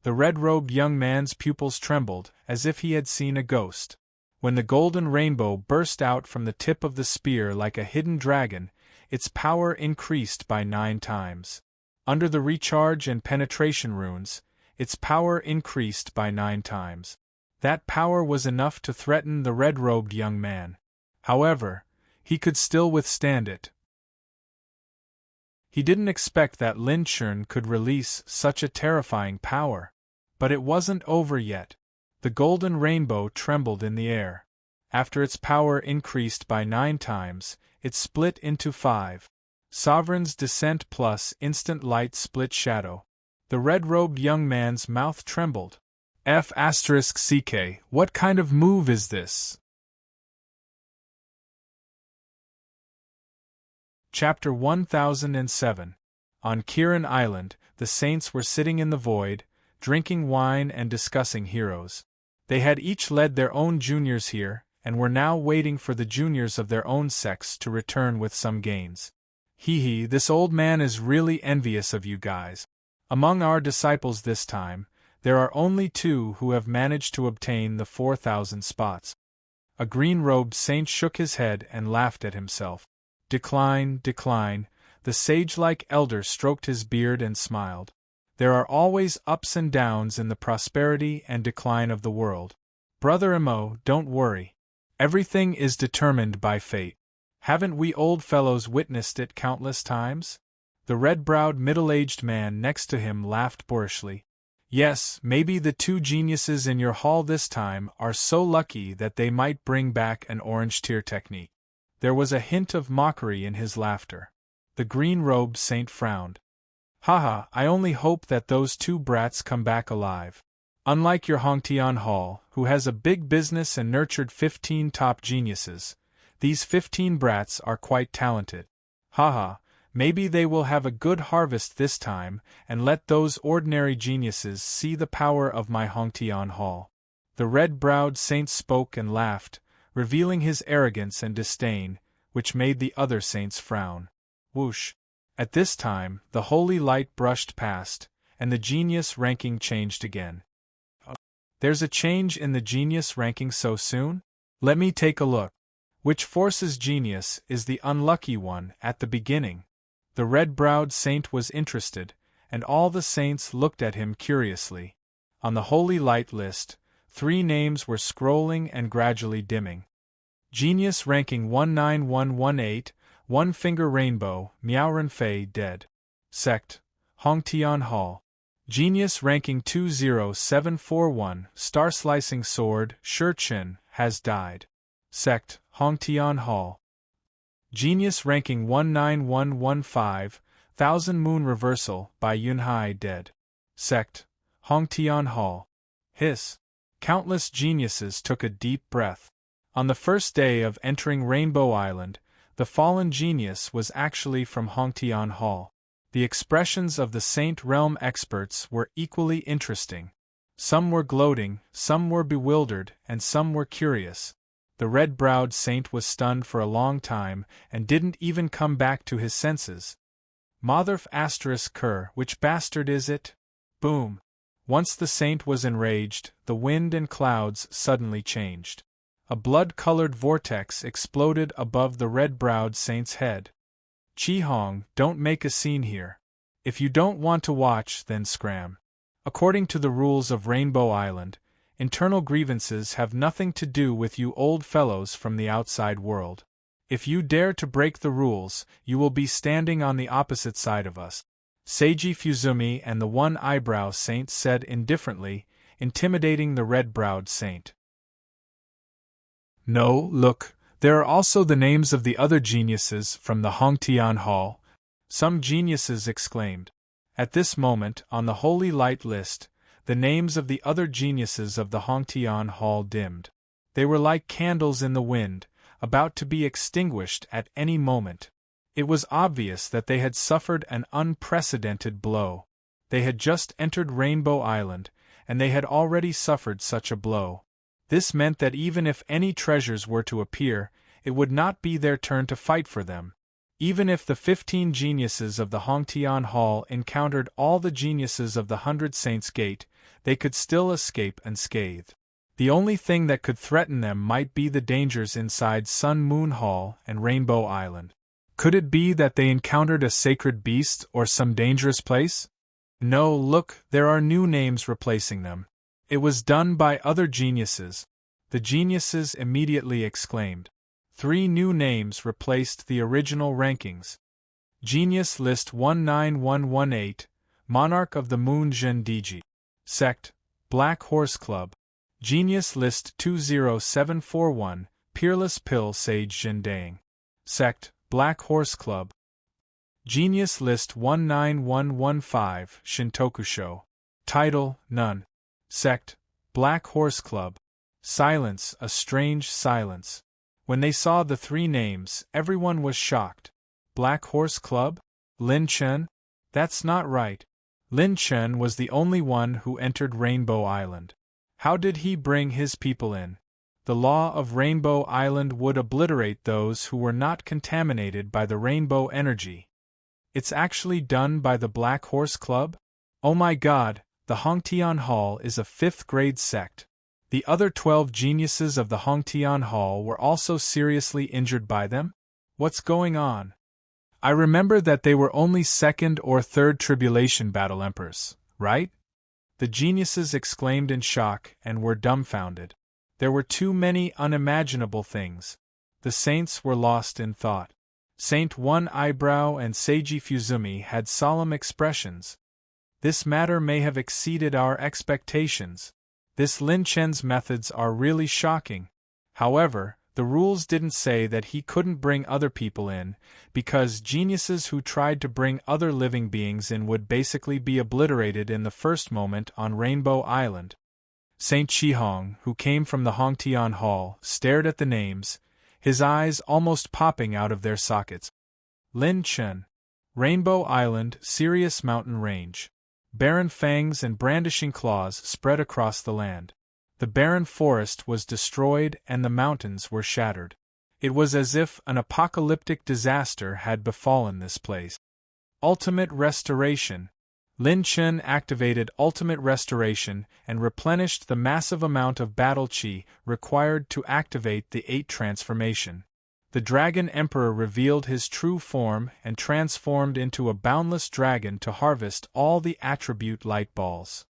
The red-robed young man's pupils trembled, as if he had seen a ghost. When the golden rainbow burst out from the tip of the spear like a hidden dragon, its power increased by 9 times. Under the recharge and penetration runes, its power increased by 9 times. That power was enough to threaten the red-robed young man. However, he could still withstand it. He didn't expect that Lin Chen could release such a terrifying power. But it wasn't over yet. The golden rainbow trembled in the air. After its power increased by 9 times, it split into 5. Sovereign's Descent plus Instant Light Split Shadow. The red-robed young man's mouth trembled. F***ck, what kind of move is this? Chapter 1007. On Kirin Island, the saints were sitting in the void, drinking wine and discussing heroes. They had each led their own juniors here, and were now waiting for the juniors of their own sex to return with some gains. Hee, this old man is really envious of you guys. Among our disciples this time, there are only 2 who have managed to obtain the 4,000 spots. A green-robed saint shook his head and laughed at himself. Decline, decline, the sage-like elder stroked his beard and smiled. There are always ups and downs in the prosperity and decline of the world. Brother Emo, don't worry. Everything is determined by fate. Haven't we old fellows witnessed it countless times? The red-browed middle-aged man next to him laughed boorishly. Yes, maybe the 2 geniuses in your hall this time are so lucky that they might bring back an orange tear technique. There was a hint of mockery in his laughter. The green-robed saint frowned. Haha, I only hope that those 2 brats come back alive. Unlike your Hongtian Hall, who has a big business and nurtured 15 top geniuses, these 15 brats are quite talented. Haha, maybe they will have a good harvest this time, and let those ordinary geniuses see the power of my Hongtian Hall. The red-browed saint spoke and laughed, revealing his arrogance and disdain, which made the other saints frown. Whoosh! At this time, the holy light brushed past, and the genius ranking changed again. There's a change in the genius ranking so soon? Let me take a look. Which force's genius is the unlucky one at the beginning? The red-browed saint was interested, and all the saints looked at him curiously. On the holy light list, 3 names were scrolling and gradually dimming. Genius ranking 19118, One Finger Rainbow, Miaoren Fei dead. Sect, Hongtian Hall. Genius ranking 20741, Star Slicing Sword, Shurchin, has died. Sect, Hongtian Hall. Genius ranking 19115, Thousand Moon Reversal, by Yunhai dead. Sect, Hongtian Hall. Hiss. Countless geniuses took a deep breath. On the first day of entering Rainbow Island, the fallen genius was actually from Hongtian Hall. The expressions of the Saint Realm experts were equally interesting. Some were gloating, some were bewildered, and some were curious. The red-browed saint was stunned for a long time and didn't even come back to his senses. Motherf asterisk cur, which bastard is it? Boom! Once the saint was enraged, the wind and clouds suddenly changed. A blood-colored vortex exploded above the red-browed saint's head. Chi-Hong, don't make a scene here. If you don't want to watch, then scram. According to the rules of Rainbow Island, internal grievances have nothing to do with you old fellows from the outside world. If you dare to break the rules, you will be standing on the opposite side of us. Seiji Fuzumi and the one-eyebrow saint said indifferently, intimidating the red-browed saint. No, look, there are also the names of the other geniuses from the Hongtian Hall, some geniuses exclaimed. At this moment, on the holy light list, the names of the other geniuses of the Hongtian Hall dimmed. They were like candles in the wind, about to be extinguished at any moment. It was obvious that they had suffered an unprecedented blow. They had just entered Rainbow Island, and they had already suffered such a blow. This meant that even if any treasures were to appear, it would not be their turn to fight for them. Even if the 15 geniuses of the Hongtian Hall encountered all the geniuses of the 100 Saints' Gate, they could still escape unscathed. The only thing that could threaten them might be the dangers inside Sun Moon Hall and Rainbow Island. Could it be that they encountered a sacred beast or some dangerous place? No, look, there are new names replacing them. It was done by other geniuses. The geniuses immediately exclaimed. 3 new names replaced the original rankings. Genius List 19118, Monarch of the Moon Zhendiji. Sect, Black Horse Club. Genius List 20741, Peerless Pill Sage Zhendang. Sect, Black Horse Club. Genius List 19115, Shintokusho. Title, None. Sect, Black Horse Club. Silence, a strange silence. When they saw the three names, everyone was shocked. Black Horse Club? Lin Chen? That's not right. Lin Chen was the only one who entered Rainbow Island. How did he bring his people in? The law of Rainbow Island would obliterate those who were not contaminated by the rainbow energy. It's actually done by the Black Horse Club? Oh my god, the Hongtian Hall is a 5th grade sect. The other 12 geniuses of the Hongtian Hall were also seriously injured by them? What's going on? I remember that they were only 2nd or 3rd Tribulation Battle Emperors, right? The geniuses exclaimed in shock and were dumbfounded. There were too many unimaginable things. The saints were lost in thought. Saint One Eyebrow and Seiji Fuzumi had solemn expressions. This matter may have exceeded our expectations. This Lin Chen's methods are really shocking. However, the rules didn't say that he couldn't bring other people in, because geniuses who tried to bring other living beings in would basically be obliterated in the first moment on Rainbow Island. Saint Chihong, who came from the Hongtian Hall, stared at the names, his eyes almost popping out of their sockets. Lin Chen. Rainbow Island, Sirius Mountain Range. Barren fangs and brandishing claws spread across the land. The barren forest was destroyed and the mountains were shattered. It was as if an apocalyptic disaster had befallen this place. Ultimate Restoration. Lin Chen activated Ultimate Restoration and replenished the massive amount of battle chi required to activate the 8 transformation. The Dragon Emperor revealed his true form and transformed into a boundless dragon to harvest all the attribute light balls.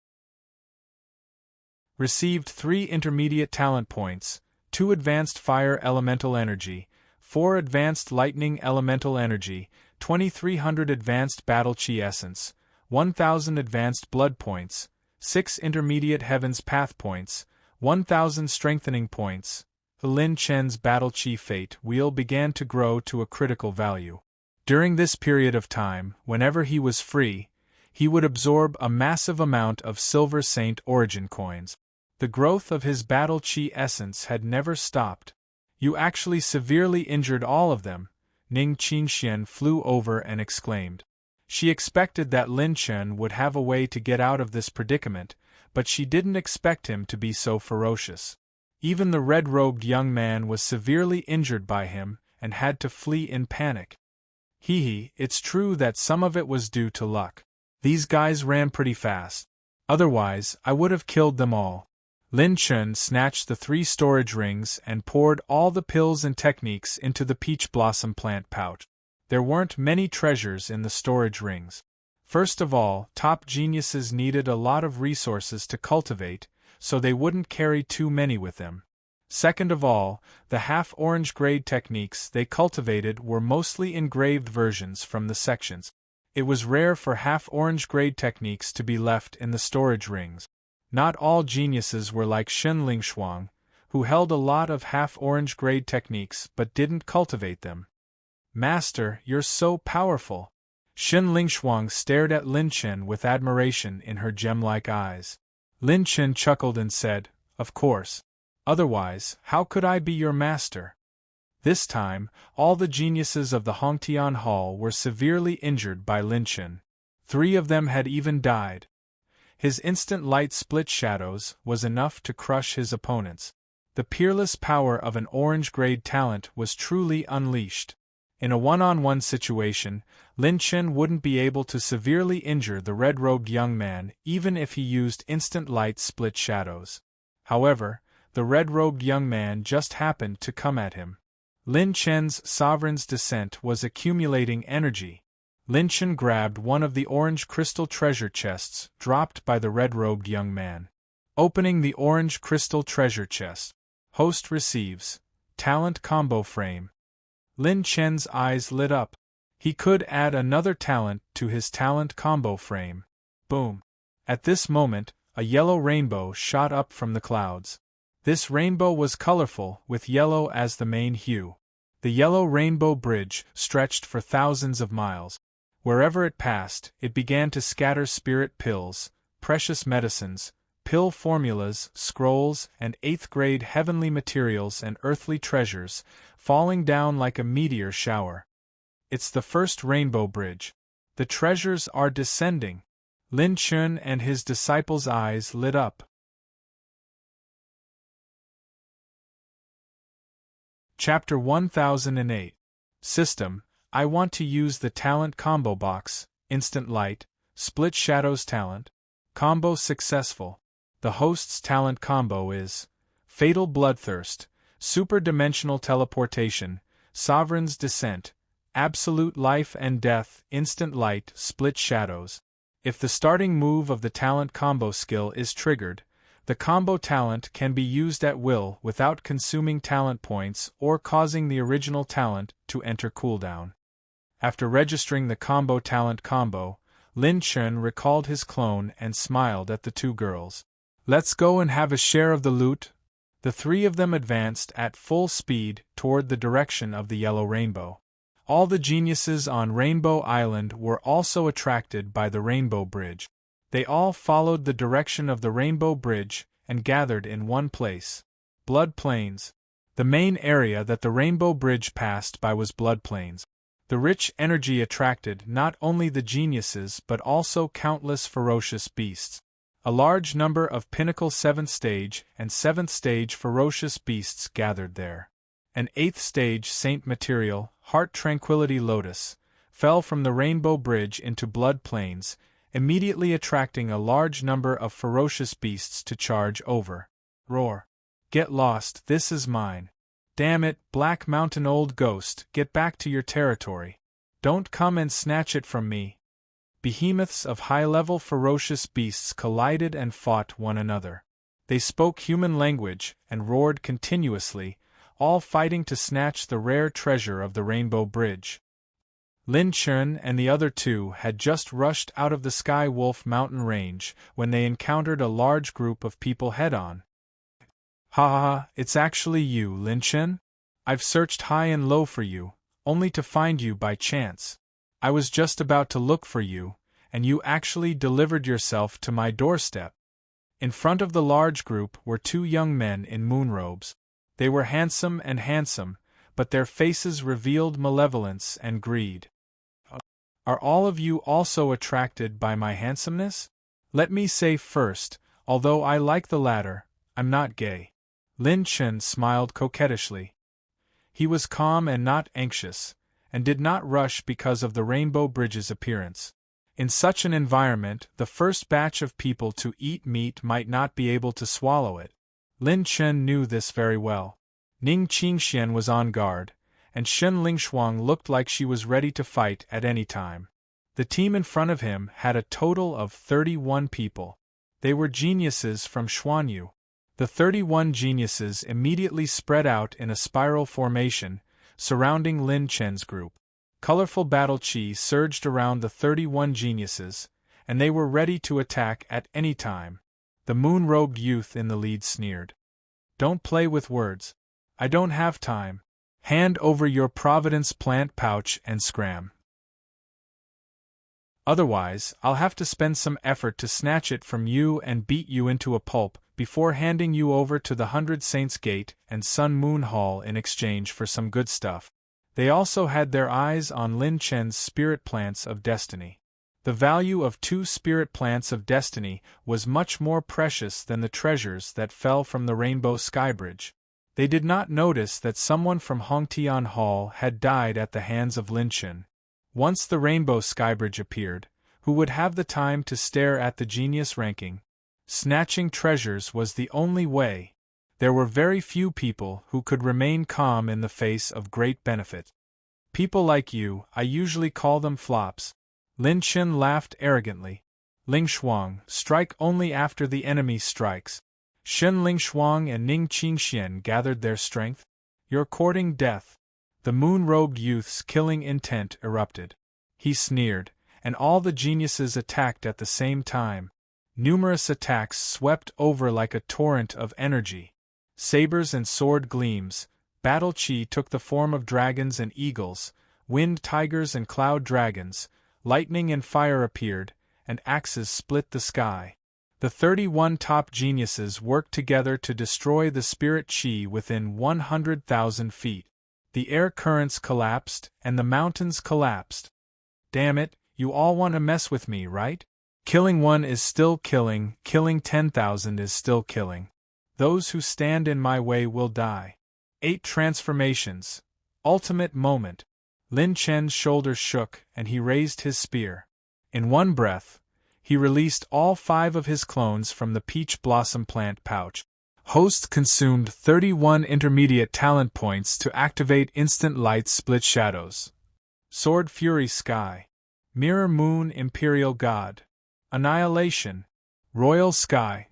Received 3 intermediate talent points, 2 advanced fire elemental energy, 4 advanced lightning elemental energy, 2300 advanced battle chi essence, 1000 advanced blood points, 6 intermediate heavens path points, 1000 strengthening points. Lin Chen's battle chi fate wheel began to grow to a critical value. During this period of time, whenever he was free, he would absorb a massive amount of Silver Saint origin coins. The growth of his battle chi essence had never stopped. You actually severely injured all of them, Ning Qingxian flew over and exclaimed. She expected that Lin Chen would have a way to get out of this predicament, but she didn't expect him to be so ferocious. Even the red-robed young man was severely injured by him and had to flee in panic. It's true that some of it was due to luck. These guys ran pretty fast. Otherwise, I would have killed them all. Lin Chen snatched the 3 storage rings and poured all the pills and techniques into the peach blossom plant pouch. There weren't many treasures in the storage rings. First of all, top geniuses needed a lot of resources to cultivate, so they wouldn't carry too many with them. Second of all, the half-orange grade techniques they cultivated were mostly engraved versions from the sections. It was rare for half-orange grade techniques to be left in the storage rings. Not all geniuses were like Shen Lingshuang, who held a lot of half-orange grade techniques but didn't cultivate them. Master, you're so powerful. Shen Lingshuang stared at Lin Chen with admiration in her gem-like eyes. Lin Chen chuckled and said, "Of course. Otherwise, how could I be your master?" This time, all the geniuses of the Hongtian Hall were severely injured by Lin Chen. 3 of them had even died. His instant light split shadows was enough to crush his opponents. The peerless power of an orange-grade talent was truly unleashed. In a one-on-one situation, Lin Chen wouldn't be able to severely injure the red-robed young man even if he used instant light split shadows. However, the red-robed young man just happened to come at him. Lin Chen's Sovereign's Descent was accumulating energy. Lin Chen grabbed one of the orange crystal treasure chests dropped by the red-robed young man. Opening the orange crystal treasure chest. Host receives. Talent combo frame. Lin Chen's eyes lit up. He could add another talent to his talent combo frame. Boom. At this moment, a yellow rainbow shot up from the clouds. This rainbow was colorful, with yellow as the main hue. The yellow rainbow bridge stretched for thousands of miles. Wherever it passed, it began to scatter spirit pills, precious medicines, pill formulas, scrolls, and 8th grade heavenly materials and earthly treasures, falling down like a meteor shower. It's the first rainbow bridge. The treasures are descending. Lin Chun and his disciples' eyes lit up. Chapter 1008. System. I want to use the talent combo box. Instant light. Split shadows talent. Combo successful. The host's talent combo is Fatal Bloodthirst, Super-Dimensional Teleportation, Sovereign's Descent, Absolute Life and Death, Instant Light, Split Shadows. If the starting move of the talent combo skill is triggered, the combo talent can be used at will without consuming talent points or causing the original talent to enter cooldown. After registering the combo talent combo, Lin Chun recalled his clone and smiled at the two girls. Let's go and have a share of the loot. The three of them advanced at full speed toward the direction of the yellow rainbow. All the geniuses on Rainbow Island were also attracted by the Rainbow Bridge. They all followed the direction of the Rainbow Bridge and gathered in one place. Blood Plains. The main area that the Rainbow Bridge passed by was Blood Plains. The rich energy attracted not only the geniuses but also countless ferocious beasts. A large number of Pinnacle 7th Stage and 7th Stage ferocious beasts gathered there. An 8th Stage Saint Material, Heart Tranquility Lotus, fell from the Rainbow Bridge into Blood Plains, immediately attracting a large number of ferocious beasts to charge over. Roar. Get lost, this is mine. Damn it, Black Mountain Old Ghost, get back to your territory. Don't come and snatch it from me. Behemoths of high-level ferocious beasts collided and fought one another. They spoke human language and roared continuously, all fighting to snatch the rare treasure of the Rainbow Bridge. Lin Chun and the other two had just rushed out of the Sky Wolf mountain range when they encountered a large group of people head-on. Ha ha ha, it's actually you, Lin Chun? I've searched high and low for you, only to find you by chance. I was just about to look for you, and you actually delivered yourself to my doorstep. In front of the large group were two young men in moonrobes. They were handsome, but their faces revealed malevolence and greed. Are all of you also attracted by my handsomeness? Let me say first, although I like the latter, I'm not gay. Lin Chun smiled coquettishly. He was calm and not anxious, and did not rush because of the Rainbow Bridge's appearance. In such an environment, the first batch of people to eat meat might not be able to swallow it. Lin Chun knew this very well. Ning Qingxian was on guard, and Shen Lingshuang looked like she was ready to fight at any time. The team in front of him had a total of 31 people. They were geniuses from Xuanyu. The 31 geniuses immediately spread out in a spiral formation, surrounding Lin Chen's group. Colorful battle chi surged around the 31 geniuses, and they were ready to attack at any time. The moon-robed youth in the lead sneered. Don't play with words. I don't have time. Hand over your Providence plant pouch and scram. Otherwise, I'll have to spend some effort to snatch it from you and beat you into a pulp before handing you over to the 100 Saints Gate and Sun Moon Hall in exchange for some good stuff. They also had their eyes on Lin Chen's spirit plants of destiny. The value of 2 spirit plants of destiny was much more precious than the treasures that fell from the Rainbow Skybridge. They did not notice that someone from Hongtian Hall had died at the hands of Lin Chen. Once the Rainbow Skybridge appeared, who would have the time to stare at the genius ranking? Snatching treasures was the only way. There were very few people who could remain calm in the face of great benefit. People like you, I usually call them flops. Lin Chen laughed arrogantly. Lingshuang, strike only after the enemy strikes. Shen Lingshuang and Ning Qingxian gathered their strength. You're courting death. The moon-robed youth's killing intent erupted. He sneered, and all the geniuses attacked at the same time. Numerous attacks swept over like a torrent of energy. Sabers and sword gleams, battle chi took the form of dragons and eagles, wind tigers and cloud dragons, lightning and fire appeared, and axes split the sky. The 31 top geniuses worked together to destroy the spirit chi within 100,000 feet. The air currents collapsed, and the mountains collapsed. Damn it, you all want to mess with me, right? Killing one is still killing 10,000 is still killing. Those who stand in my way will die. 8 transformations. Ultimate moment. Lin Chen's shoulders shook, and he raised his spear. In one breath, he released all 5 of his clones from the peach blossom plant pouch. Host consumed 31 intermediate talent points to activate instant light split shadows. Sword Fury Sky. Mirror Moon Imperial God. Annihilation. Royal Sky.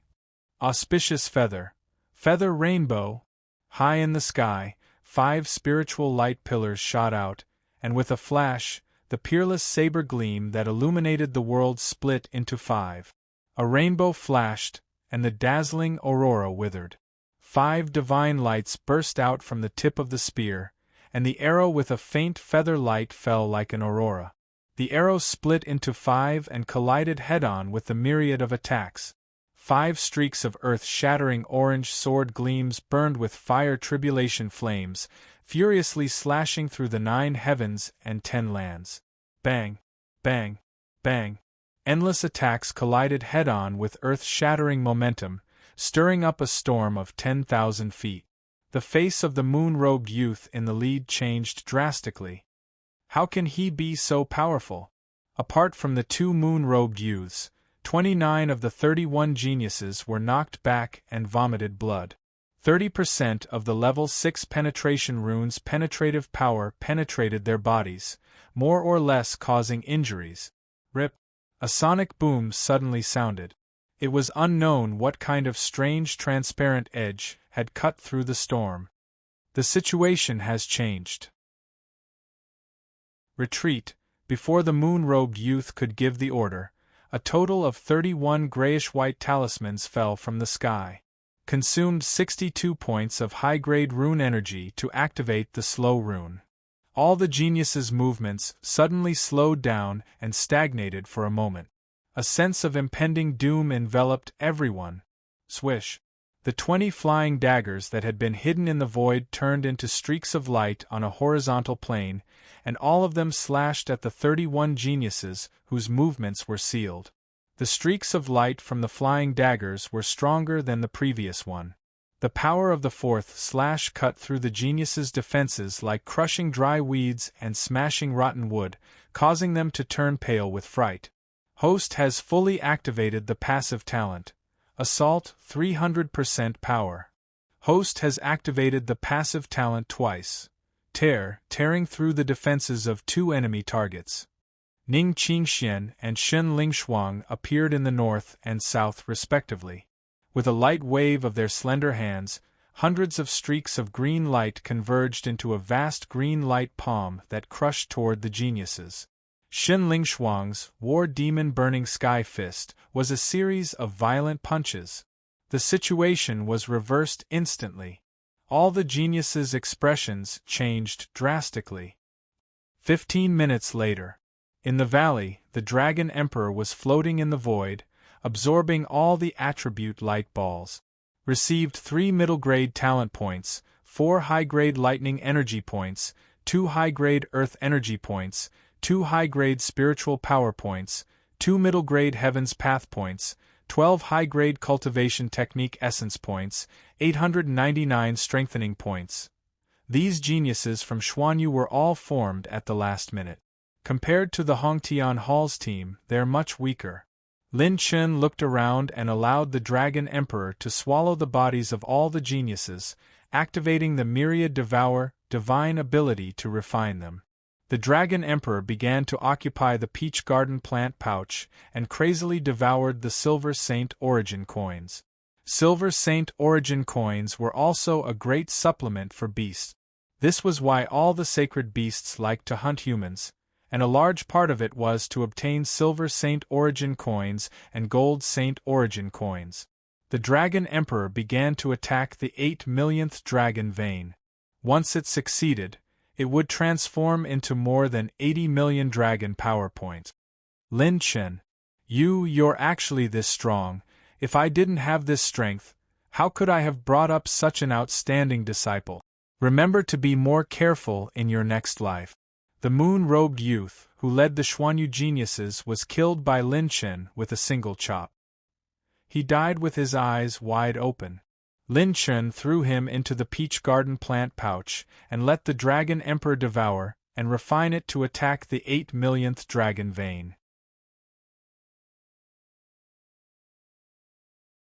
Auspicious Feather. Feather Rainbow. High in the sky, 5 spiritual light pillars shot out, and with a flash, the peerless saber gleam that illuminated the world split into 5. A rainbow flashed, and the dazzling aurora withered. 5 divine lights burst out from the tip of the spear, and the arrow with a faint feather light fell like an aurora. The arrow split into 5 and collided head-on with the myriad of attacks. 5 streaks of earth-shattering orange sword gleams burned with fire tribulation flames, furiously slashing through the 9 heavens and 10 lands. Bang! Bang! Bang! Endless attacks collided head-on with earth-shattering momentum, stirring up a storm of 10,000 feet. The face of the moon-robed youth in the lead changed drastically. How can he be so powerful? Apart from the 2 moon-robed youths, 29 of the 31 geniuses were knocked back and vomited blood. 30% of the level 6 penetration runes' penetrative power penetrated their bodies, more or less causing injuries. Rip! A sonic boom suddenly sounded. It was unknown what kind of strange transparent edge had cut through the storm. The situation has changed. Retreat. Before the moon-robed youth could give the order, a total of 31 grayish-white talismans fell from the sky. Consumed 62 points of high-grade rune energy to activate the slow rune. All the geniuses' movements suddenly slowed down and stagnated for a moment. A sense of impending doom enveloped everyone. Swish! The 20 flying daggers that had been hidden in the void turned into streaks of light on a horizontal plane, and all of them slashed at the 31 geniuses whose movements were sealed. The streaks of light from the flying daggers were stronger than the previous one. The power of the 4th slash cut through the geniuses' defenses like crushing dry weeds and smashing rotten wood, causing them to turn pale with fright. Host has fully activated the passive talent. Assault 300% power. Host has activated the passive talent twice. Tearing through the defenses of 2 enemy targets. Ning Qingxian and Shen Lingshuang appeared in the north and south respectively. With a light wave of their slender hands, hundreds of streaks of green light converged into a vast green light palm that crushed toward the geniuses. Shen Lingshuang's War Demon Burning Sky Fist was a series of violent punches. The situation was reversed instantly. All the geniuses' expressions changed drastically. 15 minutes later. In the valley, the Dragon Emperor was floating in the void, absorbing all the attribute light balls. Received 3 middle-grade talent points, 4 high-grade lightning energy points, 2 high-grade earth energy points, 2 high-grade spiritual power points, 2 middle-grade heavens path points, 12 high-grade cultivation technique essence points, 899 strengthening points. These geniuses from Xuanyu were all formed at the last minute. Compared to the Hongtian Hall's team, they're much weaker. Lin Chen looked around and allowed the Dragon Emperor to swallow the bodies of all the geniuses, activating the Myriad Devour divine ability to refine them. The Dragon Emperor began to occupy the Peach Garden plant pouch and crazily devoured the Silver Saint Origin coins. Silver Saint Origin coins were also a great supplement for beasts. This was why all the sacred beasts liked to hunt humans, and a large part of it was to obtain Silver Saint Origin coins and Gold Saint Origin coins. The Dragon Emperor began to attack the 8 millionth dragon vein. Once it succeeded, it would transform into more than 80 million dragon power points. Lin Chen, you're actually this strong. If I didn't have this strength, how could I have brought up such an outstanding disciple? Remember to be more careful in your next life. The moon-robed youth, who led the Xuanyu geniuses, was killed by Lin Chen with a single chop. He died with his eyes wide open. Lin Chen threw him into the peach garden plant pouch and let the dragon emperor devour and refine it to attack the 8 millionth dragon vein.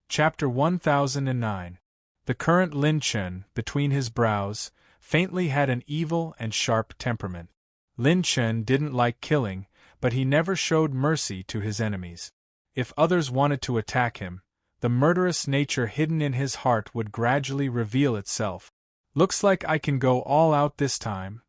Chapter 1009. The current Lin Chen, between his brows, faintly had an evil and sharp temperament. Lin Chen didn't like killing, but he never showed mercy to his enemies. If others wanted to attack him, the murderous nature hidden in his heart would gradually reveal itself. Looks like I can go all out this time.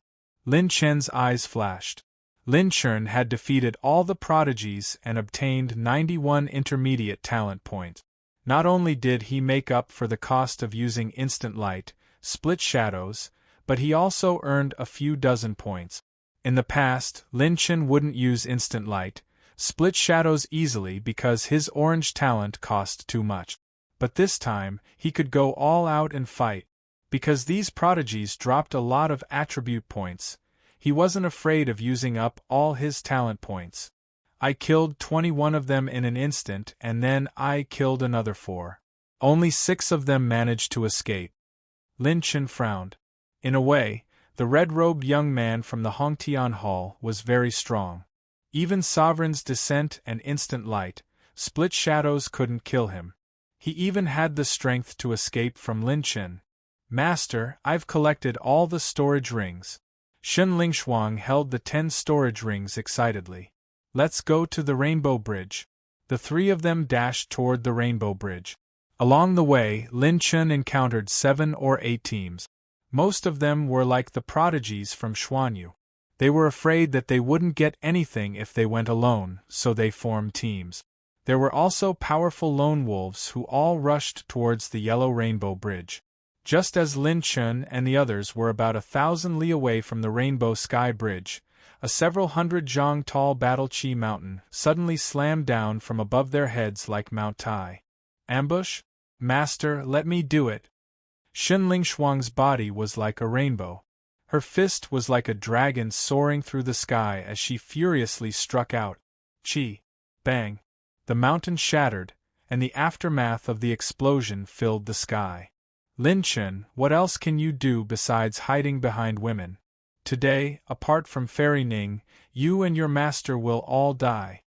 Lin Chen's eyes flashed. Lin Chen had defeated all the prodigies and obtained 91 intermediate talent points. Not only did he make up for the cost of using instant light, split shadows, but he also earned a few dozen points. In the past, Lin Chen wouldn't use instant light, split shadows easily because his orange talent cost too much. But this time, he could go all out and fight. Because these prodigies dropped a lot of attribute points, he wasn't afraid of using up all his talent points. I killed 21 of them in an instant, and then I killed another 4. Only 6 of them managed to escape. Lin Chen frowned. In a way, the red-robed young man from the Hongtian Hall was very strong. Even Sovereign's Descent and Instant Light, split shadows couldn't kill him. He even had the strength to escape from Lin Chen. Master, I've collected all the storage rings. Shen Lingshuang held the 10 storage rings excitedly. Let's go to the Rainbow Bridge. The 3 of them dashed toward the Rainbow Bridge. Along the way, Lin Chen encountered 7 or 8 teams. Most of them were like the prodigies from Xuanyu. They were afraid that they wouldn't get anything if they went alone, so they formed teams. There were also powerful lone wolves who all rushed towards the Yellow Rainbow Bridge. Just as Lin Chen and the others were about 1,000 li away from the Rainbow Sky Bridge, a several hundred zhang tall Battle Chi mountain suddenly slammed down from above their heads like Mount Tai. Ambush? Master, let me do it. Shen Lingshuang's body was like a rainbow. Her fist was like a dragon soaring through the sky as she furiously struck out. Chi! Bang! The mountain shattered, and the aftermath of the explosion filled the sky. Lin Chen, what else can you do besides hiding behind women? Today, apart from Fairy Ning, you and your master will all die.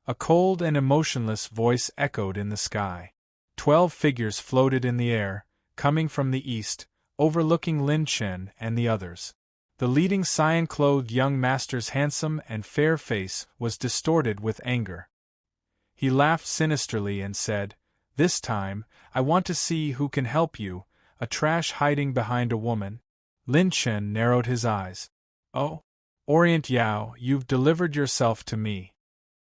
A cold and emotionless voice echoed in the sky. 12 figures floated in the air, coming from the east, overlooking Lin Chen and the others. The leading cyan-clothed young master's handsome and fair face was distorted with anger. He laughed sinisterly and said, "This time, I want to see who can help you, a trash hiding behind a woman." Lin Chen narrowed his eyes. "Oh, Orient Yao, you've delivered yourself to me."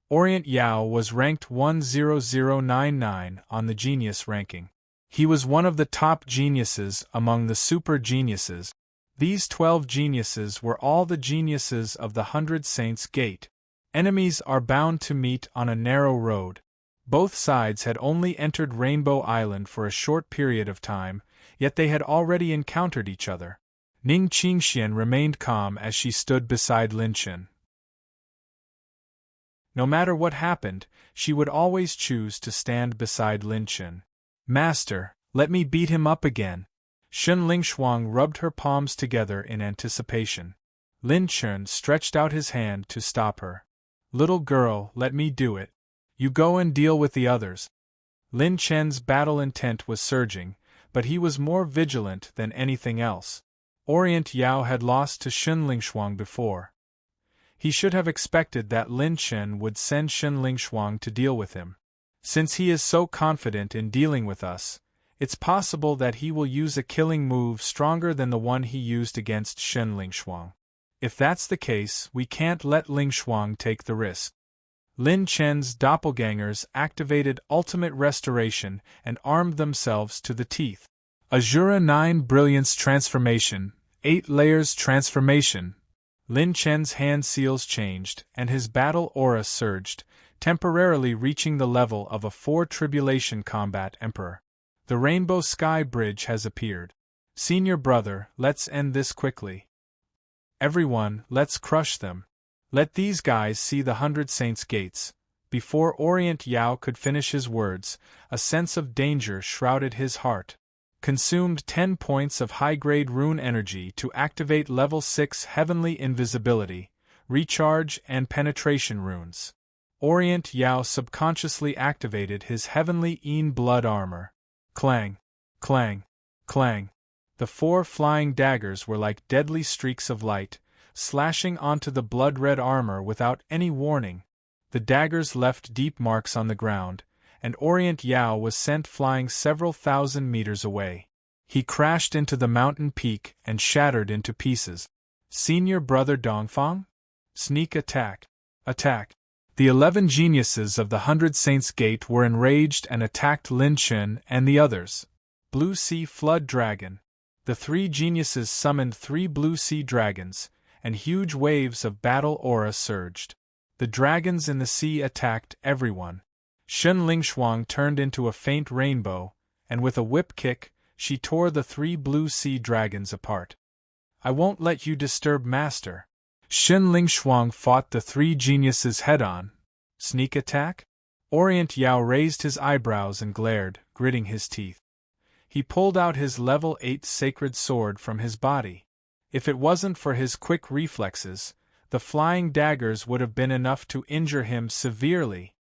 Orient Yao was ranked 10099 on the genius ranking. He was one of the top geniuses among the super geniuses. These 12 geniuses were all the geniuses of the 100 Saints' Gate. Enemies are bound to meet on a narrow road. Both sides had only entered Rainbow Island for a short period of time, yet they had already encountered each other. Ning Qingxian remained calm as she stood beside Lin Chen. No matter what happened, she would always choose to stand beside Lin Chen. "Master, let me beat him up again." Shen Lingshuang rubbed her palms together in anticipation. Lin Chen stretched out his hand to stop her. "Little girl, let me do it. You go and deal with the others." Lin Chen's battle intent was surging, but he was more vigilant than anything else. Orient Yao had lost to Shen Lingshuang before. He should have expected that Lin Chen would send Shen Lingshuang to deal with him. Since he is so confident in dealing with us, it's possible that he will use a killing move stronger than the one he used against Shen Lingshuang. If that's the case, we can't let Lingshuang take the risk. Lin Chen's doppelgangers activated Ultimate Restoration and armed themselves to the teeth. Azura 9 Brilliance Transformation, 8 Layers Transformation. Lin Chen's hand seals changed, and his battle aura surged, temporarily reaching the level of a 4 tribulation combat emperor. The Rainbow Sky Bridge has appeared. Senior brother, let's end this quickly. Everyone, let's crush them. Let these guys see the 100 Saints' gates. Before Orient Yao could finish his words, a sense of danger shrouded his heart. Consumed 10 points of high-grade rune energy to activate level 6 heavenly invisibility, recharge and penetration runes. Orient Yao subconsciously activated his heavenly blood armor. Clang, clang, clang. The 4 flying daggers were like deadly streaks of light, slashing onto the blood-red armor without any warning. The daggers left deep marks on the ground, and Orient Yao was sent flying several thousand meters away. He crashed into the mountain peak and shattered into pieces. Senior brother Dongfang? Sneak attack. Attack. The 11 geniuses of the 100 Saints' Gate were enraged and attacked Lin Chun and the others. Blue Sea Flood Dragon. The 3 geniuses summoned 3 Blue Sea Dragons, and huge waves of battle aura surged. The dragons in the sea attacked everyone. Shun Lingshuang turned into a faint rainbow, and with a whip kick, she tore the 3 Blue Sea Dragons apart. I won't let you disturb Master. Shun Lingshuang fought the 3 geniuses head-on. Sneak attack? Orient Yao raised his eyebrows and glared, gritting his teeth. He pulled out his level 8 sacred sword from his body. If it wasn't for his quick reflexes, the flying daggers would have been enough to injure him severely.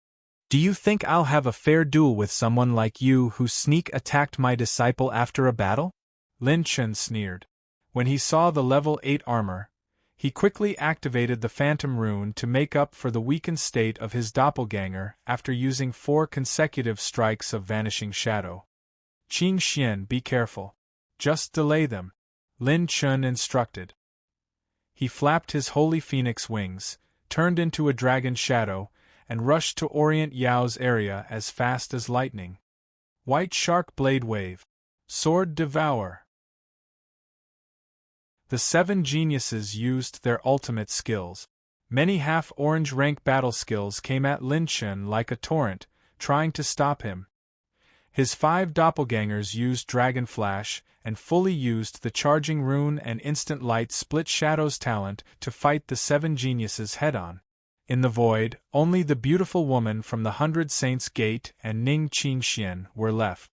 Do you think I'll have a fair duel with someone like you who sneak attacked my disciple after a battle? Lin Chun sneered. When he saw the level 8 armor, he quickly activated the Phantom Rune to make up for the weakened state of his doppelganger after using 4 consecutive strikes of Vanishing Shadow. Qing Xian, be careful. Just delay them, Lin Chun instructed. He flapped his holy phoenix wings, turned into a dragon shadow, and rushed to Orient Yao's area as fast as lightning. White Shark Blade Wave. Sword Devour. The 7 geniuses used their ultimate skills. Many half-orange rank battle skills came at Lin Chun like a torrent, trying to stop him. His 5 doppelgangers used Dragon Flash and fully used the Charging Rune and Instant Light Split Shadows talent to fight the 7 geniuses head-on. In the void, only the beautiful woman from the 100 Saints' Gate and Ning Qingxian were left.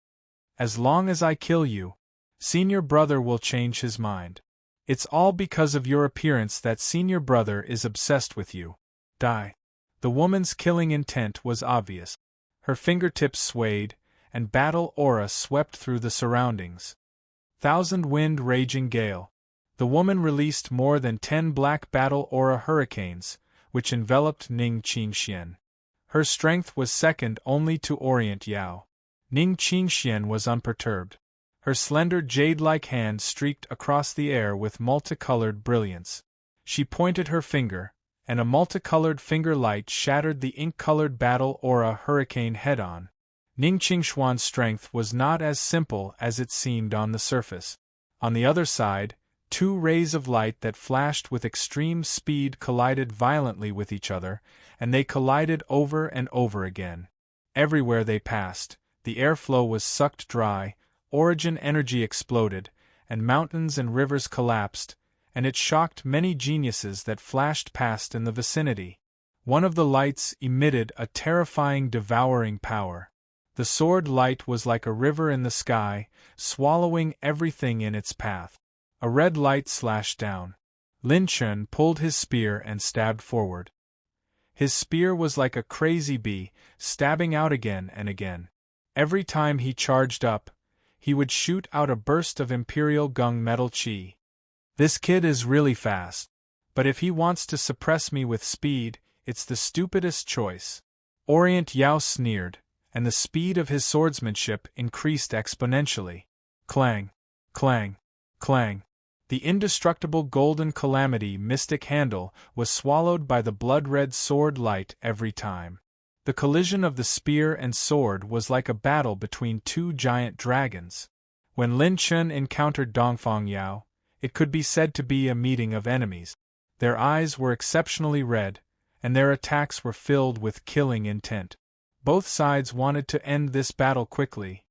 As long as I kill you, senior brother will change his mind. It's all because of your appearance that senior brother is obsessed with you. Die. The woman's killing intent was obvious. Her fingertips swayed, and battle aura swept through the surroundings. Thousand Wind Raging Gale. The woman released more than 10 black battle aura hurricanes, which enveloped Ning Qingxian. Her strength was second only to Orient Yao. Ning Qingxian was unperturbed. Her slender jade-like hand streaked across the air with multicolored brilliance. She pointed her finger, and a multicolored finger light shattered the ink-colored battle aura hurricane head-on. Ning Qingshuan's strength was not as simple as it seemed on the surface. On the other side, 2 rays of light that flashed with extreme speed collided violently with each other, and they collided over and over again. Everywhere they passed, the airflow was sucked dry, origin energy exploded, and mountains and rivers collapsed, and it shocked many geniuses that flashed past in the vicinity. One of the lights emitted a terrifying devouring power. The sword light was like a river in the sky, swallowing everything in its path. A red light slashed down. Lin Chun pulled his spear and stabbed forward. His spear was like a crazy bee, stabbing out again and again. Every time he charged up, he would shoot out a burst of Imperial Gung Metal Chi. This kid is really fast. But if he wants to suppress me with speed, it's the stupidest choice. Orient Yao sneered, and the speed of his swordsmanship increased exponentially. Clang, clang, clang. The indestructible golden calamity mystic handle was swallowed by the blood-red sword light every time. The collision of the spear and sword was like a battle between 2 giant dragons. When Lin Chun encountered Dongfang Yao, it could be said to be a meeting of enemies. Their eyes were exceptionally red, and their attacks were filled with killing intent. Both sides wanted to end this battle quickly.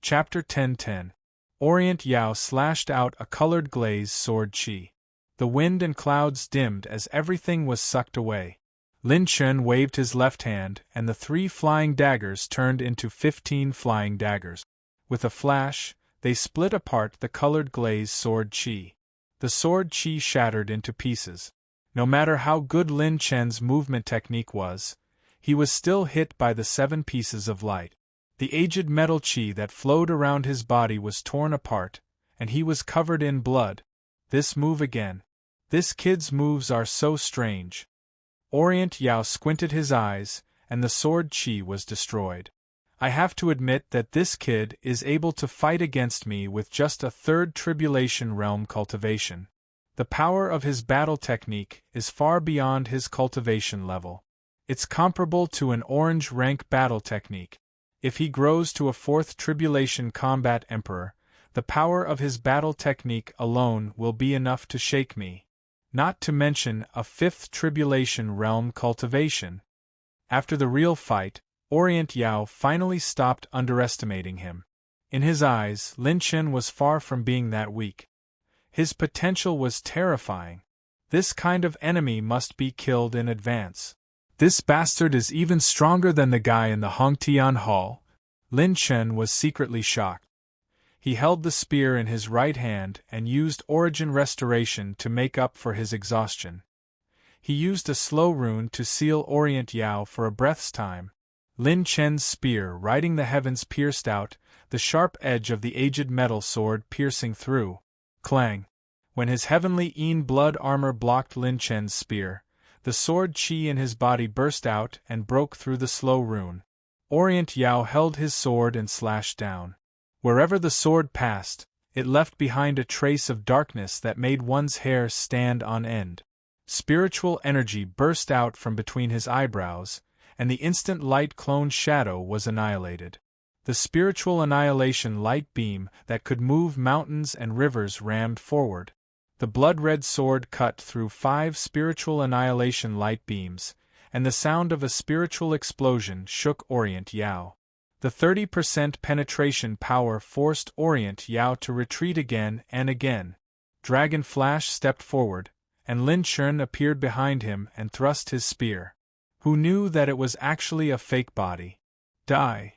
Chapter 10:10. Orient Yao slashed out a colored glaze sword chi. The wind and clouds dimmed as everything was sucked away. Lin Chen waved his left hand, and the 3 flying daggers turned into 15 flying daggers. With a flash, they split apart the colored glaze sword chi. The sword chi shattered into pieces. No matter how good Lin Chen's movement technique was, he was still hit by the 7 pieces of light. The aged metal chi that flowed around his body was torn apart, and he was covered in blood. This move again. This kid's moves are so strange. Orient Yao squinted his eyes, and the sword chi was destroyed. I have to admit that this kid is able to fight against me with just a 3rd Tribulation Realm cultivation. The power of his battle technique is far beyond his cultivation level. It's comparable to an orange rank battle technique. If he grows to a 4th Tribulation Combat Emperor, the power of his battle technique alone will be enough to shake me. Not to mention a 5th Tribulation Realm cultivation. After the real fight, Orient Yao finally stopped underestimating him. In his eyes, Lin Chen was far from being that weak. His potential was terrifying. This kind of enemy must be killed in advance. This bastard is even stronger than the guy in the Hongtian Hall. Lin Chen was secretly shocked. He held the spear in his right hand and used Origin Restoration to make up for his exhaustion. He used a slow rune to seal Orient Yao for a breath's time. Lin Chen's spear riding the heavens pierced out, the sharp edge of the aged metal sword piercing through. Clang! When his heavenly Een blood armor blocked Lin Chen's spear, the sword chi in his body burst out and broke through the slow rune. Orient Yao held his sword and slashed down. Wherever the sword passed, it left behind a trace of darkness that made one's hair stand on end. Spiritual energy burst out from between his eyebrows, and the instant light clone shadow was annihilated. The spiritual annihilation light beam that could move mountains and rivers rammed forward. The blood-red sword cut through 5 spiritual annihilation light beams, and the sound of a spiritual explosion shook Orient Yao. The 30% penetration power forced Orient Yao to retreat again and again. Dragon Flash stepped forward, and Lin Chen appeared behind him and thrust his spear. Who knew that it was actually a fake body? Die!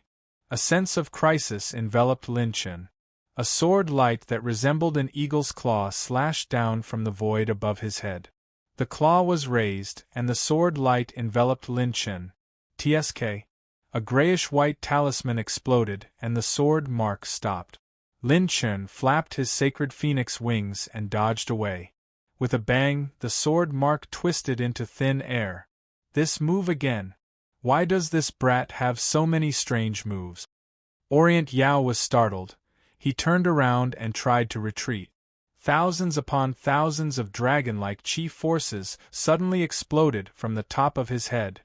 A sense of crisis enveloped Lin Chen. A sword light that resembled an eagle's claw slashed down from the void above his head. The claw was raised, and the sword light enveloped Lin Chen. TSK. A grayish-white talisman exploded, and the sword mark stopped. Lin Chen flapped his sacred phoenix wings and dodged away. With a bang, the sword mark twisted into thin air. This move again. Why does this brat have so many strange moves? Orient Yao was startled. He turned around and tried to retreat. Thousands upon thousands of dragon-like chi forces suddenly exploded from the top of his head.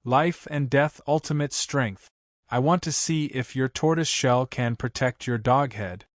Life and death ultimate strength. I want to see if your tortoise shell can protect your dog head.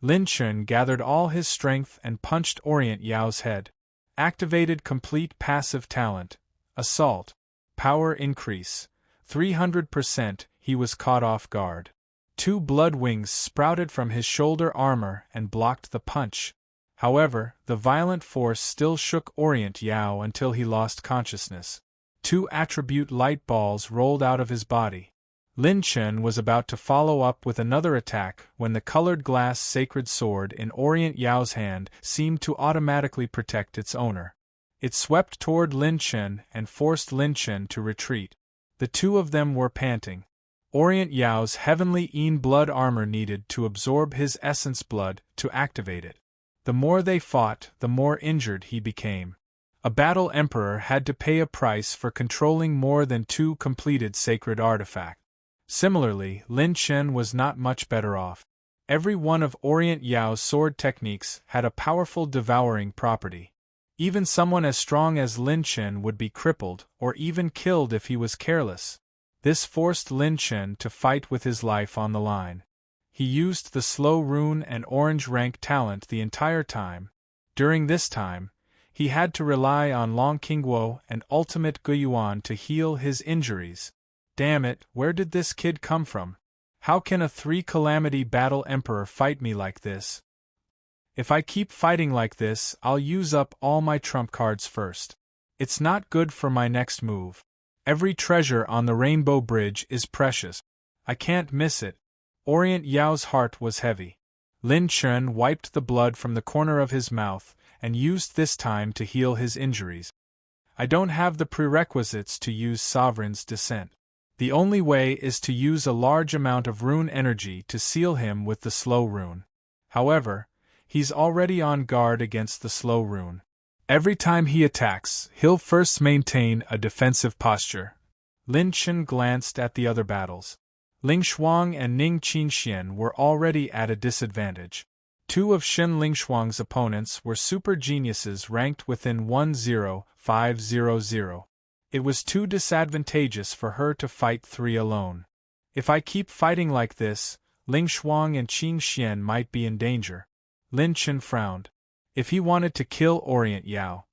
Lin Chen gathered all his strength and punched Orient Yao's head. Activated complete passive talent. Assault. Power increase. 300%. He was caught off guard. 2 blood wings sprouted from his shoulder armor and blocked the punch. However, the violent force still shook Orient Yao until he lost consciousness. 2 attribute light balls rolled out of his body. Lin Chen was about to follow up with another attack when the colored glass sacred sword in Orient Yao's hand seemed to automatically protect its owner. It swept toward Lin Chen and forced Lin Chen to retreat. The 2 of them were panting. Orient Yao's heavenly Een blood armor needed to absorb his essence blood to activate it. The more they fought, the more injured he became. A battle emperor had to pay a price for controlling more than 2 completed sacred artifacts. Similarly, Lin Chen was not much better off. Every one of Orient Yao's sword techniques had a powerful devouring property. Even someone as strong as Lin Chen would be crippled or even killed if he was careless. This forced Lin Chen to fight with his life on the line. He used the slow rune and orange rank talent the entire time. During this time, he had to rely on Long Qingguo and Ultimate Guyuan to heal his injuries. Damn it, where did this kid come from? How can a 3-calamity battle emperor fight me like this? If I keep fighting like this, I'll use up all my trump cards first. It's not good for my next move. Every treasure on the Rainbow Bridge is precious. I can't miss it. Orient Yao's heart was heavy. Lin Chen wiped the blood from the corner of his mouth and used this time to heal his injuries. I don't have the prerequisites to use Sovereign's Descent. The only way is to use a large amount of rune energy to seal him with the slow rune. However, he's already on guard against the slow rune. Every time he attacks, he'll first maintain a defensive posture. Lin Chen glanced at the other battles. Ling Shuang and Ning Qingxian were already at a disadvantage. Two of Shen Lingshuang's opponents were super geniuses ranked within 10500. It was too disadvantageous for her to fight 3 alone. If I keep fighting like this, Ling Shuang and Qingxian might be in danger. Lin Chen frowned. If he wanted to kill Orient Yao,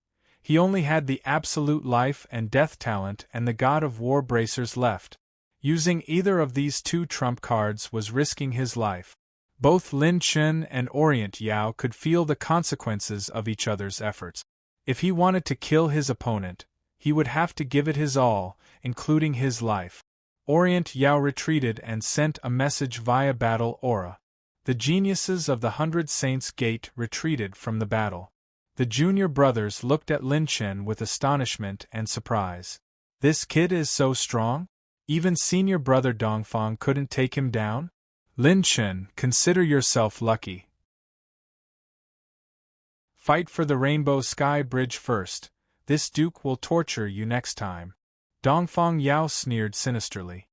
he only had the absolute life and death talent and the God of War bracers left. Using either of these 2 trump cards was risking his life. Both Lin Chen and Orient Yao could feel the consequences of each other's efforts. If he wanted to kill his opponent, he would have to give it his all, including his life. Orient Yao retreated and sent a message via battle aura. The geniuses of the 100 Saints Gate retreated from the battle. The junior brothers looked at Lin Chen with astonishment and surprise. This kid is so strong? Even senior brother Dongfang couldn't take him down? Lin Chen, consider yourself lucky. Fight for the Rainbow Sky Bridge first. This duke will torture you next time. Dongfang Yao sneered sinisterly.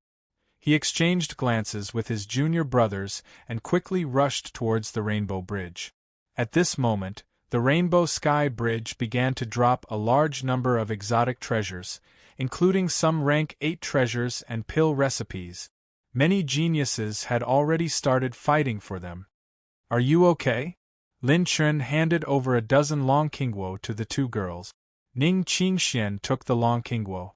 He exchanged glances with his junior brothers and quickly rushed towards the Rainbow Bridge. At this moment, the Rainbow Sky Bridge began to drop a large number of exotic treasures, including some rank 8 treasures and pill recipes. Many geniuses had already started fighting for them. Are you okay? Lin Chen handed over a dozen Long Qingguo to the 2 girls. Ning Qingxian took the Long Qingguo.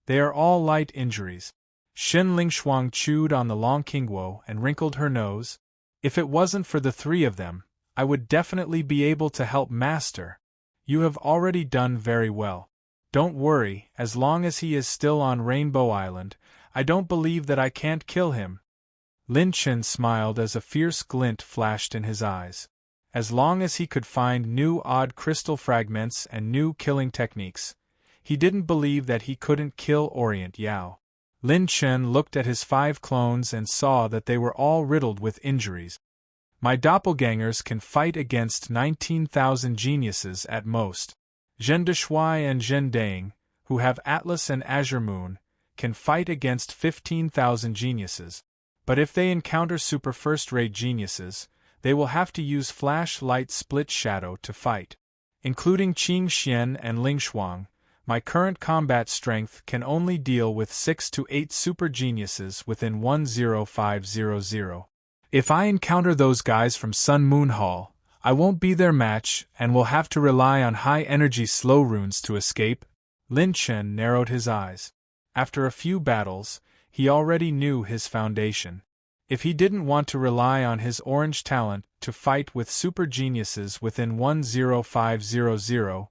They are all light injuries. Shen Lingshuang chewed on the Long Qingguo and wrinkled her nose. If it wasn't for the 3 of them, I would definitely be able to help Master. You have already done very well. Don't worry, as long as he is still on Rainbow Island, I don't believe that I can't kill him. Lin Chen smiled as a fierce glint flashed in his eyes. As long as he could find new odd crystal fragments and new killing techniques, he didn't believe that he couldn't kill Orient Yao. Lin Chen looked at his 5 clones and saw that they were all riddled with injuries. My doppelgangers can fight against 19,000 geniuses at most. Zhen Deshuai and Zhen Dang, who have Atlas and Azure Moon, can fight against 15,000 geniuses. But if they encounter super first-rate geniuses, they will have to use Flash Light Split Shadow to fight. Including Qing Xian and Ling Shuang, my current combat strength can only deal with 6 to 8 super geniuses within 10500. If I encounter those guys from Sun Moon Hall, I won't be their match and will have to rely on high-energy slow runes to escape. Lin Chen narrowed his eyes. After a few battles, he already knew his foundation. If he didn't want to rely on his orange talent to fight with super geniuses within 10500,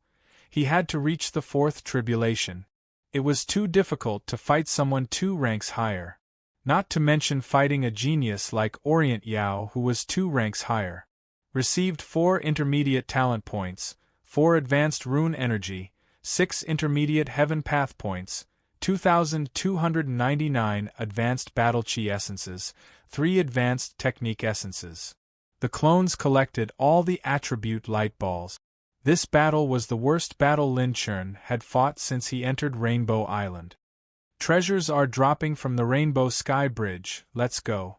he had to reach the 4th tribulation. It was too difficult to fight someone 2 ranks higher. Not to mention fighting a genius like Orient Yao who was 2 ranks higher. Received 4 intermediate talent points, 4 advanced rune energy, 6 intermediate heaven path points, 2,299 advanced battle chi essences, 3 advanced technique essences. The clones collected all the attribute light balls. This battle was the worst battle Lin Chen had fought since he entered Rainbow Island. Treasures are dropping from the Rainbow Sky Bridge, let's go.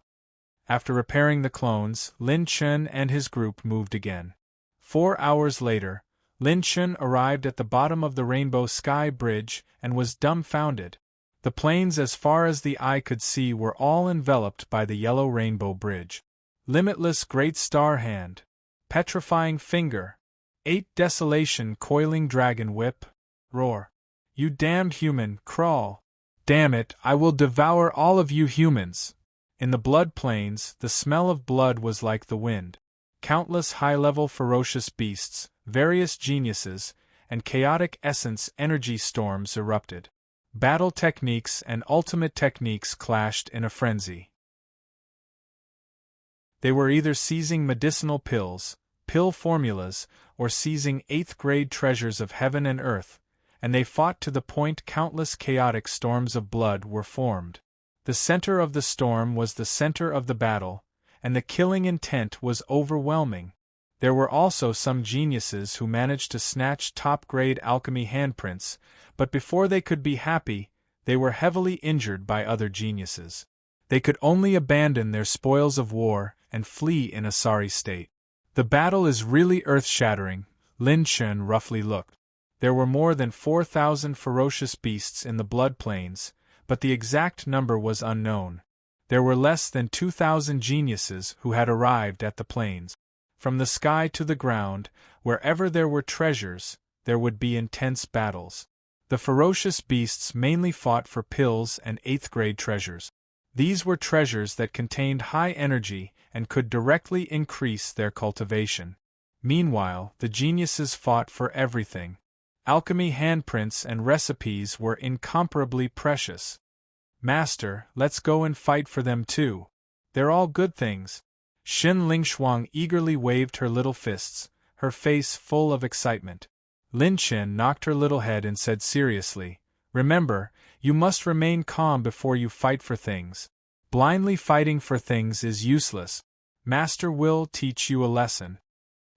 After repairing the clones, Lin Chen and his group moved again. 4 hours later, Lin Chen arrived at the bottom of the Rainbow Sky Bridge and was dumbfounded. The plains as far as the eye could see were all enveloped by the yellow Rainbow Bridge. Limitless great star hand. Petrifying finger. 8 desolation coiling dragon whip. Roar. You damned human, crawl. Damn it, I will devour all of you humans. In the blood plains, the smell of blood was like the wind. Countless high-level ferocious beasts, various geniuses, and chaotic essence energy storms erupted. Battle techniques and ultimate techniques clashed in a frenzy. They were either seizing medicinal pills, pill formulas, or seizing 8th-grade treasures of heaven and earth, and they fought to the point countless chaotic storms of blood were formed. The center of the storm was the center of the battle, and the killing intent was overwhelming. There were also some geniuses who managed to snatch top-grade alchemy handprints, but before they could be happy, they were heavily injured by other geniuses. They could only abandon their spoils of war and flee in a sorry state. The battle is really earth-shattering, Lin Chen roughly looked. There were more than 4,000 ferocious beasts in the blood plains, but the exact number was unknown. There were less than 2,000 geniuses who had arrived at the plains. From the sky to the ground, wherever there were treasures, there would be intense battles. The ferocious beasts mainly fought for pills and 8th-grade treasures. These were treasures that contained high energy and could directly increase their cultivation. Meanwhile, the geniuses fought for everything. Alchemy handprints and recipes were incomparably precious. Master, let's go and fight for them too. They're all good things. Xin Lingshuang eagerly waved her little fists, her face full of excitement. Lin Chen knocked her little head and said seriously, "Remember, you must remain calm before you fight for things. Blindly fighting for things is useless. Master will teach you a lesson."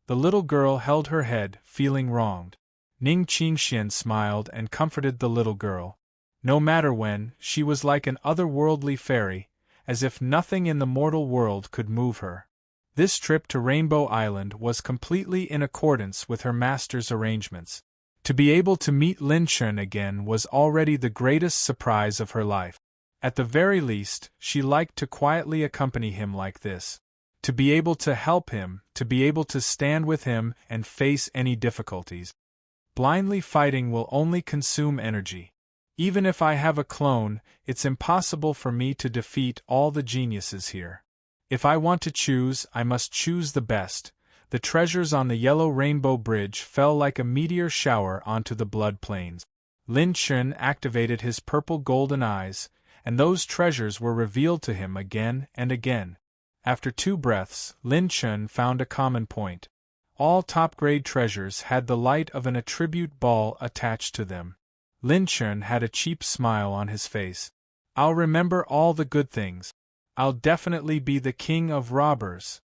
The little girl held her head, feeling wronged. Ning Qingxian smiled and comforted the little girl. No matter when, she was like an otherworldly fairy, as if nothing in the mortal world could move her. This trip to Rainbow Island was completely in accordance with her master's arrangements. To be able to meet Lin Chen again was already the greatest surprise of her life. At the very least, she liked to quietly accompany him like this. To be able to help him, to be able to stand with him and face any difficulties. Blindly fighting will only consume energy. Even if I have a clone, it's impossible for me to defeat all the geniuses here. If I want to choose, I must choose the best. The treasures on the Yellow Rainbow Bridge fell like a meteor shower onto the blood plains. Lin Chen activated his purple golden eyes, and those treasures were revealed to him again and again. After 2 breaths, Lin Chen found a common point. All top-grade treasures had the light of an attribute ball attached to them. Lin Chen had a cheap smile on his face. "I'll remember all the good things. I'll definitely be the king of robbers."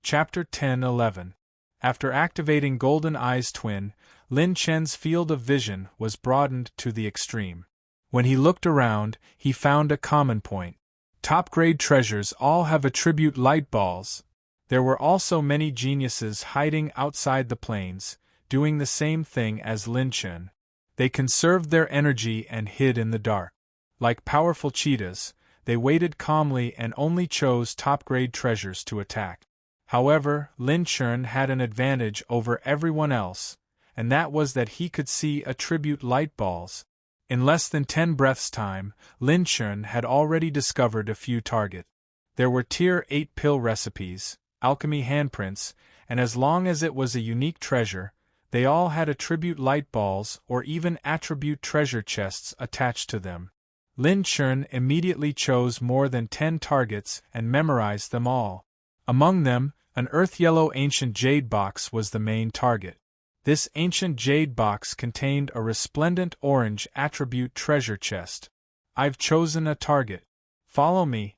Chapter 10-11. After activating Golden Eye's twin, Lin Chen's field of vision was broadened to the extreme. When he looked around, he found a common point. Top-grade treasures all have attribute light balls. There were also many geniuses hiding outside the plains, doing the same thing as Lin Chen. They conserved their energy and hid in the dark. Like powerful cheetahs, they waited calmly and only chose top-grade treasures to attack. However, Lin Chen had an advantage over everyone else, and that was that he could see attribute light balls. In less than 10 breaths' time, Lin Chen had already discovered a few targets. There were Tier 8 pill recipes, alchemy handprints, and as long as it was a unique treasure, they all had attribute light balls or even attribute treasure chests attached to them. Lin Chen immediately chose more than 10 targets and memorized them all. Among them, an earth-yellow ancient jade box was the main target. This ancient jade box contained a resplendent orange attribute treasure chest. "I've chosen a target. Follow me."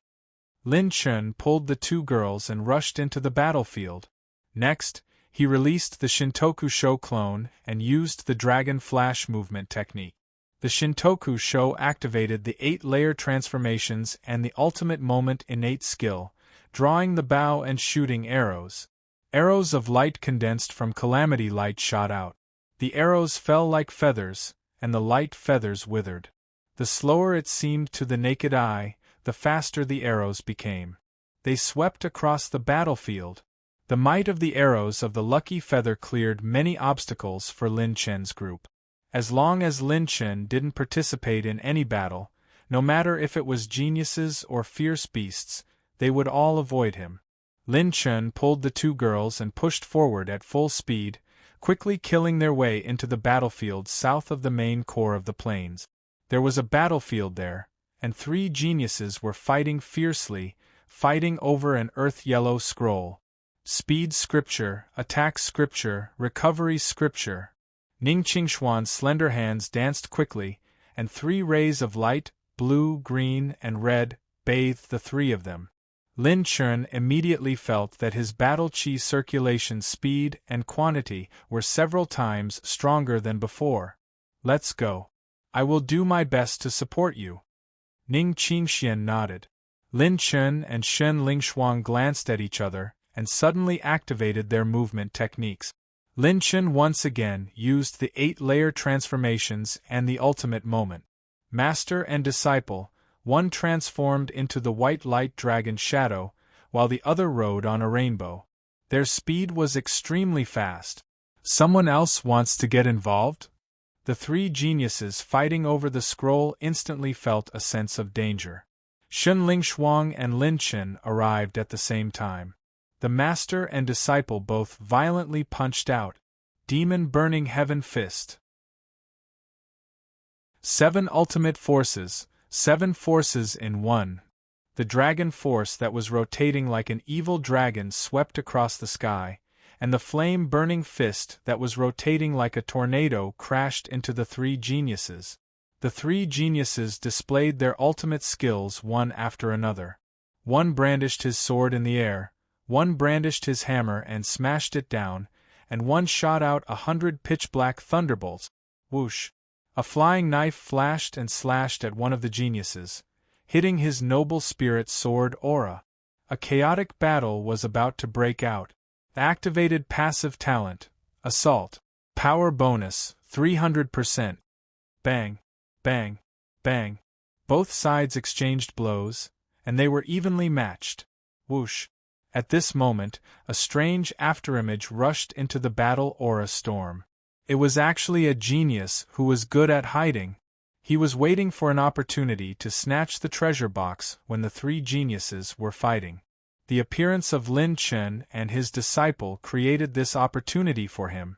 Lin Chen pulled the 2 girls and rushed into the battlefield. Next, he released the Shintoku Sho clone and used the Dragon Flash movement technique. The Shintoku Sho activated the 8-layer transformations and the ultimate moment innate skill, drawing the bow and shooting arrows. Arrows of light condensed from calamity light shot out. The arrows fell like feathers, and the light feathers withered. The slower it seemed to the naked eye, the faster the arrows became. They swept across the battlefield. The might of the arrows of the lucky feather cleared many obstacles for Lin Chen's group. As long as Lin Chen didn't participate in any battle, no matter if it was geniuses or fierce beasts, they would all avoid him. Lin Chen pulled the two girls and pushed forward at full speed, quickly killing their way into the battlefield south of the main core of the plains. There was a battlefield there, and three geniuses were fighting fiercely, fighting over an earth-yellow scroll. Speed scripture, attack scripture, recovery scripture. Ning Qingshuan's slender hands danced quickly, and three rays of light, blue, green, and red, bathed the three of them. Lin Chen immediately felt that his battle chi circulation speed and quantity were several times stronger than before. Let's go. I will do my best to support you. Ning Qingxian nodded. Lin Chen and Shen Lingshuang glanced at each other, and suddenly activated their movement techniques. Lin Chen once again used the 8-layer transformations and the ultimate moment. Master and disciple, one transformed into the white light dragon shadow, while the other rode on a rainbow. Their speed was extremely fast. Someone else wants to get involved? The three geniuses fighting over the scroll instantly felt a sense of danger. Shen Lingshuang and Lin Chen arrived at the same time. The master and disciple both violently punched out. Demon Burning Heaven Fist. 7 ultimate forces, 7 forces in one. The dragon force that was rotating like an evil dragon swept across the sky, and the flame-burning fist that was rotating like a tornado crashed into the three geniuses. The three geniuses displayed their ultimate skills one after another. One brandished his sword in the air, one brandished his hammer and smashed it down, and one shot out 100 pitch-black thunderbolts. Whoosh! A flying knife flashed and slashed at one of the geniuses, hitting his noble spirit sword aura. A chaotic battle was about to break out. Activated passive talent, assault, power bonus, 300%. Bang, bang, bang. Both sides exchanged blows, and they were evenly matched. Whoosh! At this moment, a strange afterimage rushed into the battle aura storm. It was actually a genius who was good at hiding. He was waiting for an opportunity to snatch the treasure box when the three geniuses were fighting. The appearance of Lin Chen and his disciple created this opportunity for him.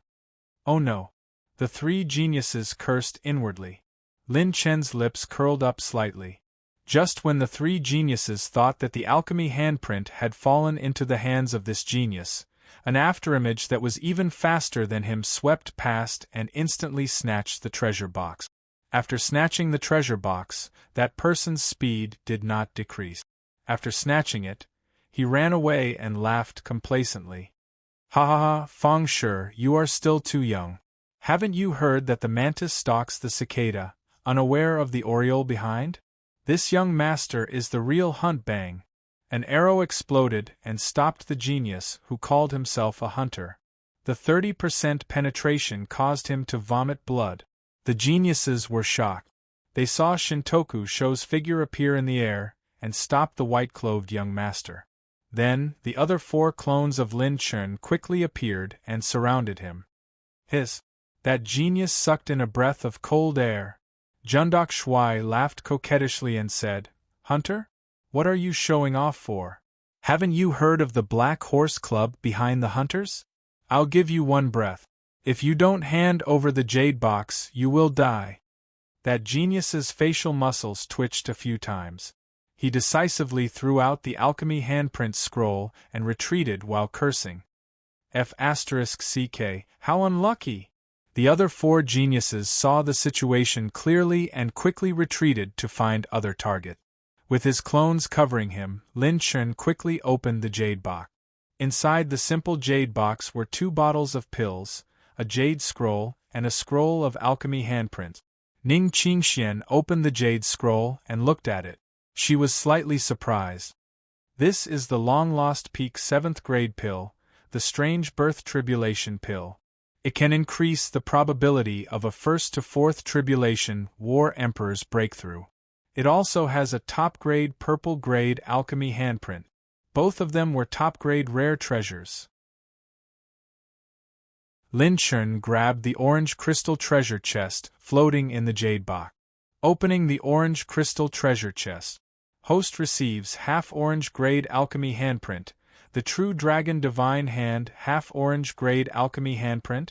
Oh no! The three geniuses cursed inwardly. Lin Chen's lips curled up slightly. Just when the three geniuses thought that the alchemy handprint had fallen into the hands of this genius, an afterimage that was even faster than him swept past and instantly snatched the treasure box. After snatching the treasure box, that person's speed did not decrease. After snatching it, he ran away and laughed complacently. Ha ha ha, Feng Shi, you are still too young. Haven't you heard that the mantis stalks the cicada, unaware of the oriole behind? This young master is the real hunt. Bang! An arrow exploded and stopped the genius who called himself a hunter. The 30% penetration caused him to vomit blood. The geniuses were shocked. They saw Shintoku Sho's figure appear in the air and stop the white-clothed young master. Then, the other 4 clones of Lin Chen quickly appeared and surrounded him. Hiss! That genius sucked in a breath of cold air. Jundok Shuai laughed coquettishly and said, "Hunter? What are you showing off for? Haven't you heard of the Black Horse Club behind the hunters? I'll give you one breath. If you don't hand over the jade box, you will die." That genius's facial muscles twitched a few times. He decisively threw out the alchemy handprint scroll and retreated while cursing. F***ck, how unlucky! The other 4 geniuses saw the situation clearly and quickly retreated to find other target. With his clones covering him, Lin Chen quickly opened the jade box. Inside the simple jade box were 2 bottles of pills, a jade scroll, and a scroll of alchemy handprints. Ning Qingxian opened the jade scroll and looked at it. She was slightly surprised. This is the long-lost peak 7th grade pill, the strange birth tribulation pill. It can increase the probability of a first to fourth tribulation War Emperor's breakthrough. It also has a top-grade purple-grade alchemy handprint. Both of them were top-grade rare treasures. Lin Chen grabbed the orange crystal treasure chest floating in the jade box. Opening the orange crystal treasure chest. Host receives half-orange grade alchemy handprint. The True Dragon Divine Hand half-orange grade alchemy handprint.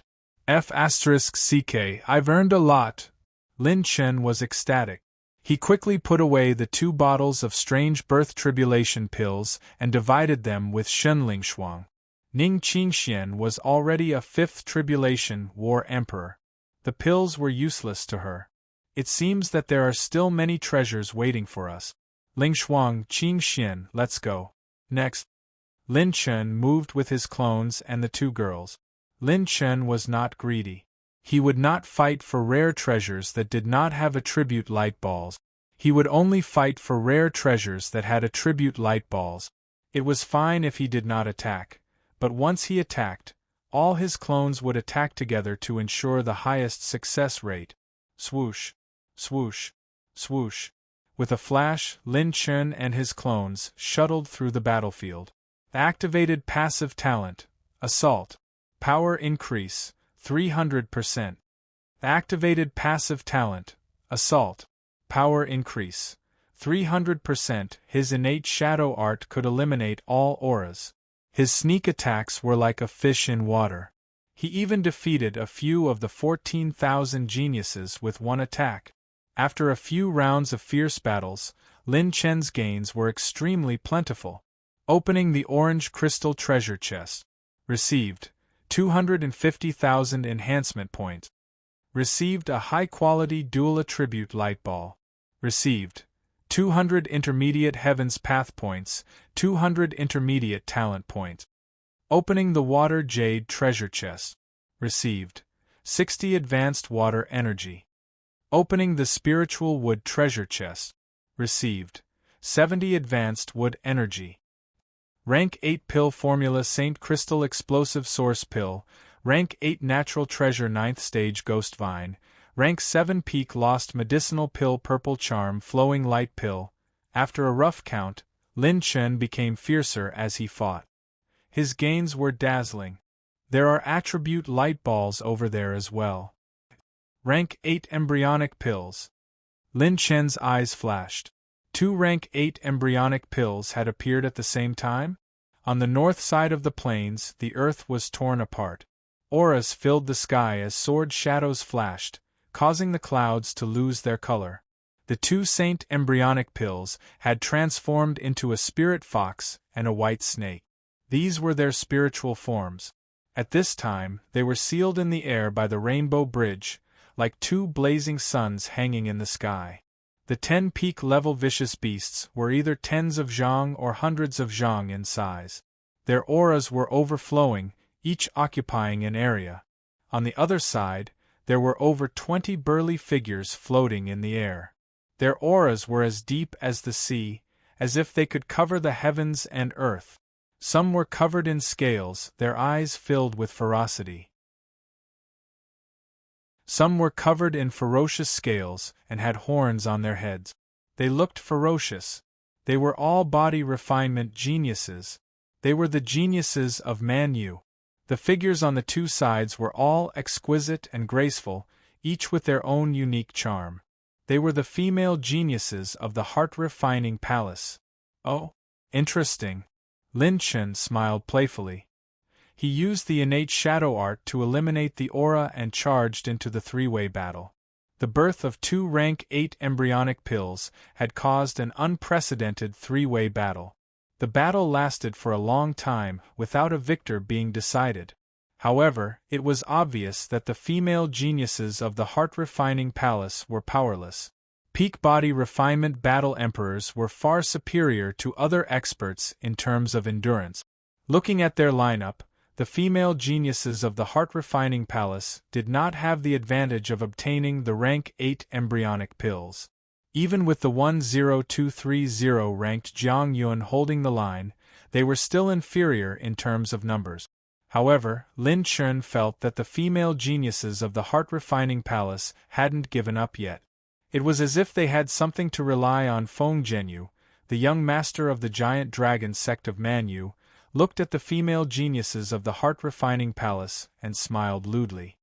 F***CK, I've earned a lot. Lin Chen was ecstatic. He quickly put away the 2 bottles of strange birth tribulation pills and divided them with Shenling Shuang. Ning Qingxian was already a 5th tribulation War Emperor. The pills were useless to her. It seems that there are still many treasures waiting for us. Ling Shuang, Qingxian, let's go. Next. Lin Chen moved with his clones and the 2 girls. Lin Chen was not greedy. He would not fight for rare treasures that did not have attribute light balls. He would only fight for rare treasures that had attribute light balls. It was fine if he did not attack, but once he attacked, all his clones would attack together to ensure the highest success rate. Swoosh, swoosh, swoosh. With a flash, Lin Chen and his clones shuttled through the battlefield. Activated passive talent, Assault. Power increase, 300%. Activated passive talent, Assault. Power increase, 300%. His innate shadow art could eliminate all auras. His sneak attacks were like a fish in water. He even defeated a few of the 14,000 geniuses with one attack. After a few rounds of fierce battles, Lin Chen's gains were extremely plentiful. Opening the orange crystal treasure chest. Received 250,000 enhancement points. Received a high-quality dual attribute light ball. Received 200 intermediate heavens path points, 200 intermediate talent points. Opening the water jade treasure chest. Received 60 advanced water energy. Opening the spiritual wood treasure chest. Received 70 advanced wood energy. Rank 8 Pill Formula Saint Crystal Explosive Source Pill. Rank 8 Natural Treasure 9th Stage Ghost Vine. Rank 7 Peak Lost Medicinal Pill Purple Charm Flowing Light Pill. After a rough count, Lin Chen became fiercer as he fought. His gains were dazzling. There are attribute light balls over there as well. Rank 8 Embryonic Pills. Lin Chen's eyes flashed. 2 rank 8 embryonic pills had appeared at the same time? On the north side of the plains, the earth was torn apart. Auras filled the sky as sword shadows flashed, causing the clouds to lose their color. The 2 saint embryonic pills had transformed into a spirit fox and a white snake. These were their spiritual forms. At this time, they were sealed in the air by the rainbow bridge, like 2 blazing suns hanging in the sky. The 10 peak level vicious beasts were either tens of zhang or hundreds of zhang in size. Their auras were overflowing, each occupying an area. On the other side, there were over 20 burly figures floating in the air. Their auras were as deep as the sea, as if they could cover the heavens and earth. Some were covered in scales, their eyes filled with ferocity. Some were covered in ferocious scales and had horns on their heads. They looked ferocious. They were all body refinement geniuses. They were the geniuses of Man Yu. The figures on the 2 sides were all exquisite and graceful, each with their own unique charm. They were the female geniuses of the heart-refining palace. Oh, interesting. Lin Chen smiled playfully. He used the innate shadow art to eliminate the aura and charged into the 3-way battle. The birth of 2 rank 8 embryonic pills had caused an unprecedented 3-way battle. The battle lasted for a long time without a victor being decided. However, it was obvious that the female geniuses of the heart-refining palace were powerless. Peak body refinement battle emperors were far superior to other experts in terms of endurance. Looking at their lineup, the female geniuses of the heart-refining palace did not have the advantage of obtaining the rank 8 embryonic pills. Even with the 10230 ranked Jiang Yun holding the line, they were still inferior in terms of numbers. However, Lin Chun felt that the female geniuses of the heart-refining palace hadn't given up yet. It was as if they had something to rely on. Feng Zhenyu, the young master of the giant dragon sect of Manyu, looked at the female geniuses of the heart-refining palace and smiled lewdly.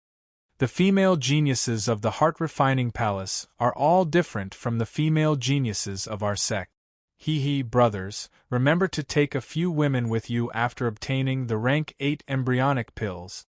The female geniuses of the heart-refining palace are all different from the female geniuses of our sect. Hee, brothers, remember to take a few women with you after obtaining the rank 8 embryonic pills.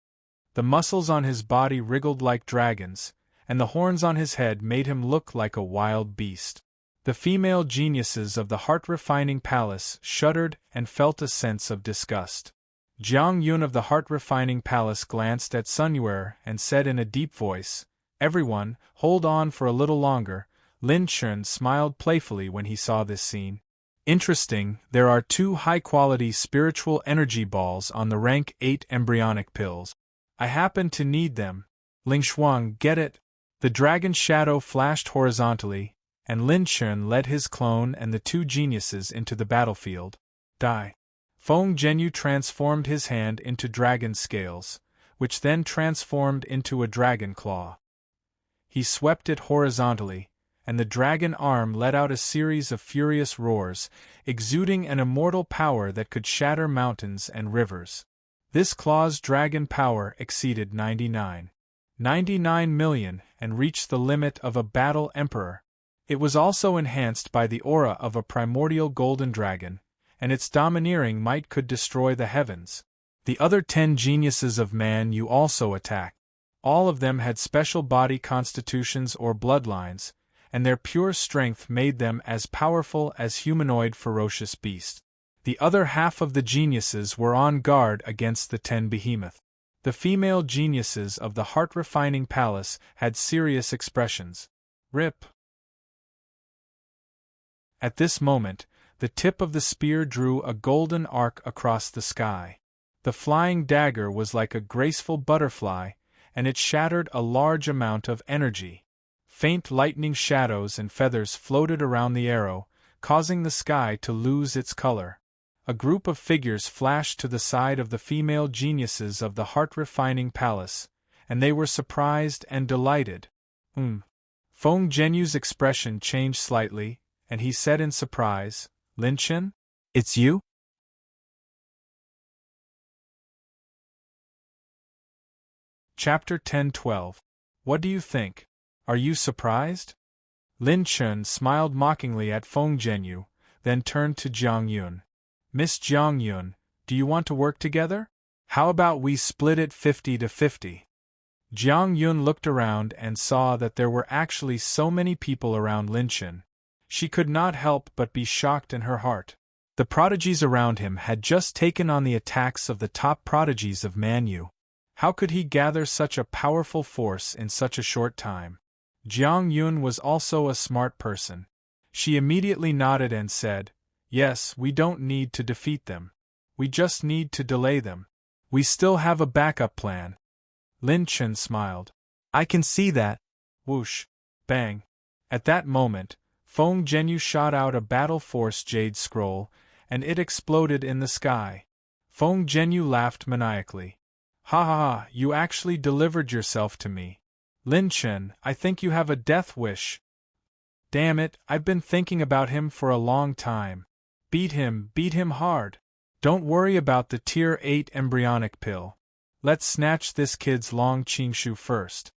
The muscles on his body wriggled like dragons, and the horns on his head made him look like a wild beast. The female geniuses of the heart-refining palace shuddered and felt a sense of disgust. Jiang Yun of the heart-refining palace glanced at Sun Yue and said in a deep voice, "Everyone, hold on for a little longer." Lin Chun smiled playfully when he saw this scene. "Interesting, there are 2 high-quality spiritual energy balls on the rank 8 embryonic pills. I happen to need them. Ling Shuang, get it?" The dragon shadow flashed horizontally, and Lin Chun led his clone and the 2 geniuses into the battlefield. Die. Feng Zhenyu transformed his hand into dragon scales, which then transformed into a dragon claw. He swept it horizontally, and the dragon arm let out a series of furious roars, exuding an immortal power that could shatter mountains and rivers. This claw's dragon power exceeded 99 million and reached the limit of a battle emperor. It was also enhanced by the aura of a primordial golden dragon, and its domineering might could destroy the heavens. The other 10 geniuses of Manyu also attacked. All of them had special body constitutions or bloodlines, and their pure strength made them as powerful as humanoid ferocious beasts. The other half of the geniuses were on guard against the 10 behemoths. The female geniuses of the heart-refining palace had serious expressions. Rip. At this moment, the tip of the spear drew a golden arc across the sky. The flying dagger was like a graceful butterfly, and it shattered a large amount of energy. Faint lightning shadows and feathers floated around the arrow, causing the sky to lose its color. A group of figures flashed to the side of the female geniuses of the heart-refining palace, and they were surprised and delighted. Feng Zhenyu's expression changed slightly, and he said in surprise, "Lin Chun? It's you?" Chapter 10-12. What do you think? Are you surprised? Lin Chun smiled mockingly at Feng Zhenyu, then turned to Jiang Yun. "Miss Jiang Yun, do you want to work together? How about we split it 50-50? Jiang Yun looked around and saw that there were actually so many people around Lin Chun. She could not help but be shocked in her heart. The prodigies around him had just taken on the attacks of the top prodigies of Manyu. How could he gather such a powerful force in such a short time? Jiang Yun was also a smart person. She immediately nodded and said, "Yes, we don't need to defeat them. We just need to delay them. We still have a backup plan." Lin Chun smiled. "I can see that." Whoosh! Bang! At that moment, Feng Zhenyu shot out a Battle Force Jade Scroll, and it exploded in the sky. Feng Zhenyu laughed maniacally. "Ha ha ha, you actually delivered yourself to me. Lin Chun, I think you have a death wish." "Damn it, I've been thinking about him for a long time. Beat him hard. Don't worry about the Tier 8 embryonic pill. Let's snatch this kid's Long Qingshu first."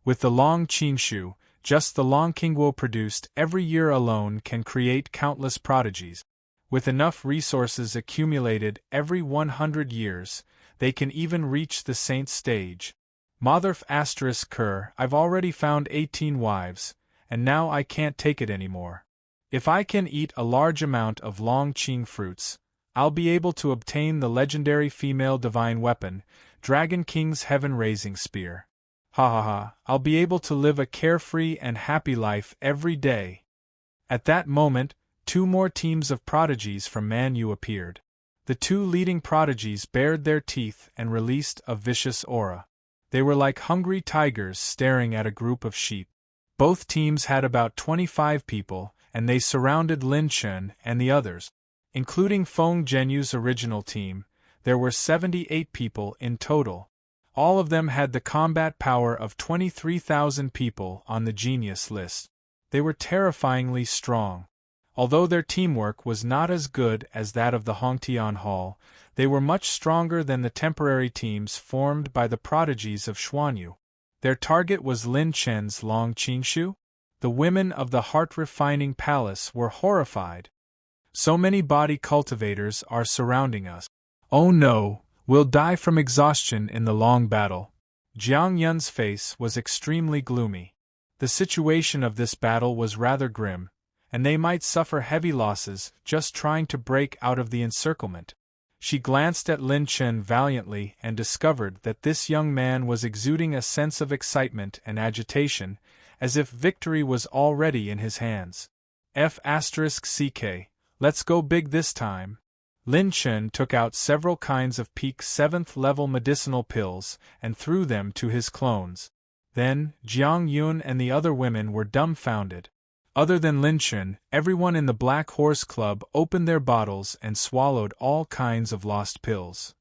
With the Long Qingshu, just the Long Qingguo produced every year alone can create countless prodigies. With enough resources accumulated every 100 years, they can even reach the saint stage. Motherf ****, I've already found 18 wives, and now I can't take it anymore. If I can eat a large amount of Long Qing fruits, I'll be able to obtain the legendary female divine weapon, Dragon King's heaven-raising spear. Ha ha ha, I'll be able to live a carefree and happy life every day. At that moment, 2 more teams of prodigies from Manyu appeared. The 2 leading prodigies bared their teeth and released a vicious aura. They were like hungry tigers staring at a group of sheep. Both teams had about 25 people, and they surrounded Lin Chun and the others. Including Feng Zhenyu's original team, There were 78 people in total. All of them had the combat power of 23,000 people on the genius list. They were terrifyingly strong. Although their teamwork was not as good as that of the Hongtian Hall, they were much stronger than the temporary teams formed by the prodigies of Xuanyu. Their target was Lin Chen's Long Qingshu. The women of the heart-refining palace were horrified. So many body cultivators are surrounding us. Oh no, we'll die from exhaustion in the long battle. Jiang Yun's face was extremely gloomy. The situation of this battle was rather grim, and they might suffer heavy losses just trying to break out of the encirclement. She glanced at Lin Chen valiantly and discovered that this young man was exuding a sense of excitement and agitation, as if victory was already in his hands. F***CK, let's go big this time. Lin Chen took out several kinds of peak 7th level medicinal pills and threw them to his clones. Then, Jiang Yun and the other women were dumbfounded. Other than Lin Chen, everyone in the Black Horse Club opened their bottles and swallowed all kinds of lost pills.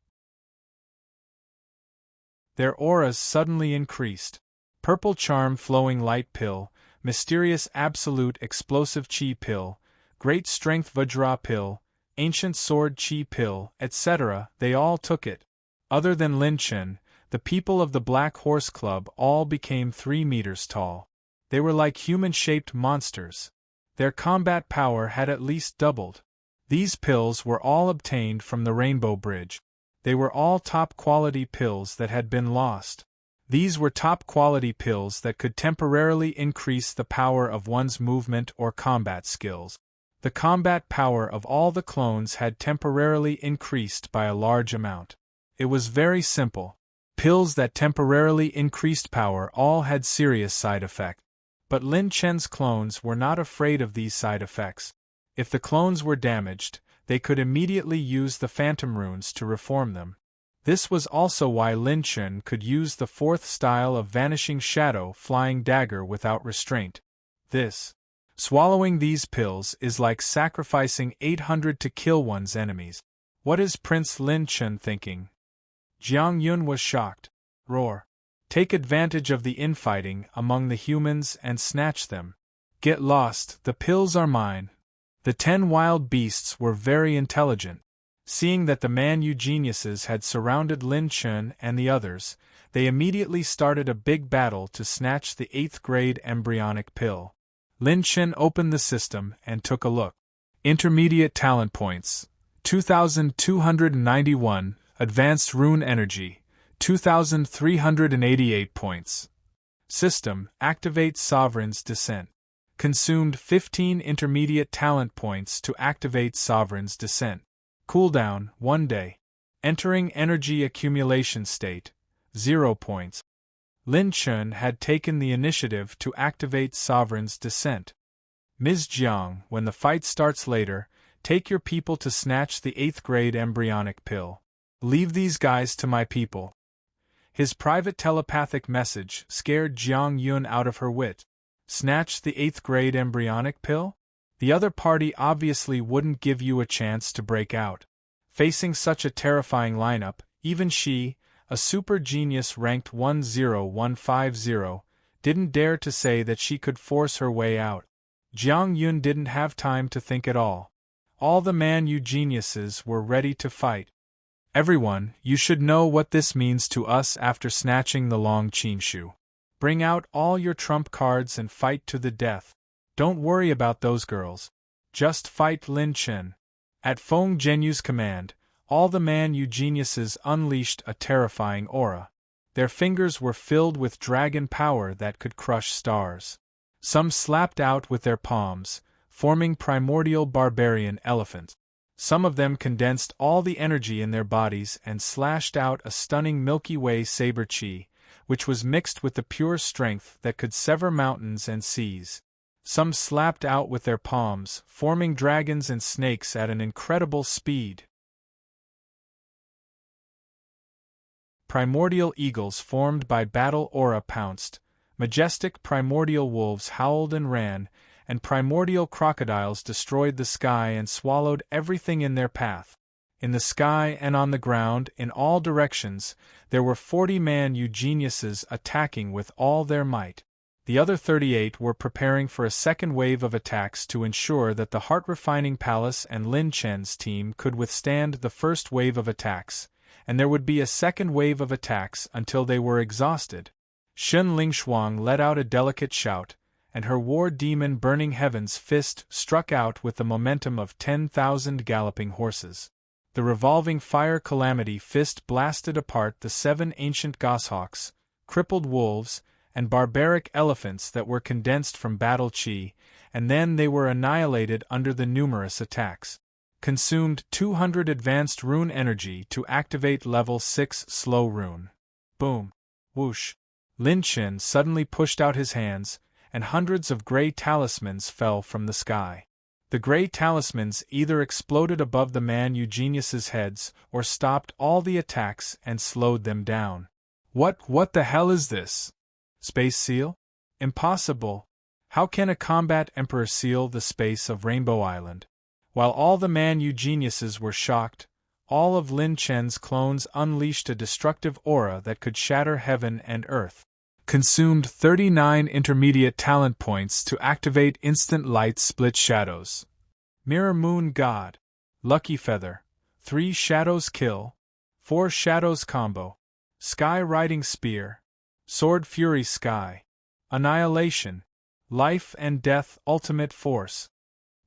Their auras suddenly increased. Purple Charm Flowing Light Pill, Mysterious Absolute Explosive Chi Pill, Great Strength Vajra Pill, Ancient Sword Chi Pill, etc., they all took it. Other than Lin Chen, the people of the Black Horse Club all became 3 meters tall. They were like human-shaped monsters. Their combat power had at least doubled. These pills were all obtained from the Rainbow Bridge. They were all top-quality pills that had been lost. These were top-quality pills that could temporarily increase the power of one's movement or combat skills. The combat power of all the clones had temporarily increased by a large amount. It was very simple. Pills that temporarily increased power all had serious side effects. But Lin Chen's clones were not afraid of these side effects. If the clones were damaged, they could immediately use the phantom runes to reform them. This was also why Lin Chen could use the 4th style of Vanishing Shadow Flying Dagger without restraint. Swallowing these pills is like sacrificing 800 to kill one's enemies. What is Prince Lin Chen thinking? Jiang Yun was shocked. Roar. Take advantage of the infighting among the humans and snatch them. Get lost, the pills are mine. The 10 wild beasts were very intelligent. Seeing that the Man-Yu geniuses had surrounded Lin Chen and the others, they immediately started a big battle to snatch the 8th grade embryonic pill. Lin Chen opened the system and took a look. Intermediate talent points, 2,291, advanced rune energy, 2,388 points. System, activate Sovereign's Descent. Consumed 15 intermediate talent points to activate Sovereign's Descent. Cooldown, 1 day. Entering energy accumulation state, 0 points. Lin Chen had taken the initiative to activate Sovereign's Descent. Ms. Jiang, when the fight starts later, take your people to snatch the 8th grade embryonic pill. Leave these guys to my people. His private telepathic message scared Jiang Yun out of her wit. Snatch the 8th grade embryonic pill? The other party obviously wouldn't give you a chance to break out. Facing such a terrifying lineup, even she, a super genius ranked 10150, didn't dare to say that she could force her way out. Jiang Yun didn't have time to think at all. All the Man-Yu geniuses were ready to fight. Everyone, you should know what this means to us after snatching the Long Qingshu. Bring out all your trump cards and fight to the death. Don't worry about those girls. Just fight Lin Chen. At Feng Zhenyu's command, all the Man-Yu geniuses unleashed a terrifying aura. Their fingers were filled with dragon power that could crush stars. Some slapped out with their palms, forming primordial barbarian elephants. Some of them condensed all the energy in their bodies and slashed out a stunning Milky Way saber chi, which was mixed with the pure strength that could sever mountains and seas. Some slapped out with their palms, forming dragons and snakes at an incredible speed. Primordial eagles formed by battle aura pounced, majestic primordial wolves howled and ran, and primordial crocodiles destroyed the sky and swallowed everything in their path. In the sky and on the ground, in all directions, there were 40 man geniuses attacking with all their might. The other 38 were preparing for a second wave of attacks to ensure that the heart-refining palace and Lin Chen's team could withstand the first wave of attacks, and there would be a second wave of attacks until they were exhausted. Shun Lingshuang let out a delicate shout, and her war demon Burning Heaven's fist struck out with the momentum of 10,000 galloping horses. The revolving fire calamity fist blasted apart the 7 ancient goshawks, crippled wolves, and barbaric elephants that were condensed from battle chi, and then they were annihilated under the numerous attacks. Consumed 200 advanced rune energy to activate level 6 slow rune. Boom. Whoosh. Lin Chen suddenly pushed out his hands, and hundreds of gray talismans fell from the sky. The gray talismans either exploded above the man geniuses' heads or stopped all the attacks and slowed them down. What the hell is this? Space seal? Impossible. How can a combat emperor seal the space of Rainbow Island? While all the man geniuses were shocked, all of Lin Chen's clones unleashed a destructive aura that could shatter heaven and earth. Consumed 39 intermediate talent points to activate instant light split shadows. Mirror Moon God. Lucky Feather. 3 shadows kill. 4 shadows combo. Sky Riding Spear. Sword Fury Sky. Annihilation. Life and Death Ultimate Force.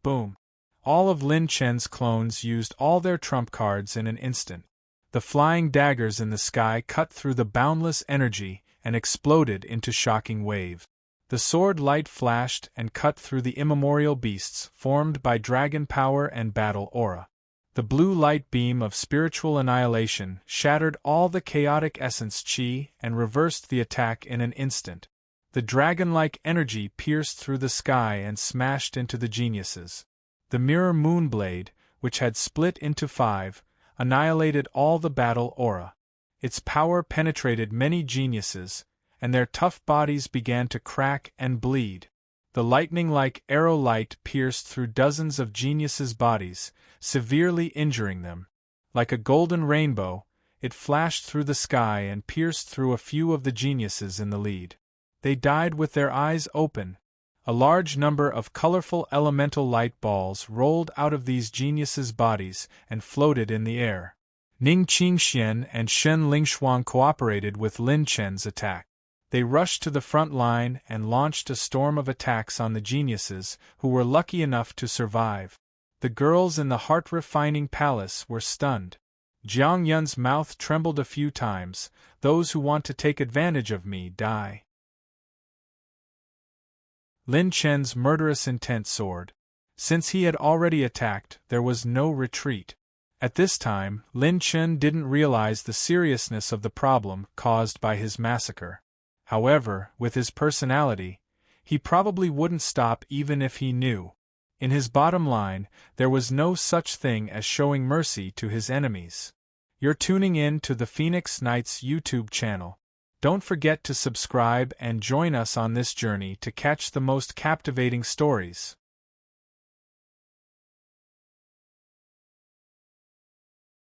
Boom. All of Lin Chen's clones used all their trump cards in an instant. The flying daggers in the sky cut through the boundless energy and exploded into shocking waves. The sword light flashed and cut through the immemorial beasts formed by dragon power and battle aura. The blue light beam of spiritual annihilation shattered all the chaotic essence chi and reversed the attack in an instant. The dragon-like energy pierced through the sky and smashed into the geniuses. The mirror moonblade, which had split into 5, annihilated all the battle aura. Its power penetrated many geniuses, and their tough bodies began to crack and bleed. The lightning-like arrow light pierced through dozens of geniuses' bodies, severely injuring them. Like a golden rainbow, it flashed through the sky and pierced through a few of the geniuses in the lead. They died with their eyes open. A large number of colorful elemental light balls rolled out of these geniuses' bodies and floated in the air. Ning Qingxian and Shen Lingshuang cooperated with Lin Chen's attack. They rushed to the front line and launched a storm of attacks on the geniuses who were lucky enough to survive. The girls in the heart-refining palace were stunned. Jiang Yun's mouth trembled a few times. Those who want to take advantage of me die. Lin Chen's murderous intent soared. Since he had already attacked, there was no retreat. At this time, Lin Chen didn't realize the seriousness of the problem caused by his massacre. However, with his personality, he probably wouldn't stop even if he knew. In his bottom line, there was no such thing as showing mercy to his enemies. You're tuning in to the Phoenix Knights YouTube channel. Don't forget to subscribe and join us on this journey to catch the most captivating stories.